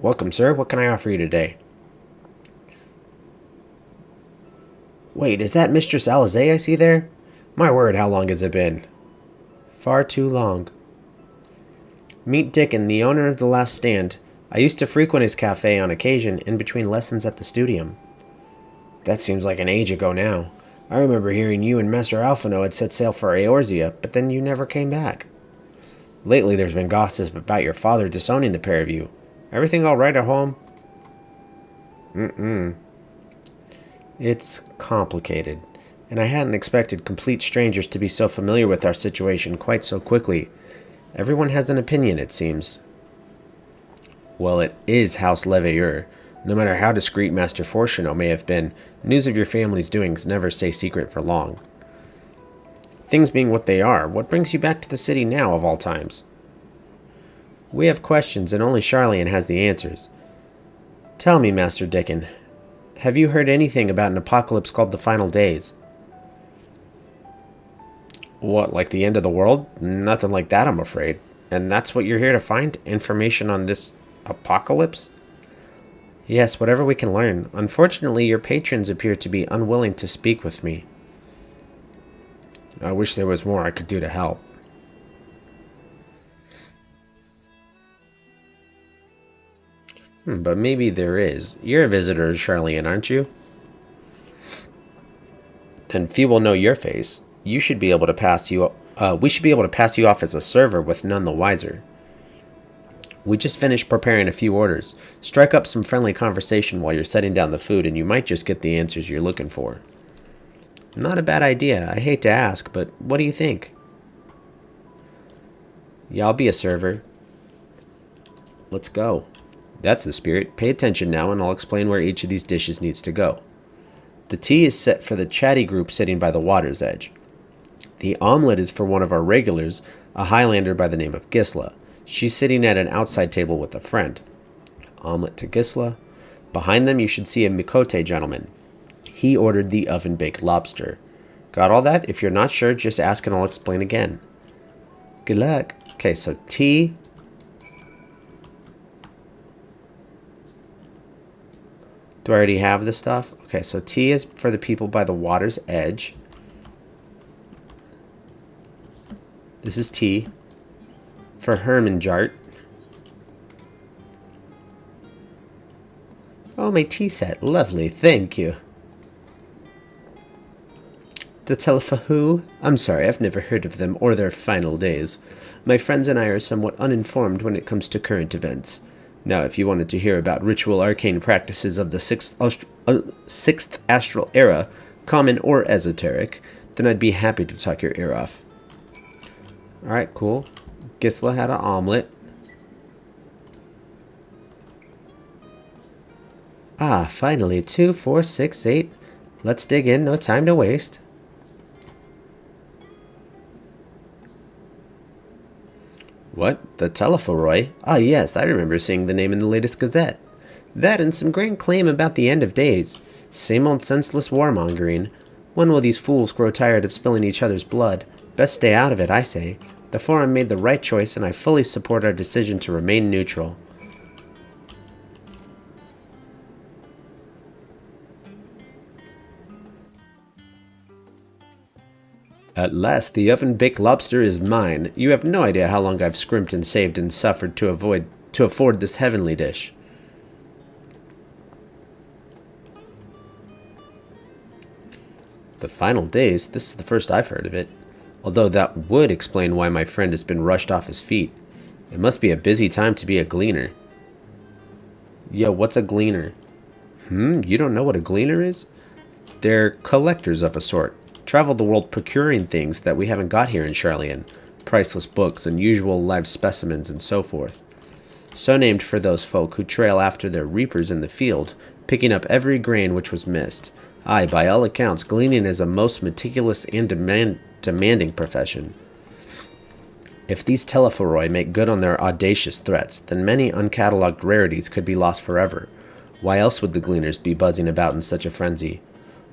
Welcome, sir. What can I offer you today? Wait, is that Mistress Alizé I see there? My word, how long has it been? Far too long. Meet Dickon, the owner of The Last Stand. I used to frequent his cafe on occasion in between lessons at the studium. That seems like an age ago now. I remember hearing you and Master Alphino had set sail for Eorzea, but then you never came back. Lately there's been gossip about your father disowning the pair of you. Everything all right at home? It's complicated, and I hadn't expected complete strangers to be so familiar with our situation quite so quickly. Everyone has an opinion, it seems. Well, it is House Leveilleur. No matter how discreet Master Fortuneau may have been, news of your family's doings never stay secret for long. Things being what they are, what brings you back to the city now, of all times? We have questions, and only Charlian has the answers. Tell me, Master Dickon, have you heard anything about an apocalypse called the Final Days? What, like the end of the world? Nothing like that, I'm afraid. And that's what you're here to find? Information on this apocalypse? Yes, whatever we can learn. Unfortunately, your patrons appear to be unwilling to speak with me. I wish there was more I could do to help. But maybe there is. You're a visitor, Charlian, aren't you? Then few will know your face. You should be able to pass you. We should be able to pass you off as a server with none the wiser. We just finished preparing a few orders. Strike up some friendly conversation while you're setting down the food, and you might just get the answers you're looking for. Not a bad idea. I hate to ask, but what do you think? Yeah, I'll be a server. Let's go. That's the spirit. Pay attention now, and I'll explain where each of these dishes needs to go. The tea is set for the chatty group sitting by the water's edge. The omelet is for one of our regulars, a Highlander by the name of Gisla. She's sitting at an outside table with a friend. Omelet to Gisla. Behind them you should see a Mikote gentleman. He ordered the oven-baked lobster. Got all that? If you're not sure, just ask and I'll explain again. Good luck. Okay, so tea. Do I already have this stuff? Okay, so tea is for the people by the water's edge. This is tea. For Hermanjart. Oh, my tea set. Lovely, thank you. The Telefahu? I'm sorry, I've never heard of them or their final days. My friends and I are somewhat uninformed when it comes to current events. Now, if you wanted to hear about ritual arcane practices of the sixth astral era, common or esoteric, then I'd be happy to talk your ear off. Alright, cool. Gisla had an omelet. Ah, finally, 2, 4, 6, 8. Let's dig in, no time to waste. What? The Telophoroi? Ah, yes, I remember seeing the name in the latest Gazette. That and some grand claim about the end of days. Same old senseless warmongering. When will these fools grow tired of spilling each other's blood? Best stay out of it, I say. The Forum made the right choice, and I fully support our decision to remain neutral. At last, the oven-baked lobster is mine. You have no idea how long I've scrimped and saved and suffered to afford this heavenly dish. The final days? This is the first I've heard of it. Although that would explain why my friend has been rushed off his feet. It must be a busy time to be a gleaner. Yo, what's a gleaner? You don't know what a gleaner is? They're collectors of a sort. Travel the world procuring things that we haven't got here in Charlian. Priceless books, unusual live specimens, and so forth. So named for those folk who trail after their reapers in the field, picking up every grain which was missed. Aye, by all accounts, gleaning is a most meticulous and demanding profession. If these Telephoroi make good on their audacious threats, then many uncatalogued rarities could be lost forever. Why else would the gleaners be buzzing about in such a frenzy?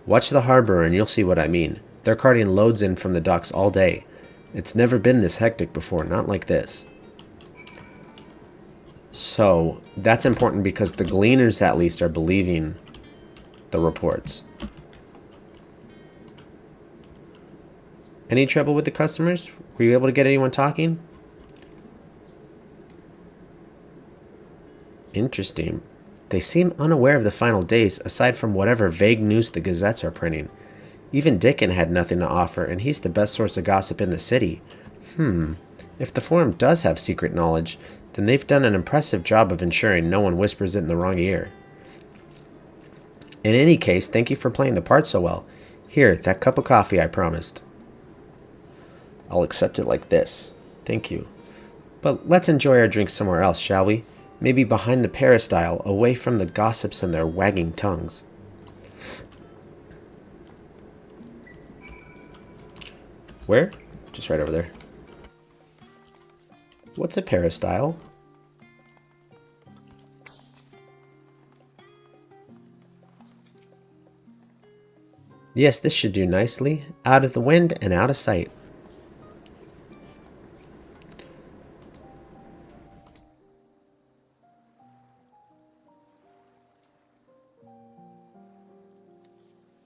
Watch the harbor and you'll see what I mean. They're carting loads in from the docks all day. It's never been this hectic before, not like this. So, that's important because the gleaners at least are believing the reports. Any trouble with the customers? Were you able to get anyone talking? Interesting. They seem unaware of the final days, aside from whatever vague news the gazettes are printing. Even Dickon had nothing to offer, and he's the best source of gossip in the city. If the Forum does have secret knowledge, then they've done an impressive job of ensuring no one whispers it in the wrong ear. In any case, thank you for playing the part so well. Here, that cup of coffee I promised. I'll accept it like this. Thank you. But let's enjoy our drink somewhere else, shall we? Maybe behind the peristyle, away from the gossips and their wagging tongues. Where? Just right over there. What's a peristyle? Yes, this should do nicely. Out of the wind and out of sight.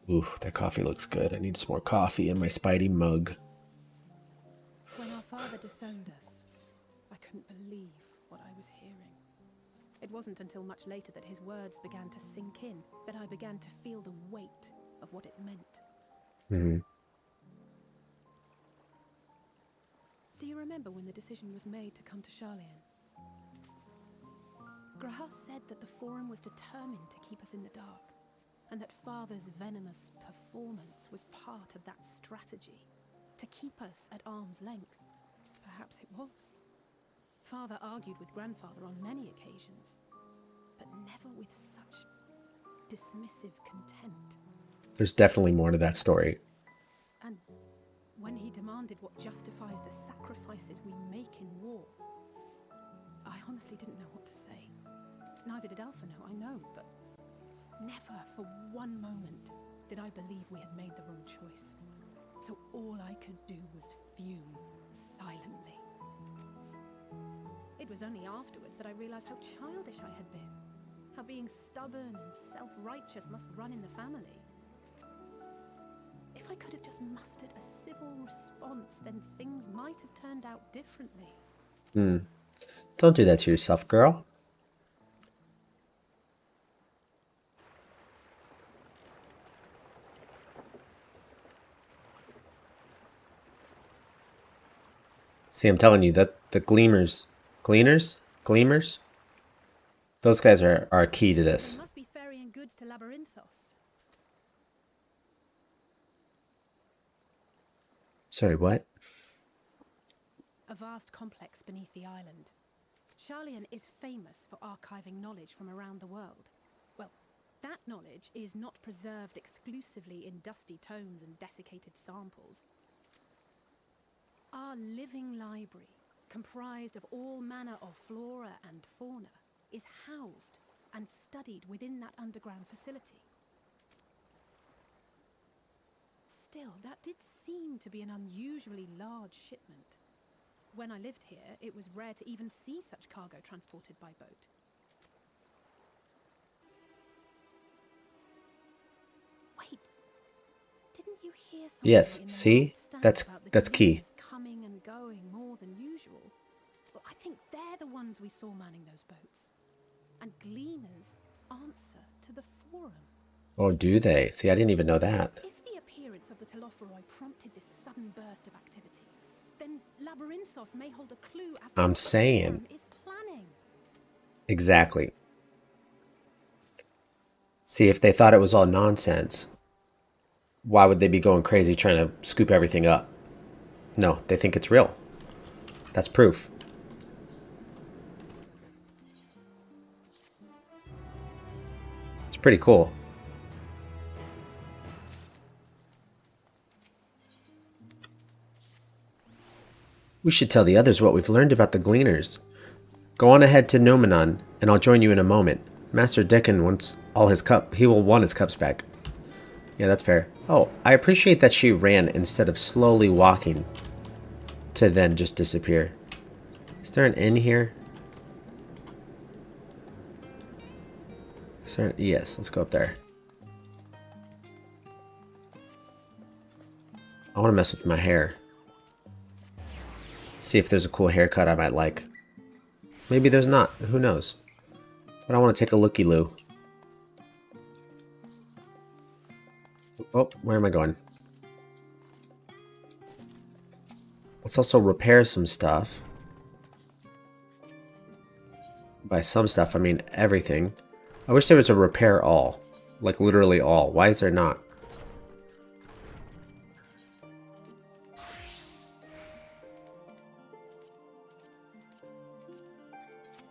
Ooh, that coffee looks good. I need some more coffee in my Spidey mug. When our father disowned us, I couldn't believe what I was hearing. It wasn't until much later that his words began to sink in, that I began to feel the weight of what it meant. Do you remember when the decision was made to come to Charlian? Graham said that the Forum was determined to keep us in the dark, and that Father's venomous performance was part of that strategy, to keep us at arm's length. Perhaps it was. Father argued with Grandfather on many occasions, but never with such dismissive contempt. There's definitely more to that story. And when he demanded what justifies the sacrifices we make in war, I honestly didn't know what to say. Neither did Alpha know, I know, but never for one moment did I believe we had made the wrong choice. So all I could do was fume silently. It was only afterwards that I realized how childish I had been. How being stubborn and self-righteous must run in the family. If I could have just mustered a civil response, then things might have turned out differently. Don't do that to yourself, girl. See, I'm telling you that the gleamers, those guys are key to this. They must be ferrying goods to Labyrinthos. Sorry, what? A vast complex beneath the island. Charlian is famous for archiving knowledge from around the world. Well, that knowledge is not preserved exclusively in dusty tomes and desiccated samples. Our living library, comprised of all manner of flora and fauna, is housed and studied within that underground facility. Still, that did seem to be an unusually large shipment. When I lived here, it was rare to even see such cargo transported by boat. Wait, didn't you hear something Yes, in the see? last stand That's about the key. gleaners coming and going more than usual. Well, I think they're the ones we saw manning those boats. And gleaners answer to the forum. Oh, do they? See, I didn't even know that. If the appearance of the Telophoroi prompted this sudden burst of activity, then Labyrinthos may hold a clue as to I'm what the saying. forum is planning. Exactly. See, if they thought it was all nonsense, why would they be going crazy trying to scoop everything up? No, they think it's real. That's proof. It's pretty cool. We should tell the others what we've learned about the Gleaners. Go on ahead to Nomenon, and I'll join you in a moment. Master Deacon wants all his cup. He will want his cups back. Yeah, that's fair. Oh, I appreciate that she ran instead of slowly walking to then just disappear. Is there an inn here? Is there yes, let's go up there. I want to mess with my hair. See if there's a cool haircut I might like. Maybe there's not. Who knows? But I want to take a looky-loo. Oh, where am I going? Let's also repair some stuff. By some stuff, I mean everything. I wish there was a repair all. Like literally all. Why is there not?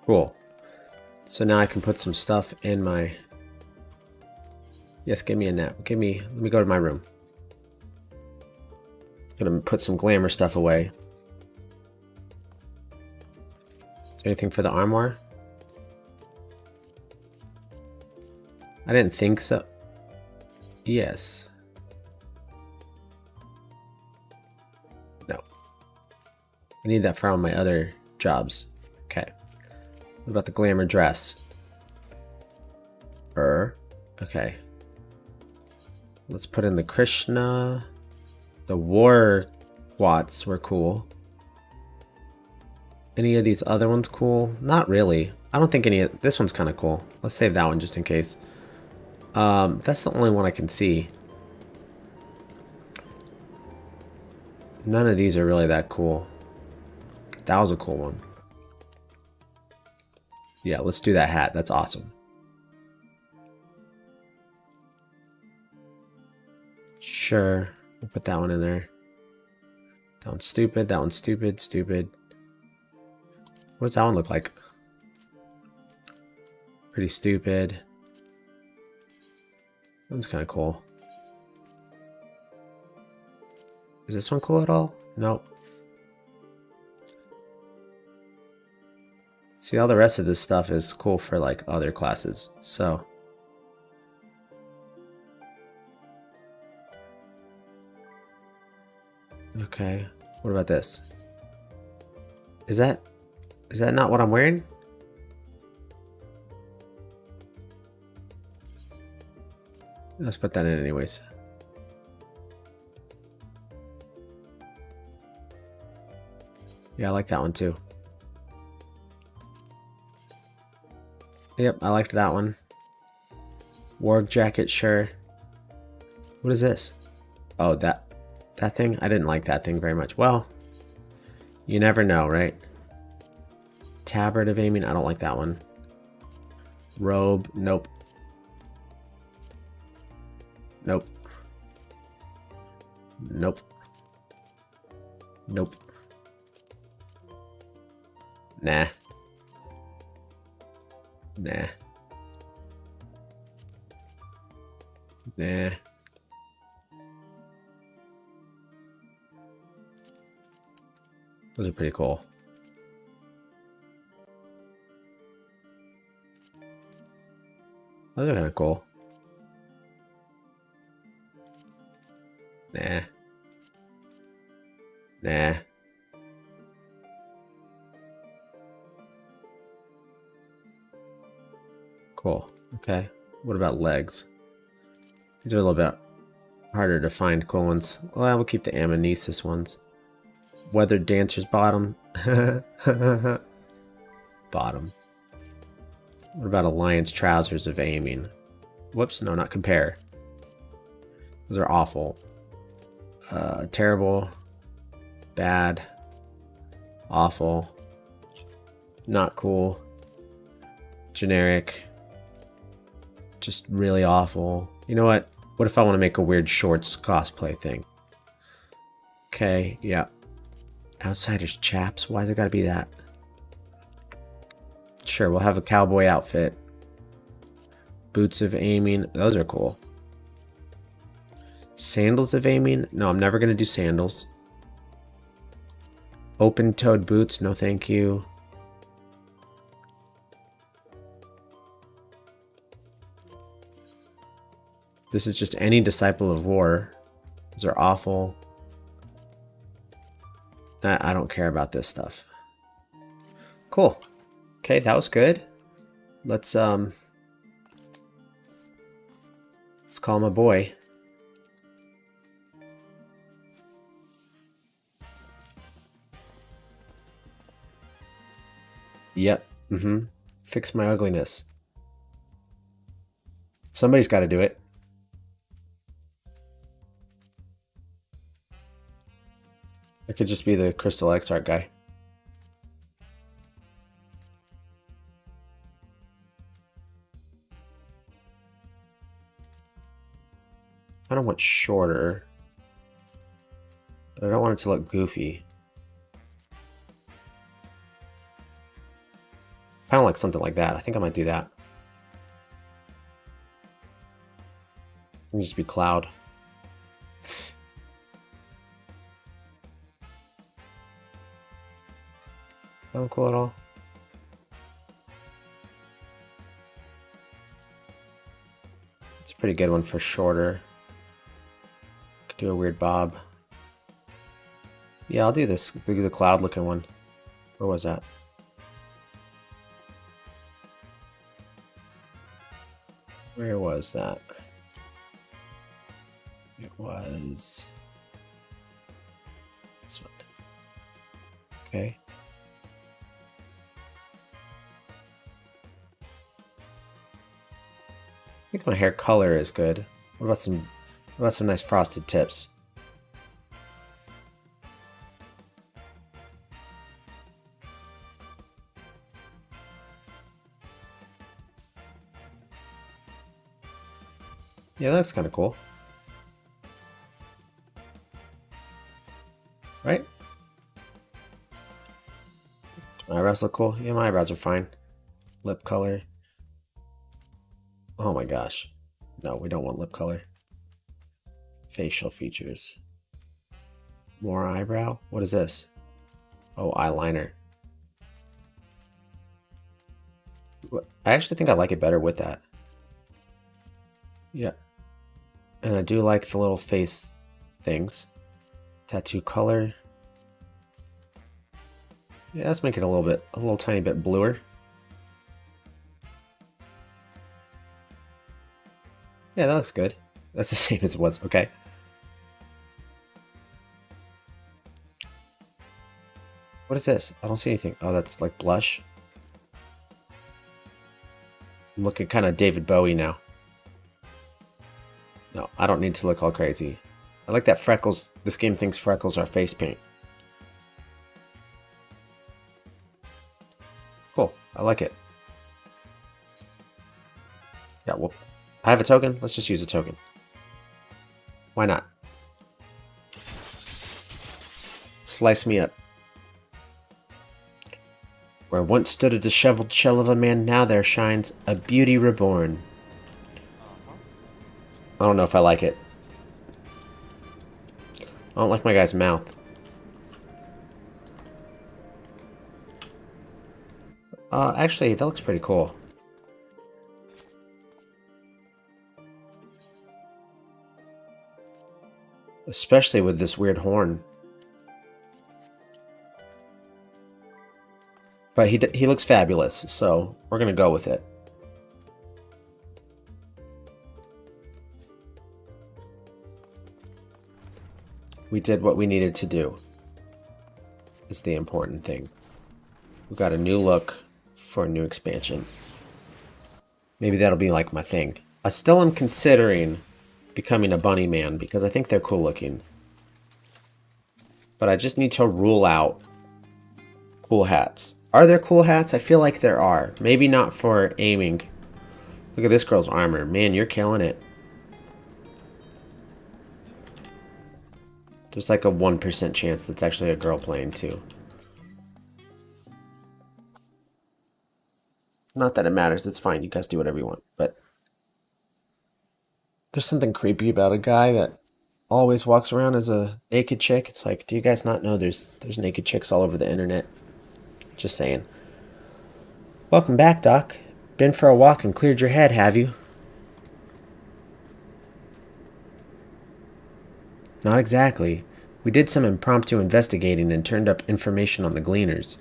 Cool. So now I can put some stuff in my... Yes, give me a nap. Let me go to my room. Gonna put some glamour stuff away. Is there anything for the armoire? I didn't think so. Yes. No. I need that for all my other jobs. Okay. What about the glamour dress? Okay. Let's put in the Krishna. The war quats were cool. Any of these other ones cool? Not really. I don't think any of... This one's kind of cool. Let's save that one just in case. That's the only one I can see. None of these are really that cool. That was a cool one. Yeah, let's do that hat. That's awesome. Sure. We'll put that one in there. That one's stupid. That one's stupid. Stupid. What does that one look like? Pretty stupid. That one's kind of cool. Is this one cool at all? Nope. See, all the rest of this stuff is cool for like other classes. So. Okay. What about this? Is that not what I'm wearing? Let's put that in anyways. Yeah, I like that one too. Yep, I liked that one. Warg jacket, sure. What is this? Oh, that thing? I didn't like that thing very much. Well, you never know, right? Tabard of aiming, I don't like that one. Robe, nope. Nope. Nope. Nope. Nah. Nah. Nah. Those are pretty cool. Those are kind of cool. Nah. Nah. Cool. Okay. What about legs? These are a little bit Harder to find cool ones. Well, we'll keep the Amnesis ones. Weathered Dancer's bottom. Bottom. What about Alliance Trousers of Aiming? Whoops, no, not compare. Those are awful. Terrible. Bad. Awful. Not cool. Generic. Just really awful. You know what? What if I want to make a weird shorts cosplay thing? Okay, yeah. Outsiders chaps? Why there gotta be that? Sure, we'll have a cowboy outfit. Boots of Aiming. Those are cool. Sandals of Aiming? No, I'm never gonna do sandals. Open-toed boots? No, thank you. This is just any Disciple of War. Those are awful. I don't care about this stuff. Cool. Okay, that was good. Let's call my boy. Yep. Fix my ugliness. Somebody's got to do it. It could just be the Crystal X art guy. I don't want shorter, but I don't want it to look goofy. Kind of like something like that. I think I might do that. It'll just be Cloud. Sound cool at all? It's a pretty good one for shorter. Could do a weird bob. Yeah, I'll do this. Do the Cloud looking one. Where was that? Where was that? It was this one. Okay. I think my hair color is good. What about some nice frosted tips? Yeah, that's kind of cool. Right? Do my eyebrows look cool? Yeah, my eyebrows are fine. Lip color. Oh my gosh. No, we don't want lip color. Facial features. More eyebrow? What is this? Oh, eyeliner. I actually think I like it better with that. Yeah. And I do like the little face things. Tattoo color. Yeah, let's make it a little tiny bit bluer. Yeah, that looks good. That's the same as it was. Okay. What is this? I don't see anything. Oh, that's like blush. I'm looking kind of David Bowie now. No, I don't need to look all crazy. I like that freckles. This game thinks freckles are face paint. Cool. I like it. Yeah, well, I have a token. Let's just use a token. Why not? Slice me up. Where once stood a disheveled shell of a man, now there shines a beauty reborn. I don't know if I like it. I don't like my guy's mouth. Actually, that looks pretty cool. Especially with this weird horn. But he looks fabulous, so we're gonna go with it. we did what we needed to do. Is the important thing. We got a new look for a new expansion. Maybe that'll be like my thing. I still am considering becoming a bunny man because I think they're cool looking. But I just need to rule out cool hats. Are there cool hats? I feel like there are. Maybe not for aiming. Look at this girl's armor. Man, you're killing it. There's like a 1% chance that's actually a girl playing too. Not that it matters. It's fine. You guys do whatever you want. But there's something creepy about a guy that always walks around as a naked chick. It's like, do you guys not know there's naked chicks all over the internet? Just saying. Welcome back, Doc. Been for a walk and cleared your head, have you? Not exactly. We did some impromptu investigating and turned up information on the Gleaners.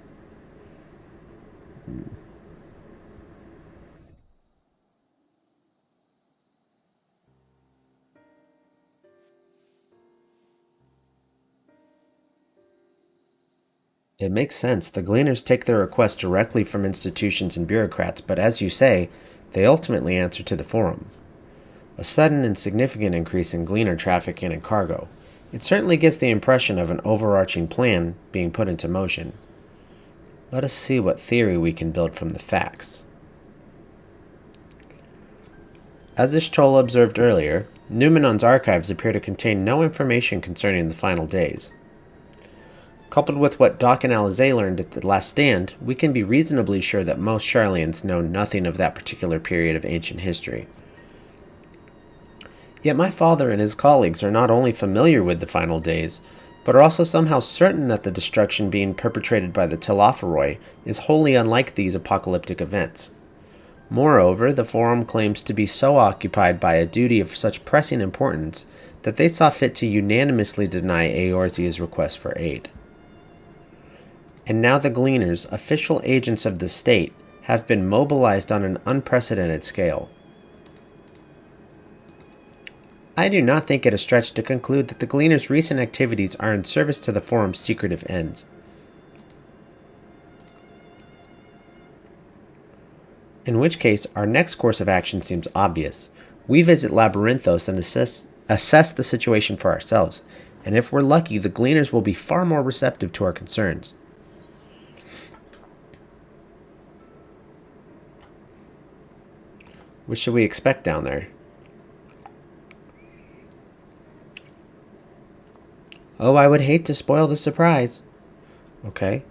It makes sense. The Gleaners take their requests directly from institutions and bureaucrats, but as you say, they ultimately answer to the Forum. A sudden and significant increase in Gleaner traffic and in cargo. It certainly gives the impression of an overarching plan being put into motion. Let us see what theory we can build from the facts. As Ishtola observed earlier, Numenon's archives appear to contain no information concerning the final days. Coupled with what Doc and Alizé learned at the Last Stand, we can be reasonably sure that most Sharlayans know nothing of that particular period of ancient history. Yet my father and his colleagues are not only familiar with the final days, but are also somehow certain that the destruction being perpetrated by the Telophoroi is wholly unlike these apocalyptic events. Moreover, the Forum claims to be so occupied by a duty of such pressing importance that they saw fit to unanimously deny Eorzea's request for aid. And now the Gleaners, official agents of the state, have been mobilized on an unprecedented scale. I do not think it a stretch to conclude that the Gleaners' recent activities are in service to the Forum's secretive ends. In which case, our next course of action seems obvious. We visit Labyrinthos and assess the situation for ourselves, and if we're lucky, the Gleaners will be far more receptive to our concerns. What should we expect down there? Oh, I would hate to spoil the surprise. Okay.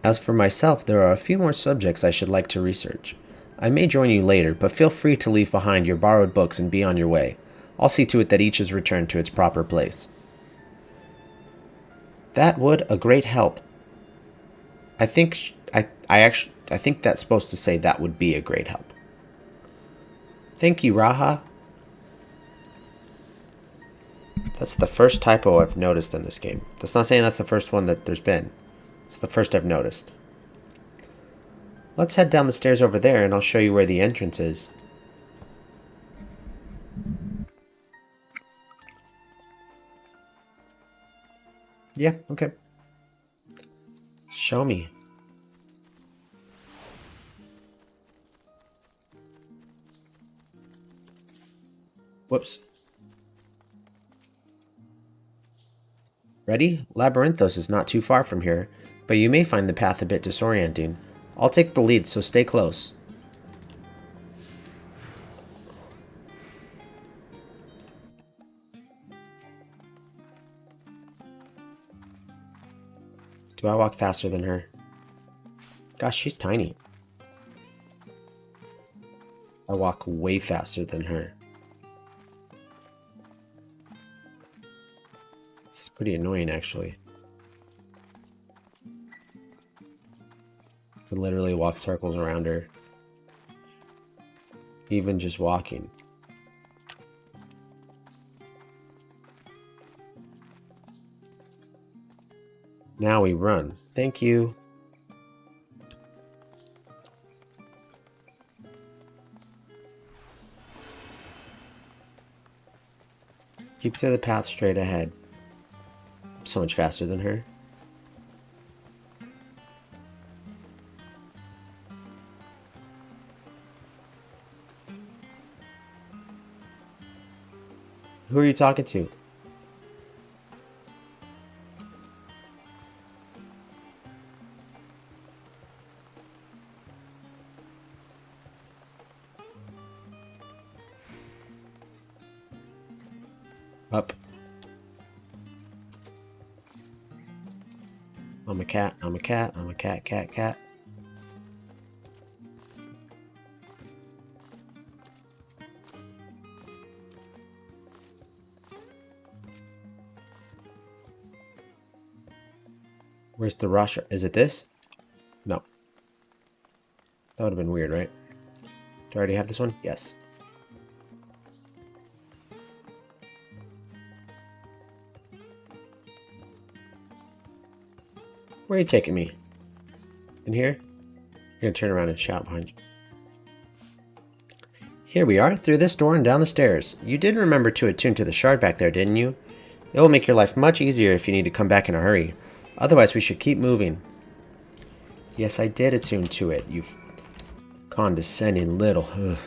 As for myself, there are a few more subjects I should like to research. I may join you later, but feel free to leave behind your borrowed books and be on your way. I'll see to it that each is returned to its proper place. That would a great help. I think that's supposed to say that would be a great help. Thank you, Raha. That's the first typo I've noticed in this game. That's not saying that's the first one that there's been. It's the first I've noticed. Let's head down the stairs over there and I'll show you where the entrance is. Yeah, okay. Show me. Whoops. Ready? Labyrinthos is not too far from here, but you may find the path a bit disorienting. I'll take the lead, so stay close. Do I walk faster than her? Gosh, she's tiny. I walk way faster than her. It's pretty annoying, actually. I can literally walk circles around her. Even just walking. Now we run. Thank you. Keep to the path straight ahead. so much faster than her. Who are you talking to? Up. I'm a cat, I'm a cat, I'm a cat, cat, cat. Where's the rush? Is it this? No. That would have been weird, right? Do I already have this one? Yes. Where are you taking me? In here? I'm gonna turn around and shout behind you. Here we are, through this door and down the stairs. You did remember to attune to the shard back there, didn't you? It will make your life much easier if you need to come back in a hurry. Otherwise, we should keep moving. Yes, I did attune to it, you condescending little... Ugh.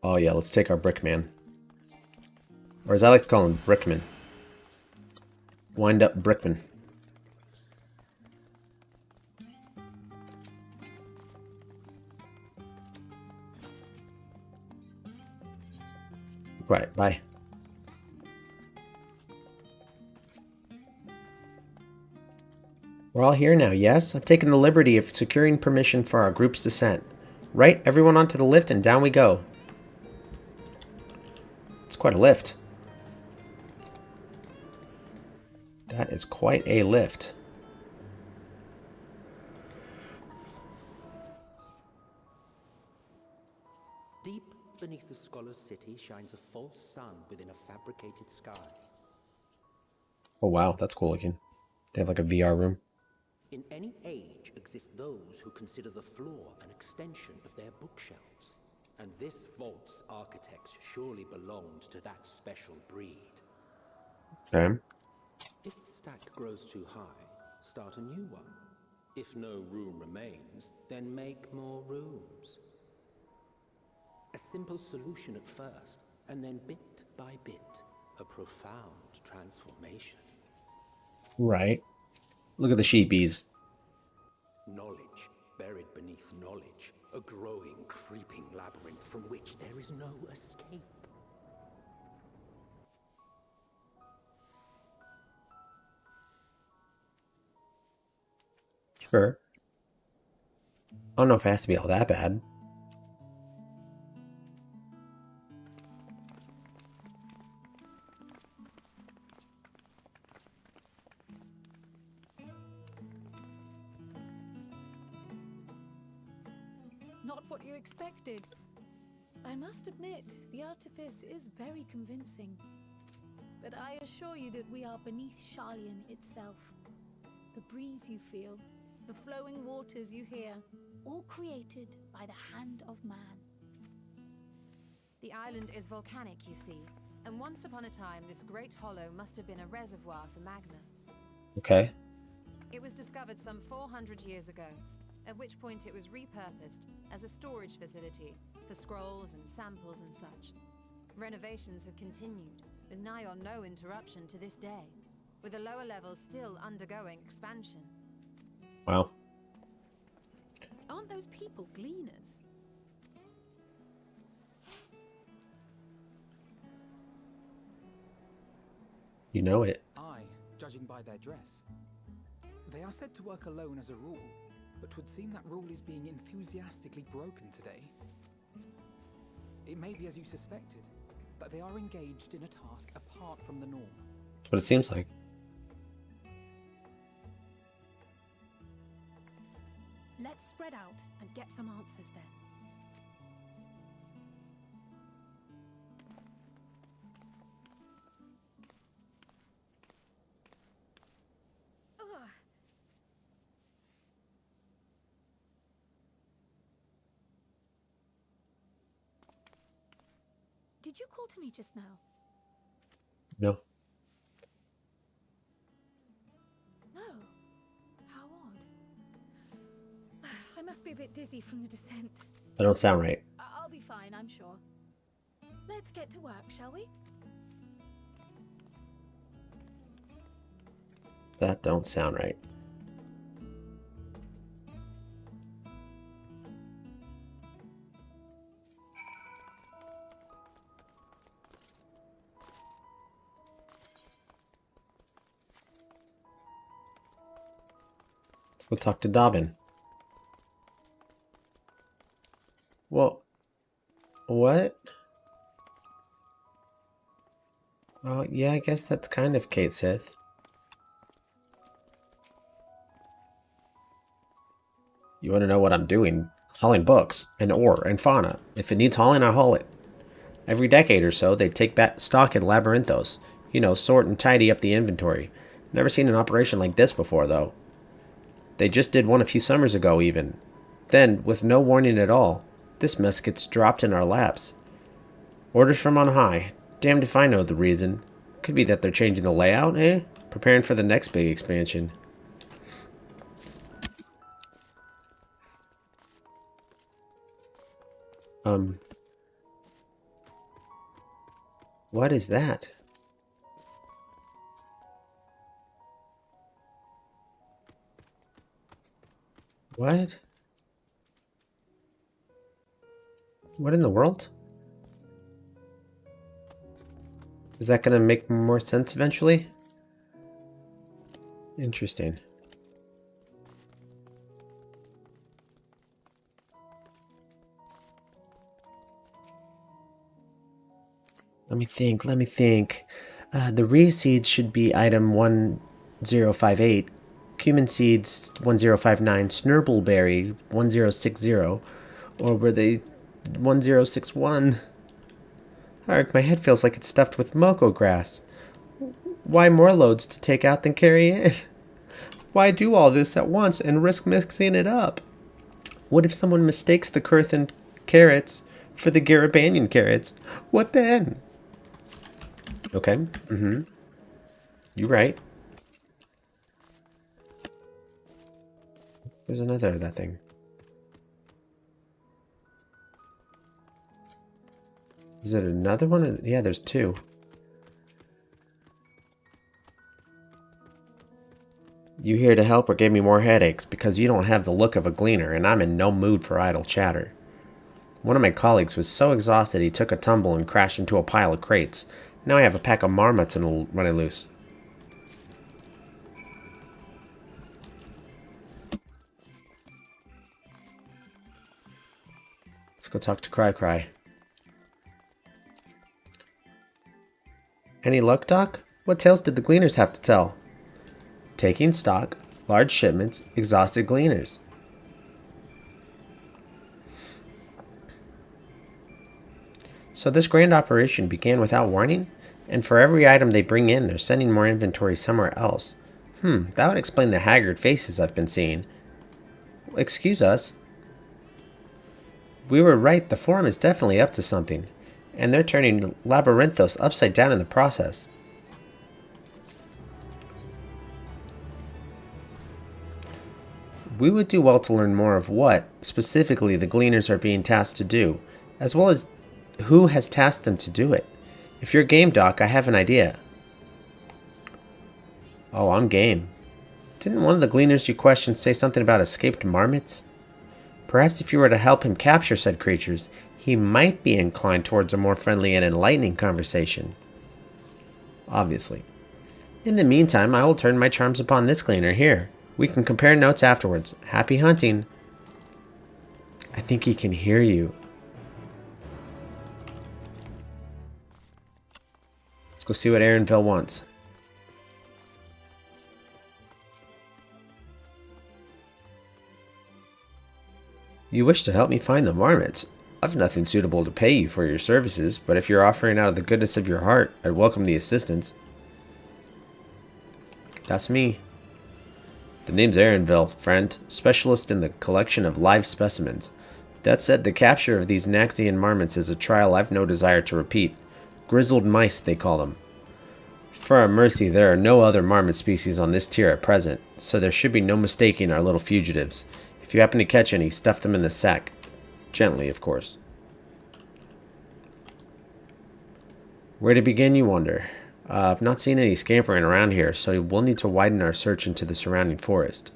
Oh yeah, let's take our Brickman. Or as I like to call him, Brickman. Wind up Brickman. Right, bye. We're all here now, yes? I've taken the liberty of securing permission for our group's descent. Right, everyone onto the lift and down we go. It's quite a lift. That is quite a lift. Deep beneath the scholar's city shines a false sun within a fabricated sky. Oh wow, that's cool looking. They have like a VR room. In any age exist those who consider the floor an extension of their bookshelves. And this vault's architects surely belonged to that special breed. Okay. If the stack grows too high, start a new one. If no room remains, then make more rooms. A simple solution at first, and then bit by bit, a profound transformation. Right. Look at the sheepies. Knowledge buried beneath knowledge, a growing, creeping labyrinth from which there is no escape. Sure. I don't know if it has to be all that bad. Not what you expected. I must admit, the artifice is very convincing. But I assure you that we are beneath Sharlayan itself. The breeze you feel, the flowing waters you hear, all created by the hand of man. The island is volcanic, you see, and once upon a time this great hollow must have been a reservoir for magma. Okay. It was discovered some 400 years ago, at which point it was repurposed as a storage facility for scrolls and samples and such. Renovations have continued, with nigh on no interruption to this day, with the lower levels still undergoing expansion. Wow. Aren't those people gleaners? You know it. Aye, judging by their dress. They are said to work alone as a rule, but 'twould seem that rule is being enthusiastically broken today. It may be as you suspected, that they are engaged in a task apart from the norm. That's what it seems like. Let's spread out and get some answers then. Ugh. Did you call to me just now? No. No. How odd. I must be a bit dizzy from the descent. That don't sound right. I'll be fine, I'm sure. Let's get to work, shall we? That don't sound right. We'll talk to Dobbin. Well, what? Oh, yeah, I guess that's kind of Kate Sith. You want to know what I'm doing? Hauling books, and ore, and fauna. If it needs hauling, I haul it. Every decade or so, they take back stock in Labyrinthos. You know, sort and tidy up the inventory. Never seen an operation like this before, though. They just did one a few summers ago, even. Then, with no warning at all, this mess gets dropped in our laps. Orders from on high. Damned if I know the reason. Could be that they're changing the layout, eh? Preparing for the next big expansion. What is that? What? What in the world? Is that going to make more sense eventually? Interesting. Let me think. The Ree seeds should be item 1058. Cumin seeds 1059. Snurpleberry 1060. Or were they 1061? Ark, my head feels like it's stuffed with moko grass. Why more loads to take out than carry in? Why do all this at once and risk mixing it up? What if someone mistakes the Kurthan carrots for the Garabanian carrots? What then? Okay. You're right. There's another of that thing. Is it another one? Yeah, there's two. You here to help or give me more headaches because you don't have the look of a gleaner and I'm in no mood for idle chatter. One of my colleagues was so exhausted he took a tumble and crashed into a pile of crates. Now I have a pack of marmots and running loose. Let's go talk to Cry Cry. Any luck, Doc? What tales did the gleaners have to tell? Taking stock, large shipments, exhausted gleaners. So this grand operation began without warning? And for every item they bring in, they're sending more inventory somewhere else. That would explain the haggard faces I've been seeing. Excuse us. We were right, the Forum is definitely up to something. And they're turning Labyrinthos upside down in the process. We would do well to learn more of what, specifically, the Gleaners are being tasked to do, as well as who has tasked them to do it. If you're game, Doc, I have an idea. Oh, I'm game. Didn't one of the Gleaners you questioned say something about escaped marmots? Perhaps if you were to help him capture said creatures, he might be inclined towards a more friendly and enlightening conversation. Obviously. In the meantime, I will turn my charms upon this Gleaner here. We can compare notes afterwards. Happy hunting. I think he can hear you. Let's go see what Aaronville wants. You wish to help me find the marmots. I've nothing suitable to pay you for your services, but if you're offering out of the goodness of your heart, I'd welcome the assistance. That's me. The name's Aaronville, friend. Specialist in the collection of live specimens. That said, the capture of these Naxian marmots is a trial I've no desire to repeat. Grizzled mice, they call them. For our mercy, there are no other marmot species on this tier at present, so there should be no mistaking our little fugitives. If you happen to catch any, stuff them in the sack. Gently, of course. Where to begin, you wonder? I've not seen any scampering around here, so we'll need to widen our search into the surrounding forest.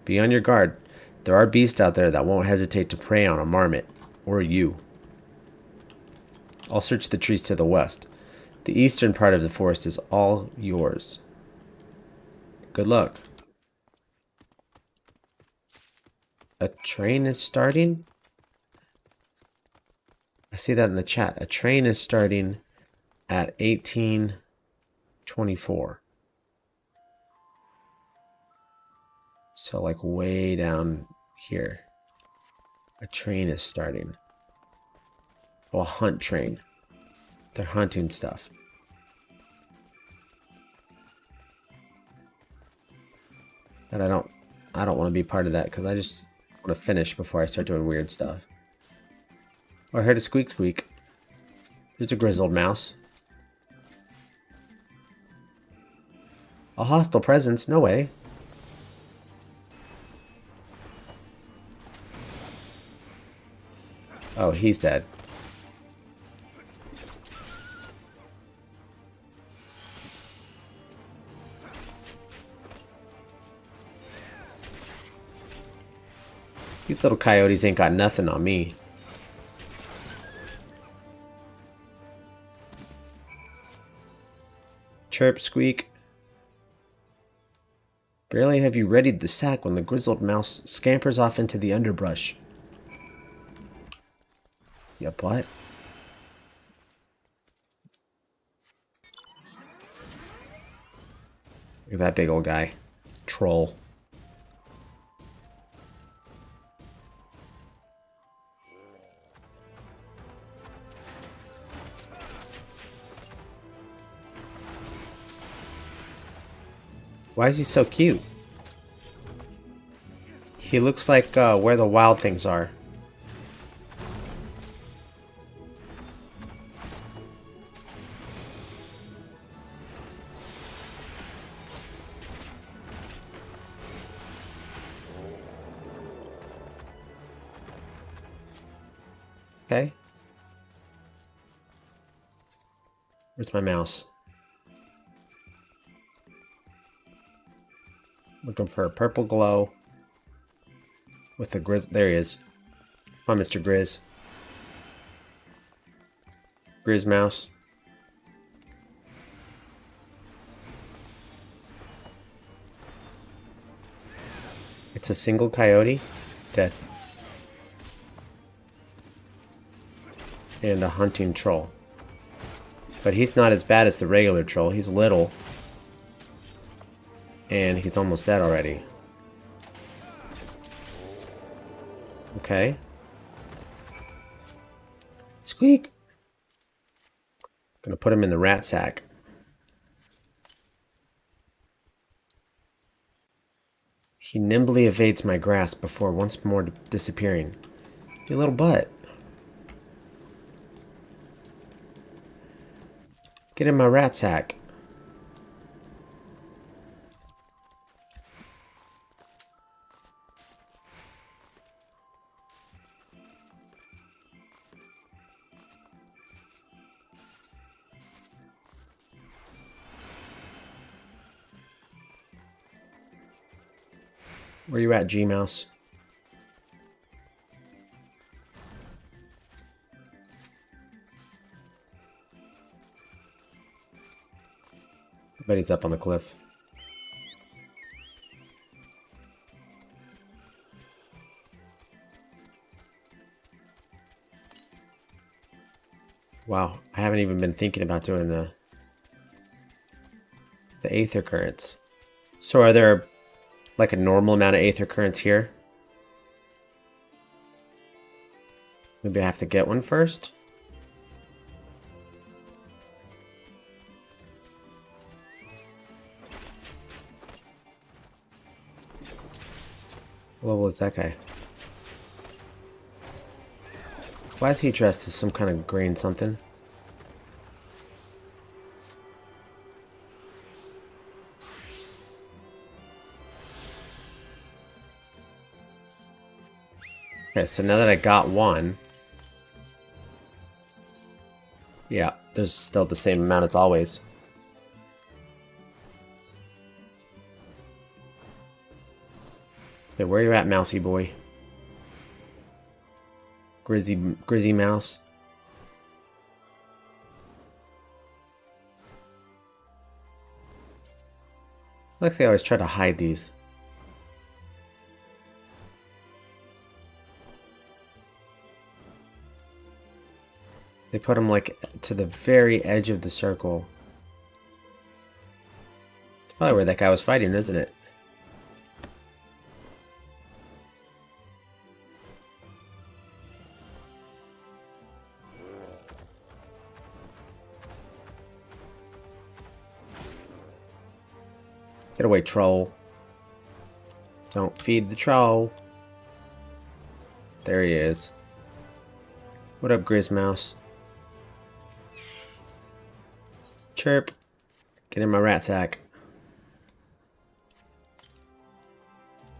Be on your guard. There are beasts out there that won't hesitate to prey on a marmot. Or you. I'll search the trees to the west. The eastern part of the forest is all yours. Good luck. A train is starting? I see that in the chat. A train is starting at 1824. So like way down here. A train is starting. Oh, a hunt train. They're hunting stuff. But I don't want to be part of that because I just want to finish before I start doing weird stuff. Oh, I heard a squeak squeak. There's a grizzled mouse. A hostile presence? No way. Oh, he's dead. These little coyotes ain't got nothing on me. Chirp, squeak. Barely have you readied the sack when the grizzled mouse scampers off into the underbrush. Yep, what? Look at that big old guy. Troll. Why is he so cute? He looks like where the wild things are. Okay. Where's my mouse? Looking for a purple glow with the Grizz. There he is. Come on, Mr. Grizz. Grizz mouse. It's a single coyote. Dead. And a hunting troll. But he's not as bad as the regular troll. He's little. And he's almost dead already. Okay. Squeak! Gonna put him in the rat sack. He nimbly evades my grasp before once more disappearing. You little butt. Get in my rat sack. Where you at, G-Mouse? I bet he's up on the cliff. Wow, I haven't even been thinking about doing the aether currents. So are there like a normal amount of aether currents here? Maybe I have to get one first? What level is that guy? Why is he dressed as some kind of green something? Okay, so now that I got one... Yeah, there's still the same amount as always. Okay, where you at, mousy boy? Grizzy mouse. Like they always try to hide these. They put them like to the very edge of the circle. It's probably where that guy was fighting, isn't it? Get away, troll. Don't feed the troll. There he is. What up, Grizz Mouse? Chirp. Get in my rat sack.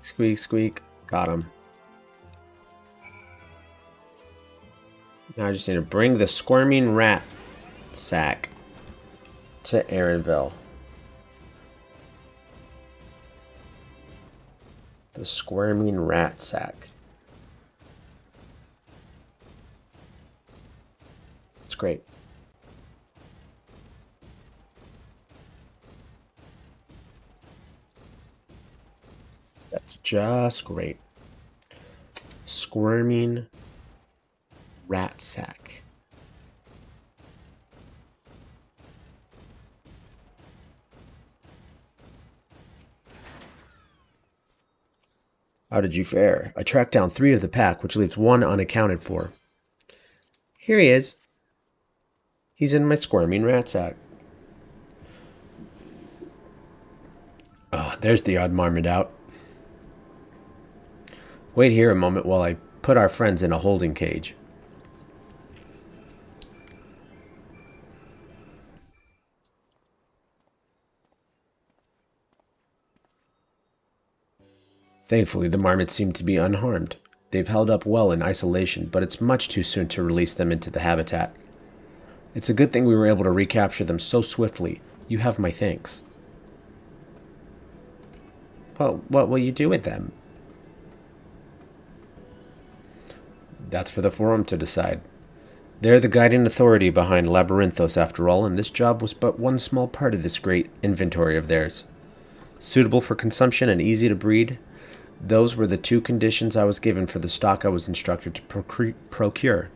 Squeak, squeak. Got him. Now I just need to bring the squirming rat sack to Aaronville. The squirming rat sack. It's great. That's just great. Squirming rat sack. How did you fare? I tracked down 3 of the pack, which leaves 1 unaccounted for. Here he is. He's in my squirming rat sack. Ah, there's the odd marmot out. Wait here a moment while I put our friends in a holding cage. Thankfully, the marmots seem to be unharmed. They've held up well in isolation, but it's much too soon to release them into the habitat. It's a good thing we were able to recapture them so swiftly. You have my thanks. Well, what will you do with them? That's for the Forum to decide. They're the guiding authority behind Labyrinthos, after all, and this job was but one small part of this great inventory of theirs. Suitable for consumption and easy to breed, those were the 2 conditions I was given for the stock I was instructed to procure.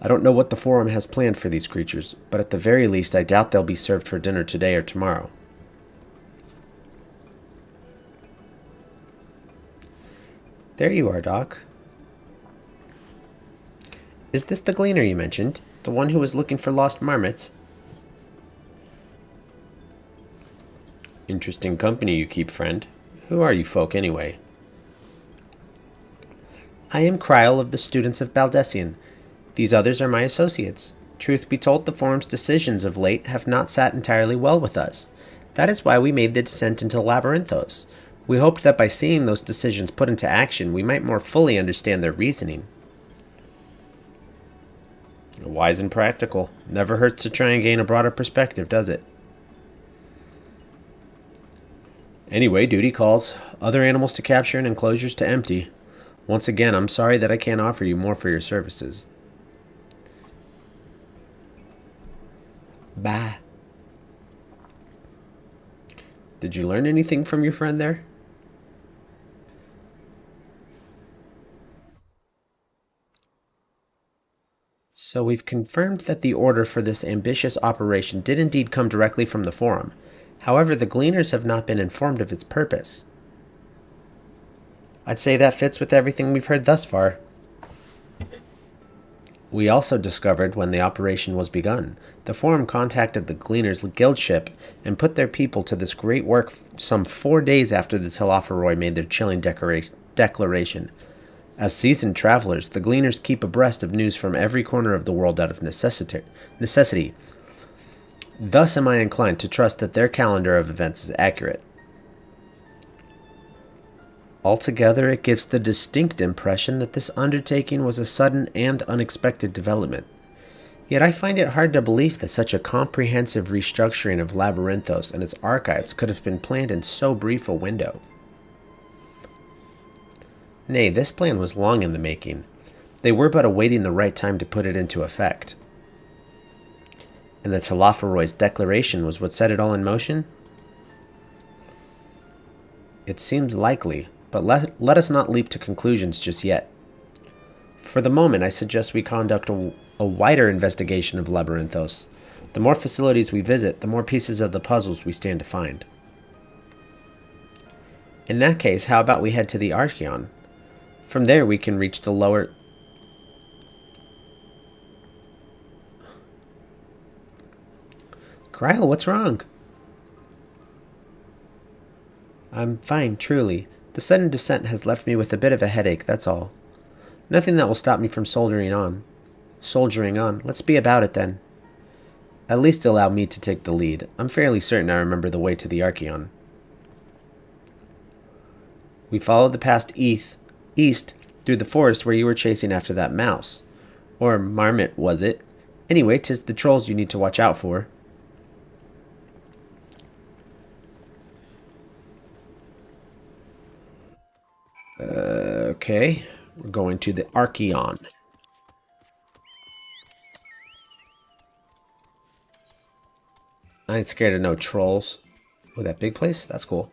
I don't know what the Forum has planned for these creatures, but at the very least I doubt they'll be served for dinner today or tomorrow. There you are, Doc. Is this the gleaner you mentioned? The one who was looking for lost marmots? Interesting company you keep, friend. Who are you folk, anyway? I am Kryl of the Students of Baldessian. These others are my associates. Truth be told, the Forum's decisions of late have not sat entirely well with us. That is why we made the descent into Labyrinthos. We hoped that by seeing those decisions put into action, we might more fully understand their reasoning. Wise and practical. Never hurts to try and gain a broader perspective, does it? Anyway, duty calls. Other animals to capture and enclosures to empty. Once again, I'm sorry that I can't offer you more for your services. Bye. Did you learn anything from your friend there? So we've confirmed that the order for this ambitious operation did indeed come directly from the Forum. However, the Gleaners have not been informed of its purpose. I'd say that fits with everything we've heard thus far. We also discovered when the operation was begun, the Forum contacted the Gleaners' guild ship and put their people to this great work some 4 days after the Telophoroi made their chilling declaration. As seasoned travelers, the Gleaners keep abreast of news from every corner of the world out of necessity. Thus am I inclined to trust that their calendar of events is accurate. Altogether, it gives the distinct impression that this undertaking was a sudden and unexpected development. Yet I find it hard to believe that such a comprehensive restructuring of Labyrinthos and its archives could have been planned in so brief a window. Nay, this plan was long in the making. They were but awaiting the right time to put it into effect. And that Talafaroy's declaration was what set it all in motion? It seems likely, but let us not leap to conclusions just yet. For the moment, I suggest we conduct a wider investigation of Labyrinthos. The more facilities we visit, the more pieces of the puzzles we stand to find. In that case, how about we head to the Archeon? From there, we can reach the lower... Kryl, what's wrong? I'm fine, truly. The sudden descent has left me with a bit of a headache, that's all. Nothing that will stop me from soldiering on. Let's be about it, then. At least allow me to take the lead. I'm fairly certain I remember the way to the Archeon. We followed the path east through the forest where you were chasing after that mouse. Or marmot, was it? Anyway, 'tis the trolls you need to watch out for. Okay, we're going to the Archeon. I ain't scared of no trolls. Oh, that big place? That's cool.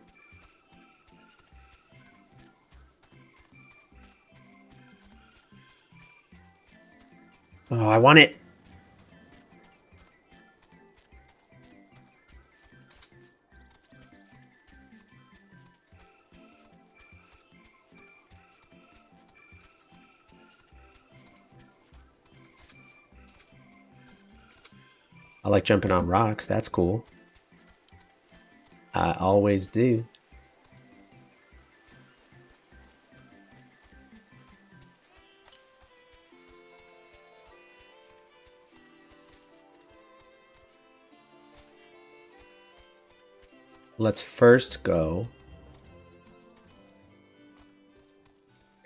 Oh, I want it. I like jumping on rocks. That's cool. I always do. Let's first go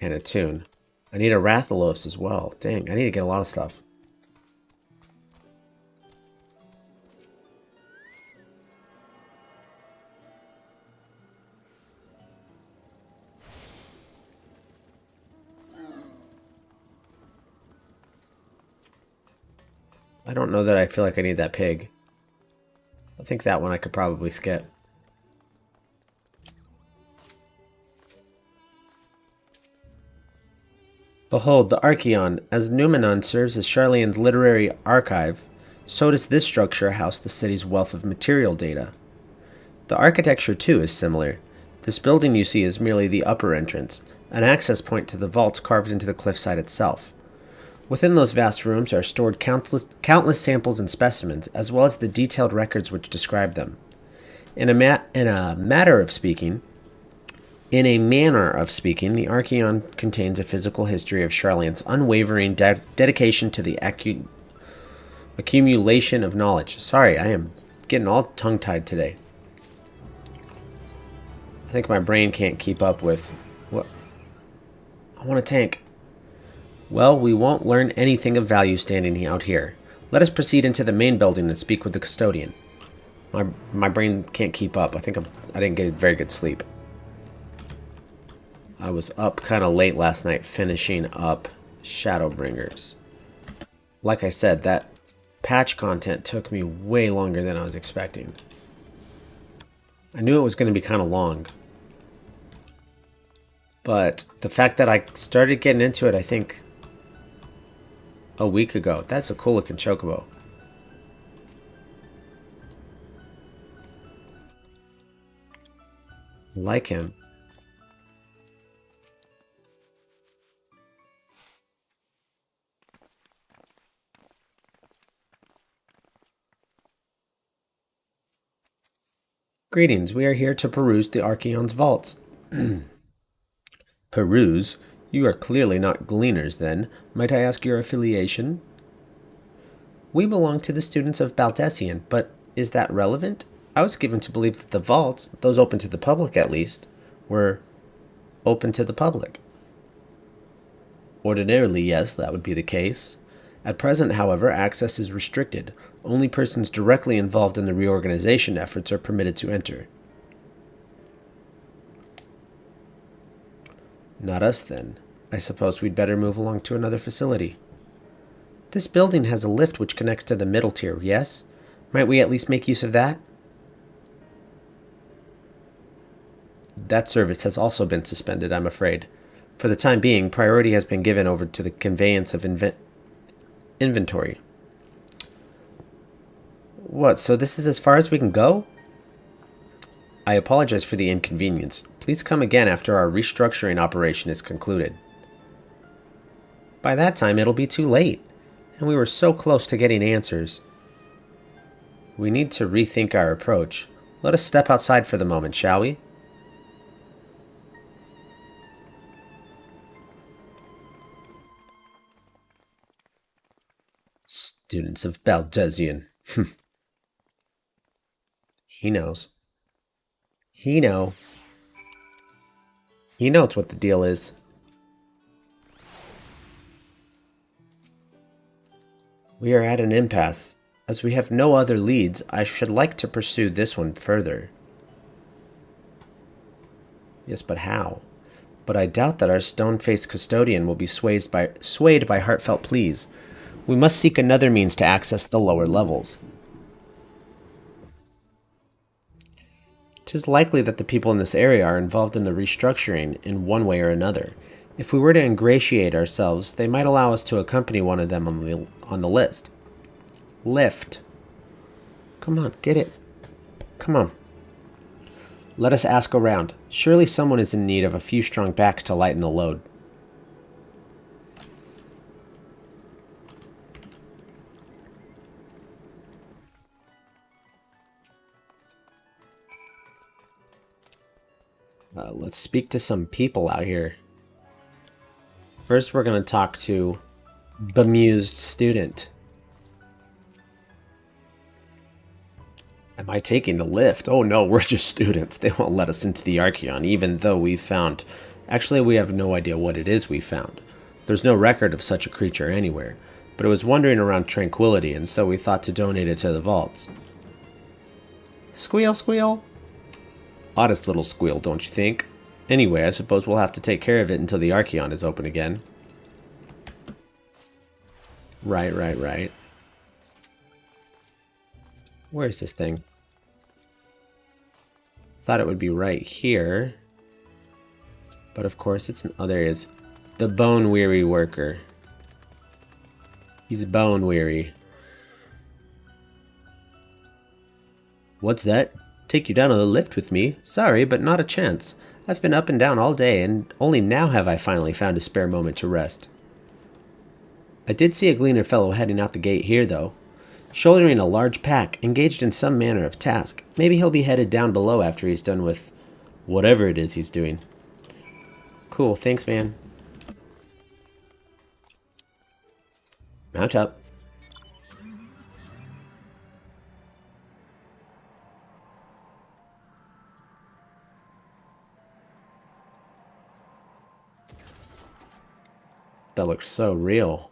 and attune. I need a Rathalos as well. Dang, I need to get a lot of stuff. I don't know that I feel like I need that pig. I think that one I could probably skip. Behold, the Archeon. As Numenon serves as Sharlayan's literary archive, so does this structure house the city's wealth of material data. The architecture, too, is similar. This building you see is merely the upper entrance, an access point to the vaults carved into the cliffside itself. Within those vast rooms are stored countless samples and specimens, as well as the detailed records which describe them. In a manner of speaking, the Archeon contains a physical history of Sharlayan's unwavering dedication to the accumulation of knowledge. Sorry, I am getting all tongue-tied today. I think my brain can't keep up with what... I want a tank. Well, we won't learn anything of value standing out here. Let us proceed into the main building and speak with the custodian. My brain can't keep up. I think I didn't get very good sleep. I was up kind of late last night finishing up Shadowbringers. Like I said, that patch content took me way longer than I was expecting. I knew it was going to be kind of long. But the fact that I started getting into it, I think, a week ago. That's a cool looking chocobo. Like him. Greetings, we are here to peruse the Archeon's vaults. Peruse? You are clearly not gleaners, then. Might I ask your affiliation? We belong to the students of Baldesion, but is that relevant? I was given to believe that the vaults, those open to the public at least, were open to the public. Ordinarily, yes, that would be the case. At present, however, access is restricted. Only persons directly involved in the reorganization efforts are permitted to enter. Not us, then. I suppose we'd better move along to another facility. This building has a lift which connects to the middle tier, yes? Might we at least make use of that? That service has also been suspended, I'm afraid. For the time being, priority has been given over to the conveyance of inventory. What, so this is as far as we can go? I apologize for the inconvenience. Please come again after our restructuring operation is concluded. By that time, it'll be too late, and we were so close to getting answers. We need to rethink our approach. Let us step outside for the moment, shall we? Students of Baldesion. He knows. He knows what the deal is. We are at an impasse. As we have no other leads, I should like to pursue this one further. Yes, but how? But I doubt that our stone-faced custodian will be swayed by heartfelt pleas. We must seek another means to access the lower levels. 'Tis likely that the people in this area are involved in the restructuring in one way or another. If we were to ingratiate ourselves, they might allow us to accompany one of them on the list. Lift. Come on, get it. Come on. Let us ask around. Surely someone is in need of a few strong backs to lighten the load. Let's speak to some people out here. First, we're going to talk to bemused student. Am I taking the lift? Oh no, we're just students. They won't let us into the Archeon, even though we found... Actually, we have no idea what it is we found. There's no record of such a creature anywhere, but it was wandering around Tranquility, and so we thought to donate it to the vaults. Squeal, squeal. Oddest little squeal, don't you think? Anyway, I suppose we'll have to take care of it until the Archeon is open again. Right. Where's this thing? Thought it would be right here. But of course it's... Oh, there he is. The bone-weary worker. He's bone-weary. What's that? Take you down on the lift with me? Sorry, but not a chance. I've been up and down all day, and only now have I finally found a spare moment to rest. I did see a gleaner fellow heading out the gate here, though. Shouldering a large pack, engaged in some manner of task. Maybe he'll be headed down below after he's done with whatever it is he's doing. Cool, thanks, man. Mount up. That looks so real.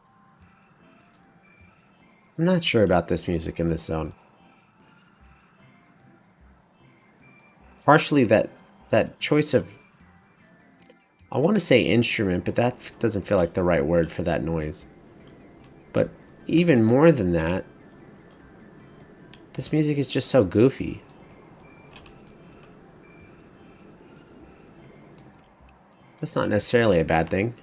I'm not sure about this music in this zone. Partially that choice of... I want to say instrument, but that doesn't feel like the right word for that noise. But even more than that, this music is just so goofy. That's not necessarily a bad thing.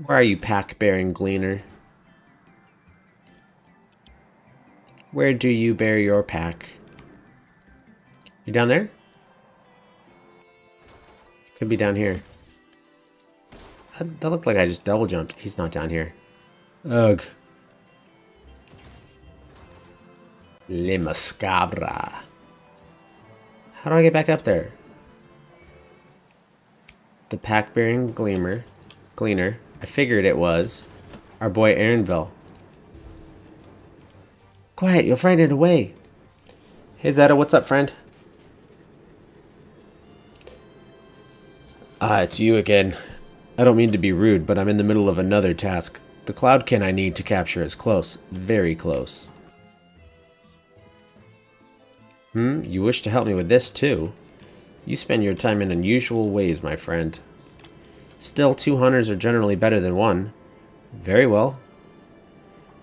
Where are you, pack-bearing gleaner? Where do you bear your pack? You down there? Could be down here. That looked like I just double jumped. He's not down here. Ugh. Le Mascabra. How do I get back up there? the pack-bearing gleaner. I figured it was our boy Aaronville. Quiet, you'll frighten it away. Hey Zeta, what's up, friend? It's you again. I don't mean to be rude, but I'm in the middle of another task. The cloudkin I need to capture is close. Very close. You wish to help me with this, too? You spend your time in unusual ways, my friend. Still, 2 hunters are generally better than 1. Very well.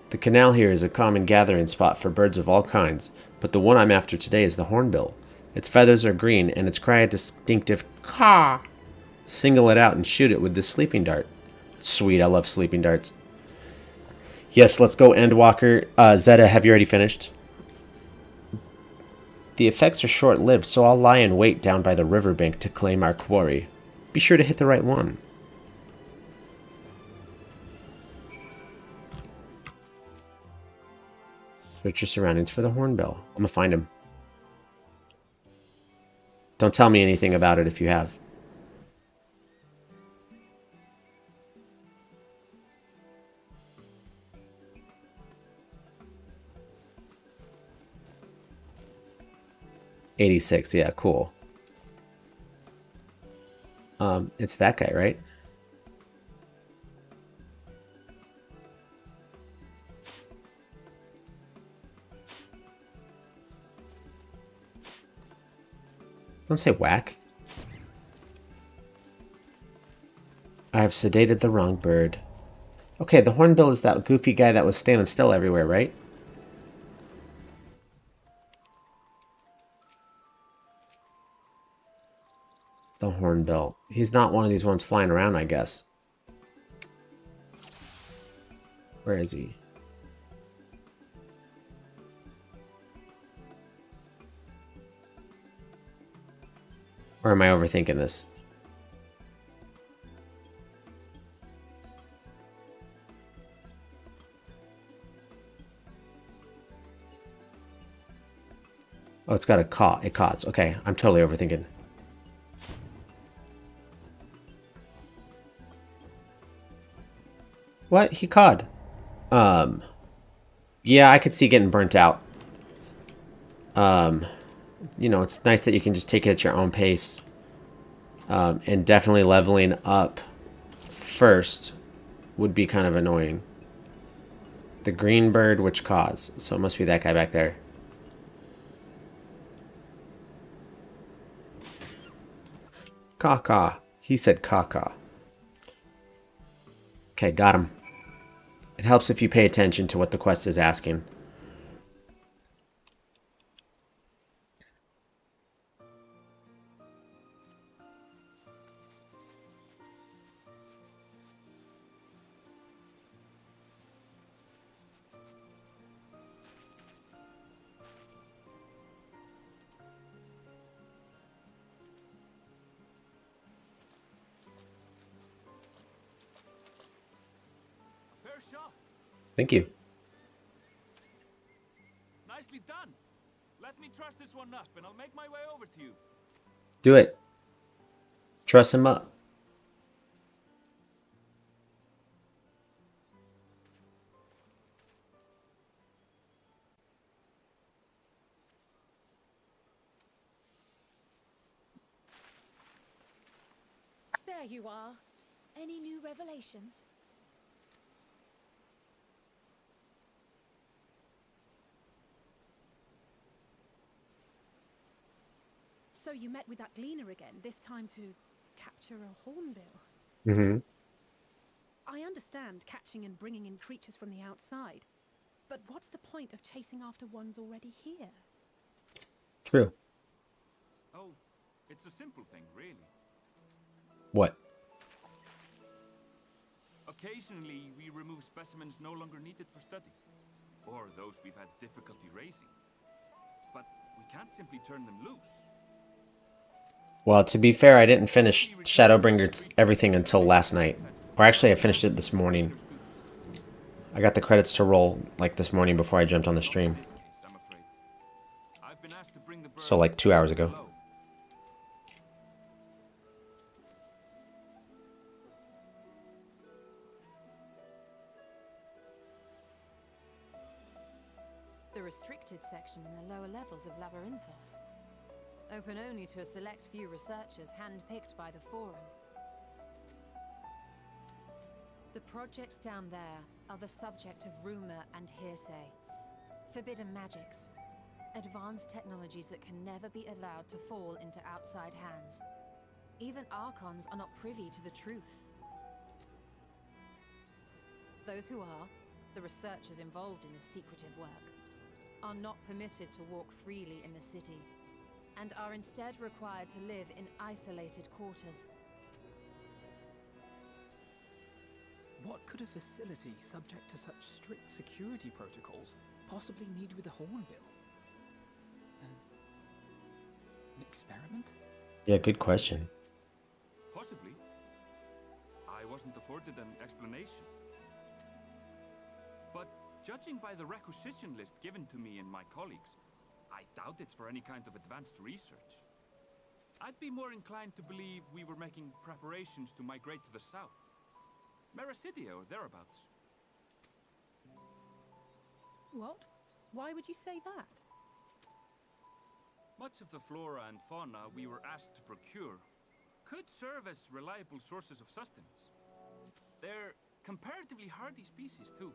The canal here is a common gathering spot for birds of all kinds, but the one I'm after today is the hornbill. Its feathers are green, and its cry a distinctive caw. Single it out and shoot it with this sleeping dart. Sweet, I love sleeping darts. Yes, let's go, Endwalker. Zeta, have you already finished? The effects are short-lived, so I'll lie in wait down by the riverbank to claim our quarry. Be sure to hit the right one. Search your surroundings for the hornbill. I'm gonna find him. Don't tell me anything about it if you have. '86, yeah, cool. It's that guy, right? Don't say whack. I have sedated the wrong bird. Okay, the hornbill is that goofy guy that was standing still everywhere, right? The hornbill. He's not one of these ones flying around, I guess. Where is he? Or am I overthinking this? Oh, it's got a caw. It caws. Okay, I'm totally overthinking. What? He cawed. Yeah, I could see getting burnt out. You know, it's nice that you can just take it at your own pace. And definitely leveling up first would be kind of annoying. The green bird, which caws. So it must be that guy back there. Caw-caw. He said caw-caw. Okay, got him. It helps if you pay attention to what the quest is asking. Fair shot. Thank you. Nicely done. Let me truss this one up, and I'll make my way over to you. Do it. Truss him up. There you are. Any new revelations? So you met with that gleaner again, this time to capture a hornbill. Mm-hmm. I understand catching and bringing in creatures from the outside, but what's the point of chasing after ones already here? True. Oh, it's a simple thing, really. What? Occasionally, we remove specimens no longer needed for study, or those we've had difficulty raising. But we can't simply turn them loose. Well, to be fair, I didn't finish Shadowbringers everything until last night. Or actually, I finished it this morning. I got the credits to roll like this morning before I jumped on the stream. So like 2 hours ago. protected section in the lower levels of Labyrinthos. Open only to a select few researchers handpicked by the Forum. The projects down there are the subject of rumor and hearsay. Forbidden magics. Advanced technologies that can never be allowed to fall into outside hands. Even Archons are not privy to the truth. Those who are, the researchers involved in this secretive work, are not permitted to walk freely in the city, and are instead required to live in isolated quarters. What could a facility subject to such strict security protocols possibly need with a hornbill? An experiment? Yeah, good question. Possibly. I wasn't afforded an explanation. But judging by the requisition list given to me and my colleagues, I doubt it's for any kind of advanced research. I'd be more inclined to believe we were making preparations to migrate to the south. Mericidia or thereabouts. What? Why would you say that? Much of the flora and fauna we were asked to procure could serve as reliable sources of sustenance. They're comparatively hardy species too,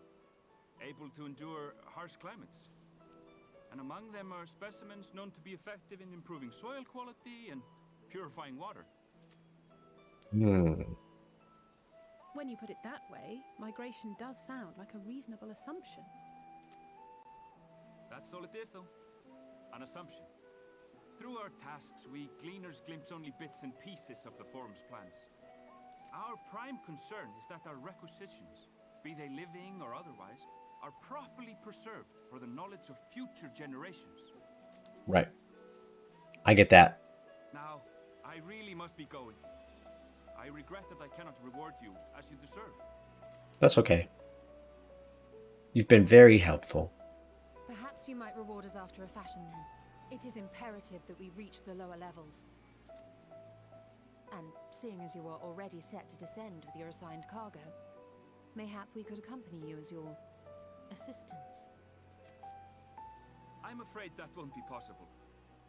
able to endure harsh climates. And among them are specimens known to be effective in improving soil quality and purifying water. When you put it that way, migration does sound like a reasonable assumption. That's all it is, though. An assumption. Through our tasks, we gleaners glimpse only bits and pieces of the Forum's plans. Our prime concern is that our requisitions, be they living or otherwise, are properly preserved for the knowledge of future generations. Right. I get that. Now, I really must be going. I regret that I cannot reward you as you deserve. That's okay. You've been very helpful. Perhaps you might reward us after a fashion then. It is imperative that we reach the lower levels. And seeing as you are already set to descend with your assigned cargo, mayhap we could accompany you as your assistants. I'm afraid that won't be possible.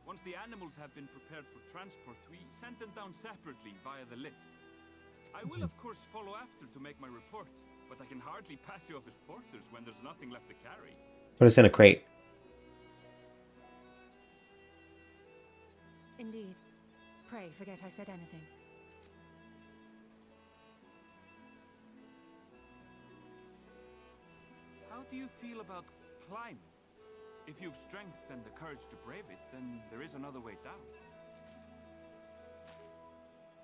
Once the animals have been prepared for transport, we send them down separately via the lift. I will, of course, follow after to make my report, but I can hardly pass you off as porters when there's nothing left to carry. Put us in a crate. Indeed. Pray forget I said anything. How do you feel about climbing? If you've strength and the courage to brave it, then there is another way down.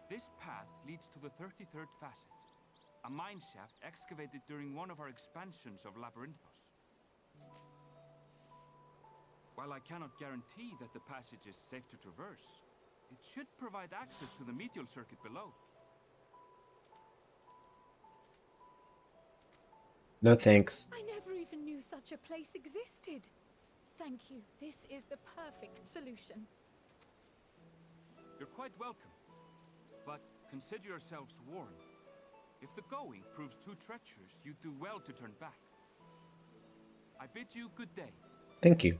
This path leads to the 33rd facet, a mine shaft excavated during one of our expansions of Labyrinthos. While I cannot guarantee that the passage is safe to traverse, it should provide access to the medial circuit below. No thanks. I never even knew such a place existed. Thank you. This is the perfect solution. You're quite welcome. But consider yourselves warned. If the going proves too treacherous, you do well to turn back. I bid you good day. Thank you.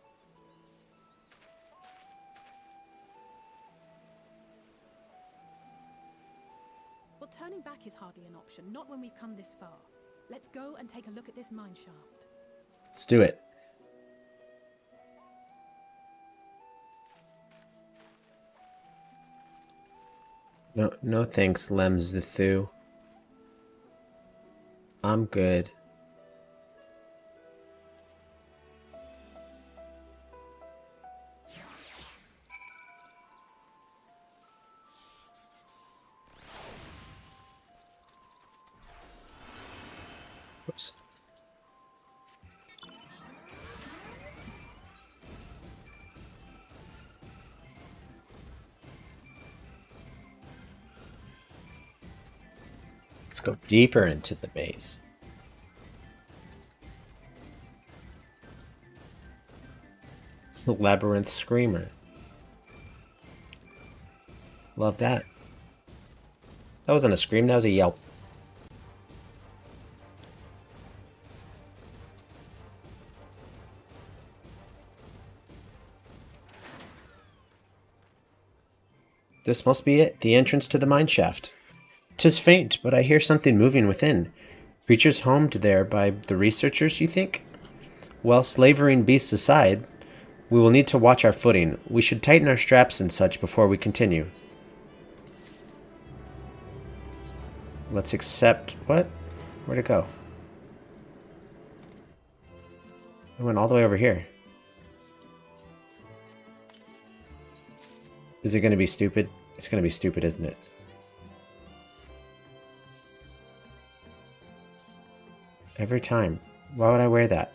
Well, turning back is hardly an option, not when we've come this far. Let's go and take a look at this mine shaft. Let's do it. No thanks, Lems the Thu. I'm good. Oops. Let's go deeper into the maze. Labyrinth Screamer. Love that. That wasn't a scream, that was a yelp. This must be it, the entrance to the mine shaft. 'Tis faint, but I hear something moving within. Creatures homed there by the researchers, you think? Well, slavering beasts aside, we will need to watch our footing. We should tighten our straps and such before we continue. Let's accept... What? Where'd it go? It went all the way over here. Is it going to be stupid? It's going to be stupid, isn't it? Every time. Why would I wear that?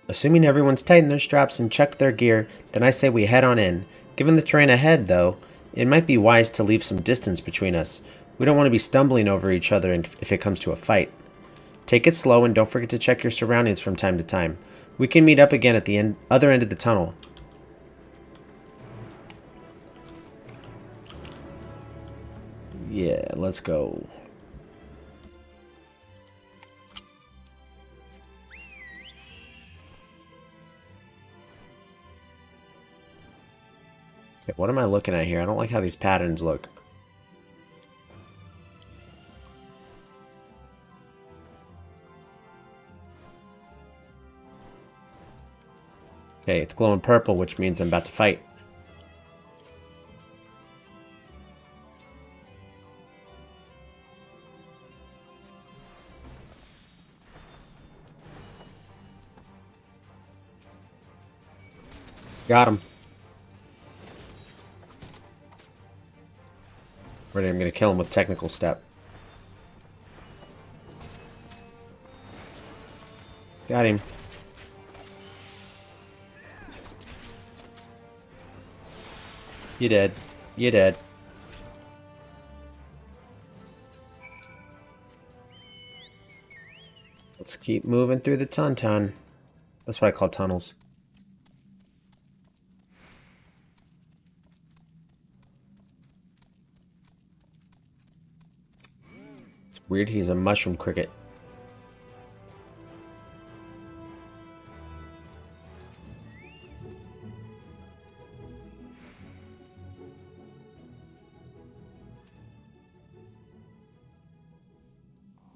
Assuming everyone's tightened their straps and checked their gear, then I say we head on in. Given the terrain ahead, though, it might be wise to leave some distance between us. We don't want to be stumbling over each other if it comes to a fight. Take it slow and don't forget to check your surroundings from time to time. We can meet up again at the other end of the tunnel. Yeah, let's go. Okay, what am I looking at here? I don't like how these patterns look. Okay, it's glowing purple, which means I'm about to fight. Got him. Ready, I'm going to kill him with technical step. Got him. You dead. You dead. Let's keep moving through the ton. That's what I call tunnels. It's weird he's a mushroom cricket.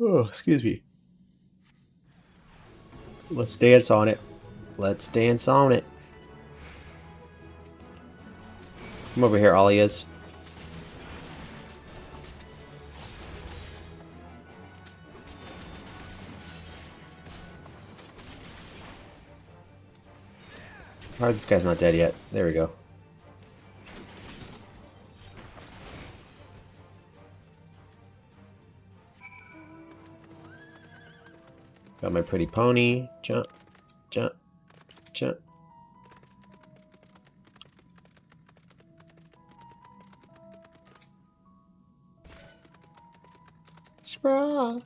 Oh, excuse me. Let's dance on it. Let's dance on it. Come over here, Alias. Alright, this guy's not dead yet. There we go. Got my pretty pony. Jump, jump, jump. Sprawl.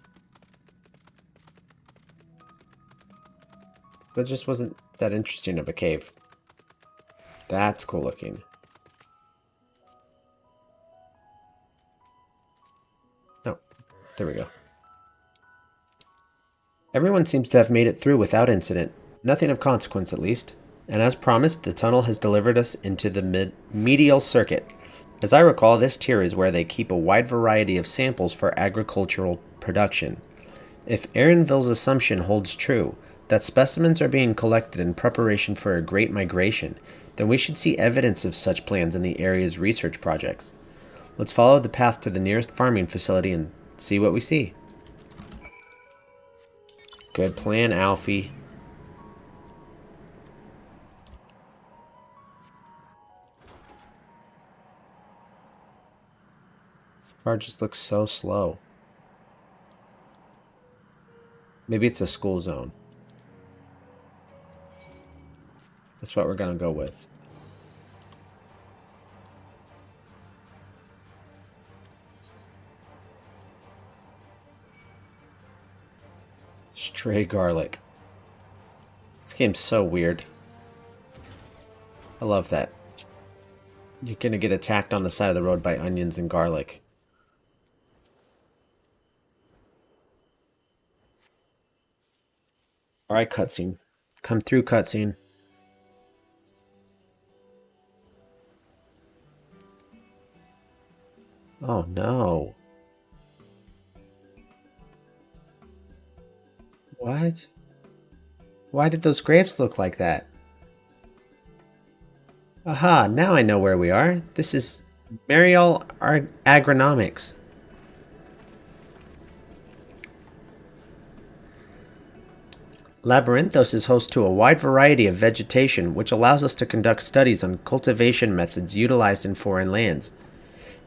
That just wasn't that interesting of a cave. That's cool looking. Oh, there we go. Everyone seems to have made it through without incident. Nothing of consequence, at least. And as promised, the tunnel has delivered us into the medial circuit. As I recall, this tier is where they keep a wide variety of samples for agricultural production. If Aaronville's assumption holds true, that specimens are being collected in preparation for a great migration, then we should see evidence of such plans in the area's research projects. Let's follow the path to the nearest farming facility and see what we see. Good plan, Alfie. Car just looks so slow. Maybe it's a school zone. That's what we're gonna go with. Stray garlic. This game's so weird. I love that. You're gonna get attacked on the side of the road by onions and garlic. Alright, cutscene. Come through, cutscene. Oh no. What? Why did those grapes look like that? Aha, now I know where we are. This is Mariel Agronomics. Labyrinthos is host to a wide variety of vegetation, which allows us to conduct studies on cultivation methods utilized in foreign lands.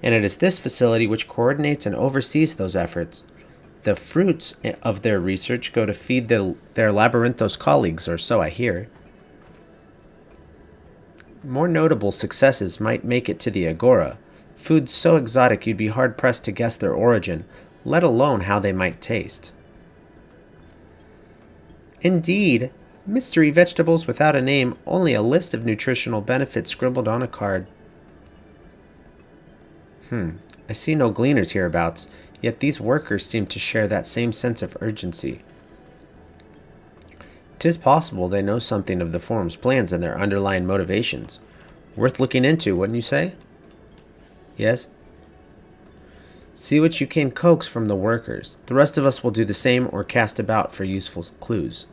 And it is this facility which coordinates and oversees those efforts. The fruits of their research go to feed their Labyrinthos colleagues, or so I hear. More notable successes might make it to the Agora, foods so exotic you'd be hard-pressed to guess their origin, let alone how they might taste. Indeed, mystery vegetables without a name, only a list of nutritional benefits scribbled on a card. I see no gleaners hereabouts, yet these workers seem to share that same sense of urgency. 'Tis possible they know something of the Forum's plans and their underlying motivations. Worth looking into, wouldn't you say? Yes? See what you can coax from the workers. The rest of us will do the same or cast about for useful clues.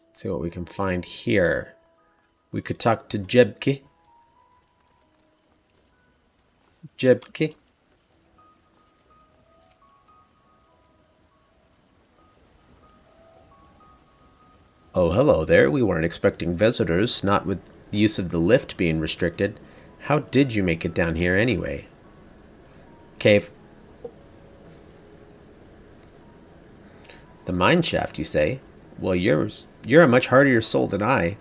Let's see what we can find here. We could talk to Jebke. Jebke. Oh, hello there. We weren't expecting visitors, not with the use of the lift being restricted. How did you make it down here anyway? Cave. The mine shaft, you say? Well, you're a much hardier soul than I.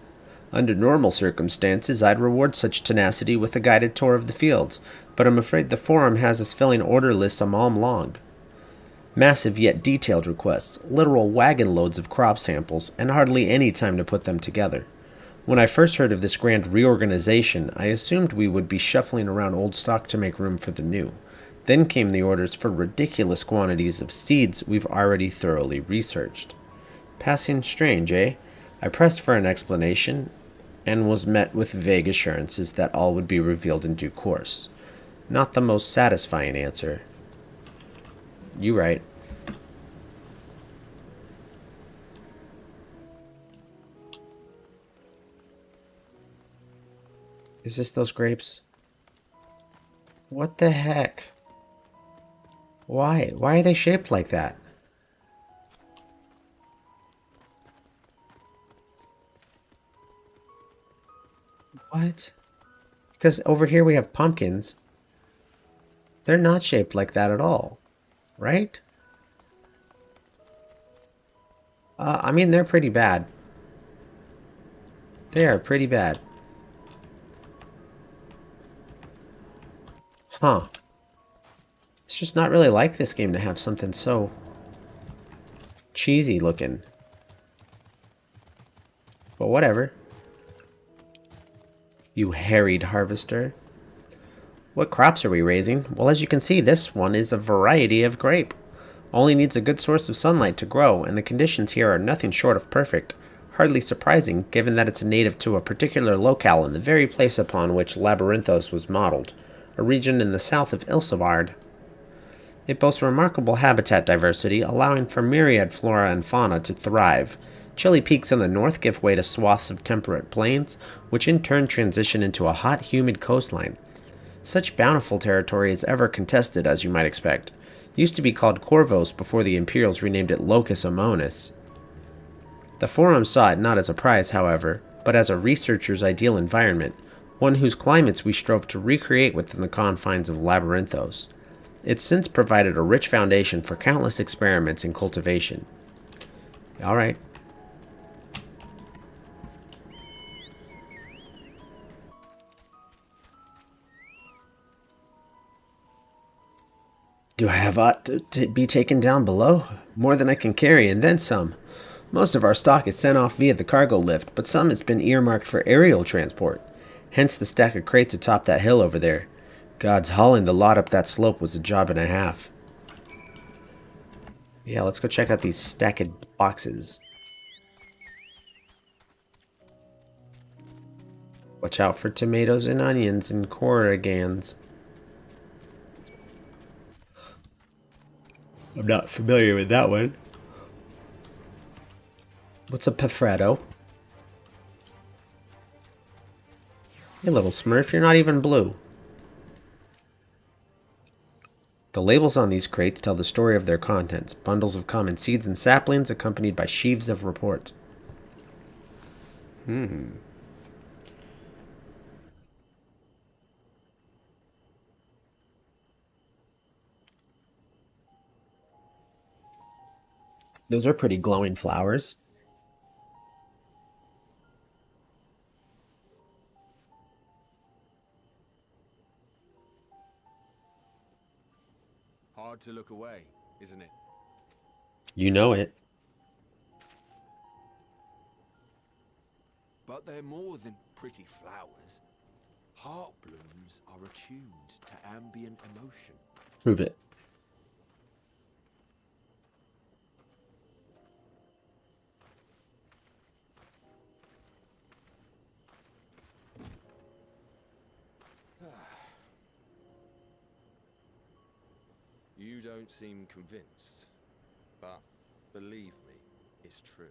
Under normal circumstances, I'd reward such tenacity with a guided tour of the fields, but I'm afraid the Forum has us filling order lists a mom long. Massive yet detailed requests, literal wagon loads of crop samples, and hardly any time to put them together. When I first heard of this grand reorganization, I assumed we would be shuffling around old stock to make room for the new. Then came the orders for ridiculous quantities of seeds we've already thoroughly researched. Passing strange, eh? I pressed for an explanation, and was met with vague assurances that all would be revealed in due course. Not the most satisfying answer. You right. Is this those grapes? What the heck? Why? Why are they shaped like that? What? Because over here we have pumpkins. They're not shaped like that at all. Right? I mean, they're pretty bad. They are pretty bad. Huh. It's just not really like this game to have something so cheesy looking. But whatever. You harried harvester. What crops are we raising? Well, as you can see, this one is a variety of grape. Only needs a good source of sunlight to grow, and the conditions here are nothing short of perfect. Hardly surprising, given that it's native to a particular locale in the very place upon which Labyrinthos was modeled, a region in the south of Ilsevard. It boasts remarkable habitat diversity, allowing for myriad flora and fauna to thrive. Chilly peaks in the north give way to swaths of temperate plains, which in turn transition into a hot, humid coastline. Such bountiful territory is ever contested, as you might expect. Used to be called Corvos before the Imperials renamed it Locus Amonis. The Forum saw it not as a prize, however, but as a researcher's ideal environment, one whose climates we strove to recreate within the confines of Labyrinthos. It's since provided a rich foundation for countless experiments in cultivation. Alright. Do I have aught to be taken down below? More than I can carry, and then some. Most of our stock is sent off via the cargo lift, but some has been earmarked for aerial transport. Hence the stack of crates atop that hill over there. Gods, hauling the lot up that slope was a job and a half. Yeah, let's go check out these stacked boxes. Watch out for tomatoes and onions and corrigans. I'm not familiar with that one. What's a Pefretto? Hey, little Smurf, you're not even blue. The labels on these crates tell the story of their contents. Bundles of common seeds and saplings accompanied by sheaves of reports. Those are pretty glowing flowers. Hard to look away, isn't it? You know it. But they're more than pretty flowers. Heart blooms are attuned to ambient emotion. Prove it. You don't seem convinced, but believe me, it's true.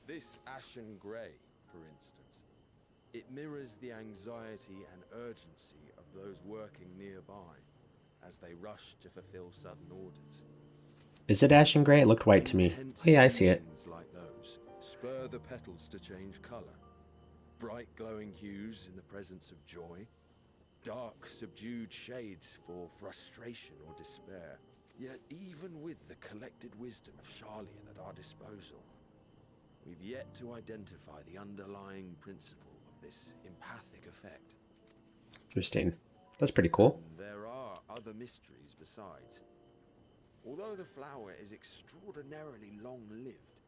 This ashen grey, for instance, it mirrors the anxiety and urgency of those working nearby as they rush to fulfill sudden orders. Is it ashen gray? It looked white to me. Oh yeah, I see it. Intense like those spur the petals to change colour. Bright glowing hues in the presence of joy. Dark, subdued shades for frustration or despair. Yet even with the collected wisdom of Charlian at our disposal, we've yet to identify the underlying principle of this empathic effect. Interesting. That's pretty cool. And there are other mysteries besides. Although the flower is extraordinarily long-lived,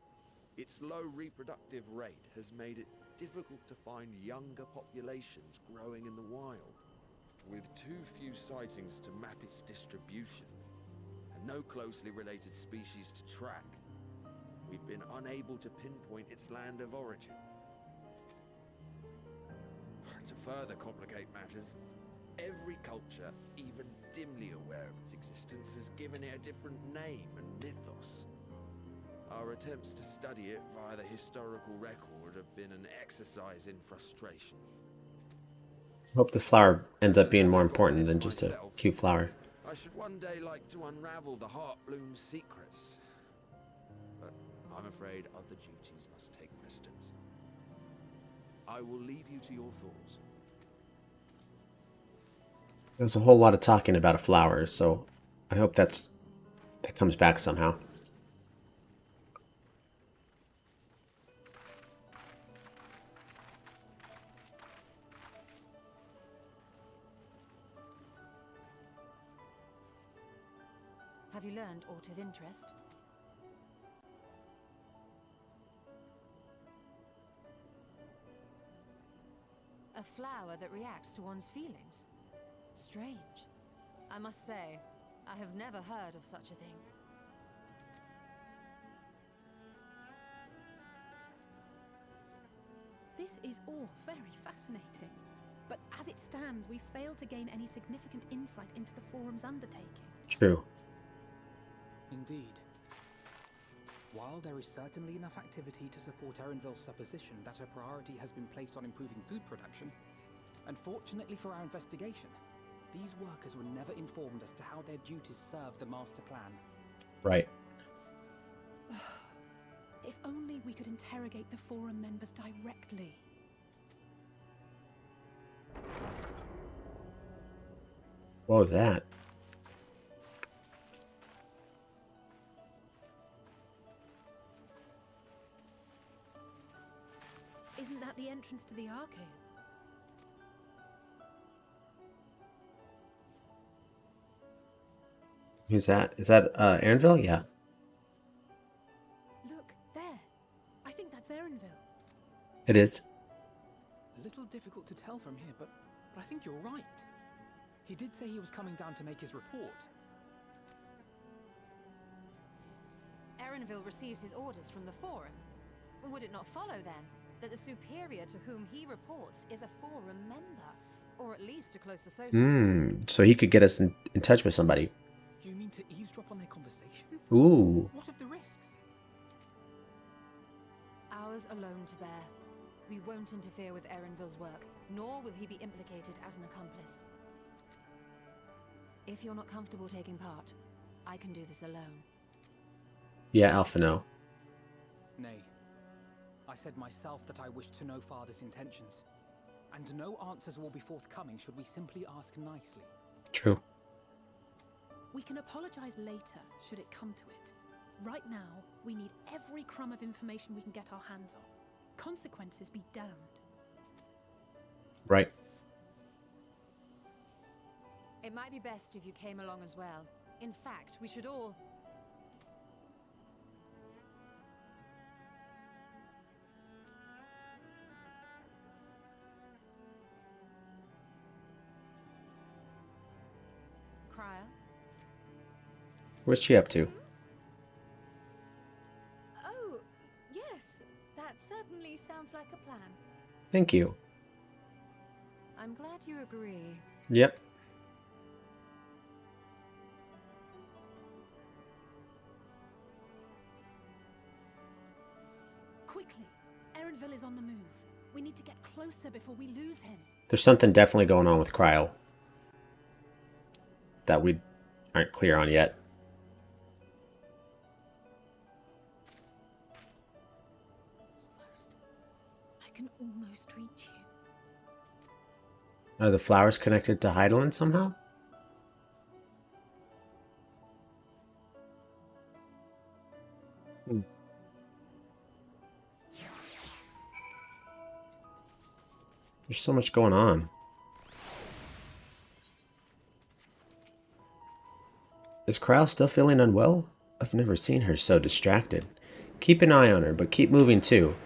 its low reproductive rate has made it difficult to find younger populations growing in the wild. With too few sightings to map its distribution, and no closely related species to track, we've been unable to pinpoint its land of origin. To further complicate matters, every culture, even dimly aware of its existence, has given it a different name and mythos. Our attempts to study it via the historical record have been an exercise in frustration. Hope this flower ends up being more important than just a cute flower. I should one day like to unravel the Heartbloom's secrets, but I'm afraid other duties must take precedence. I will leave you to your thoughts. There's a whole lot of talking about a flower, so I hope that comes back somehow. Have you learned aught of interest? A flower that reacts to one's feelings. Strange. I must say, I have never heard of such a thing. This is all very fascinating. But as it stands, we've failed to gain any significant insight into the forum's undertaking. True. Indeed. While there is certainly enough activity to support Erenville's supposition that a priority has been placed on improving food production, unfortunately for our investigation, these workers were never informed as to how their duties serve the master plan. Right. If only we could interrogate the forum members directly. What was that? Isn't that the entrance to the arcade? Who's that? Is that Erenville? Yeah. Look, there. I think that's Erenville. It is. Little to tell from here, but I think you're right. He did say he was coming down to make his report. Erenville receives his orders from the Forum. Would it not follow, then, that the superior to whom he reports is a Forum member? Or at least a close associate? So he could get us in touch with somebody. You mean to eavesdrop on their conversation? Ooh. What of the risks? Ours alone to bear. We won't interfere with Erenville's work, nor will he be implicated as an accomplice. If you're not comfortable taking part, I can do this alone. Yeah, Alpha, no. Nay. I said myself that I wished to know Father's intentions. And no answers will be forthcoming should we simply ask nicely. True. We can apologize later, should it come to it. Right now, we need every crumb of information we can get our hands on. Consequences be damned. Right. It might be best if you came along as well. In fact, we should all... Crier? What's she up to? Oh, yes. That certainly sounds like a plan. Thank you. I'm glad you agree. Yep. Quickly. Erenville is on the move. We need to get closer before we lose him. There's something definitely going on with Cryo that we aren't clear on yet. I can almost reach you. Are the flowers connected to Heidelin somehow? There's so much going on. Is Cryo still feeling unwell? I've never seen her so distracted. Keep an eye on her, but keep moving too.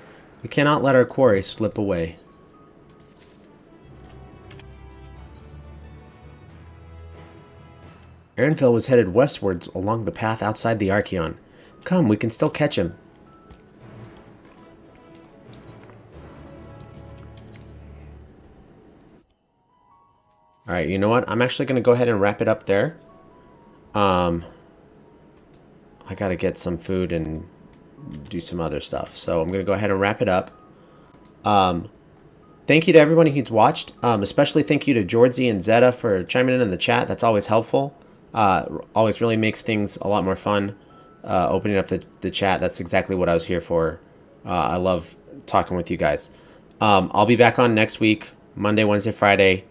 We cannot let our quarry slip away. Erenville was headed westwards along the path outside the Archeon. Come, we can still catch him. Alright, you know what? I'm actually going to go ahead and wrap it up there. I gotta get some food and do some other stuff. So I'm going to go ahead and wrap it up. Thank you to everybody who's watched. Especially thank you to Georgie and Zeta for chiming in the chat. That's always helpful. Always really makes things a lot more fun. Opening up the chat. That's exactly what I was here for. I love talking with you guys. I'll be back on next week. Monday, Wednesday, Friday.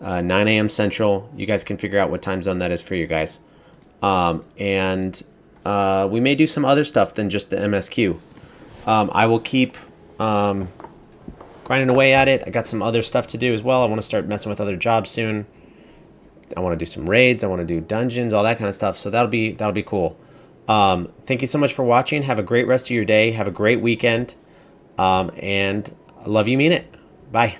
9 a.m. Central. You guys can figure out what time zone that is for you guys. And we may do some other stuff than just the MSQ. I will keep grinding away at it. I got some other stuff to do as well. I want to start messing with other jobs soon. I want to do some raids. I want to do dungeons, all that kind of stuff. So that'll be cool. Thank you so much for watching. Have a great rest of your day. Have a great weekend. And I love you, mean it. Bye.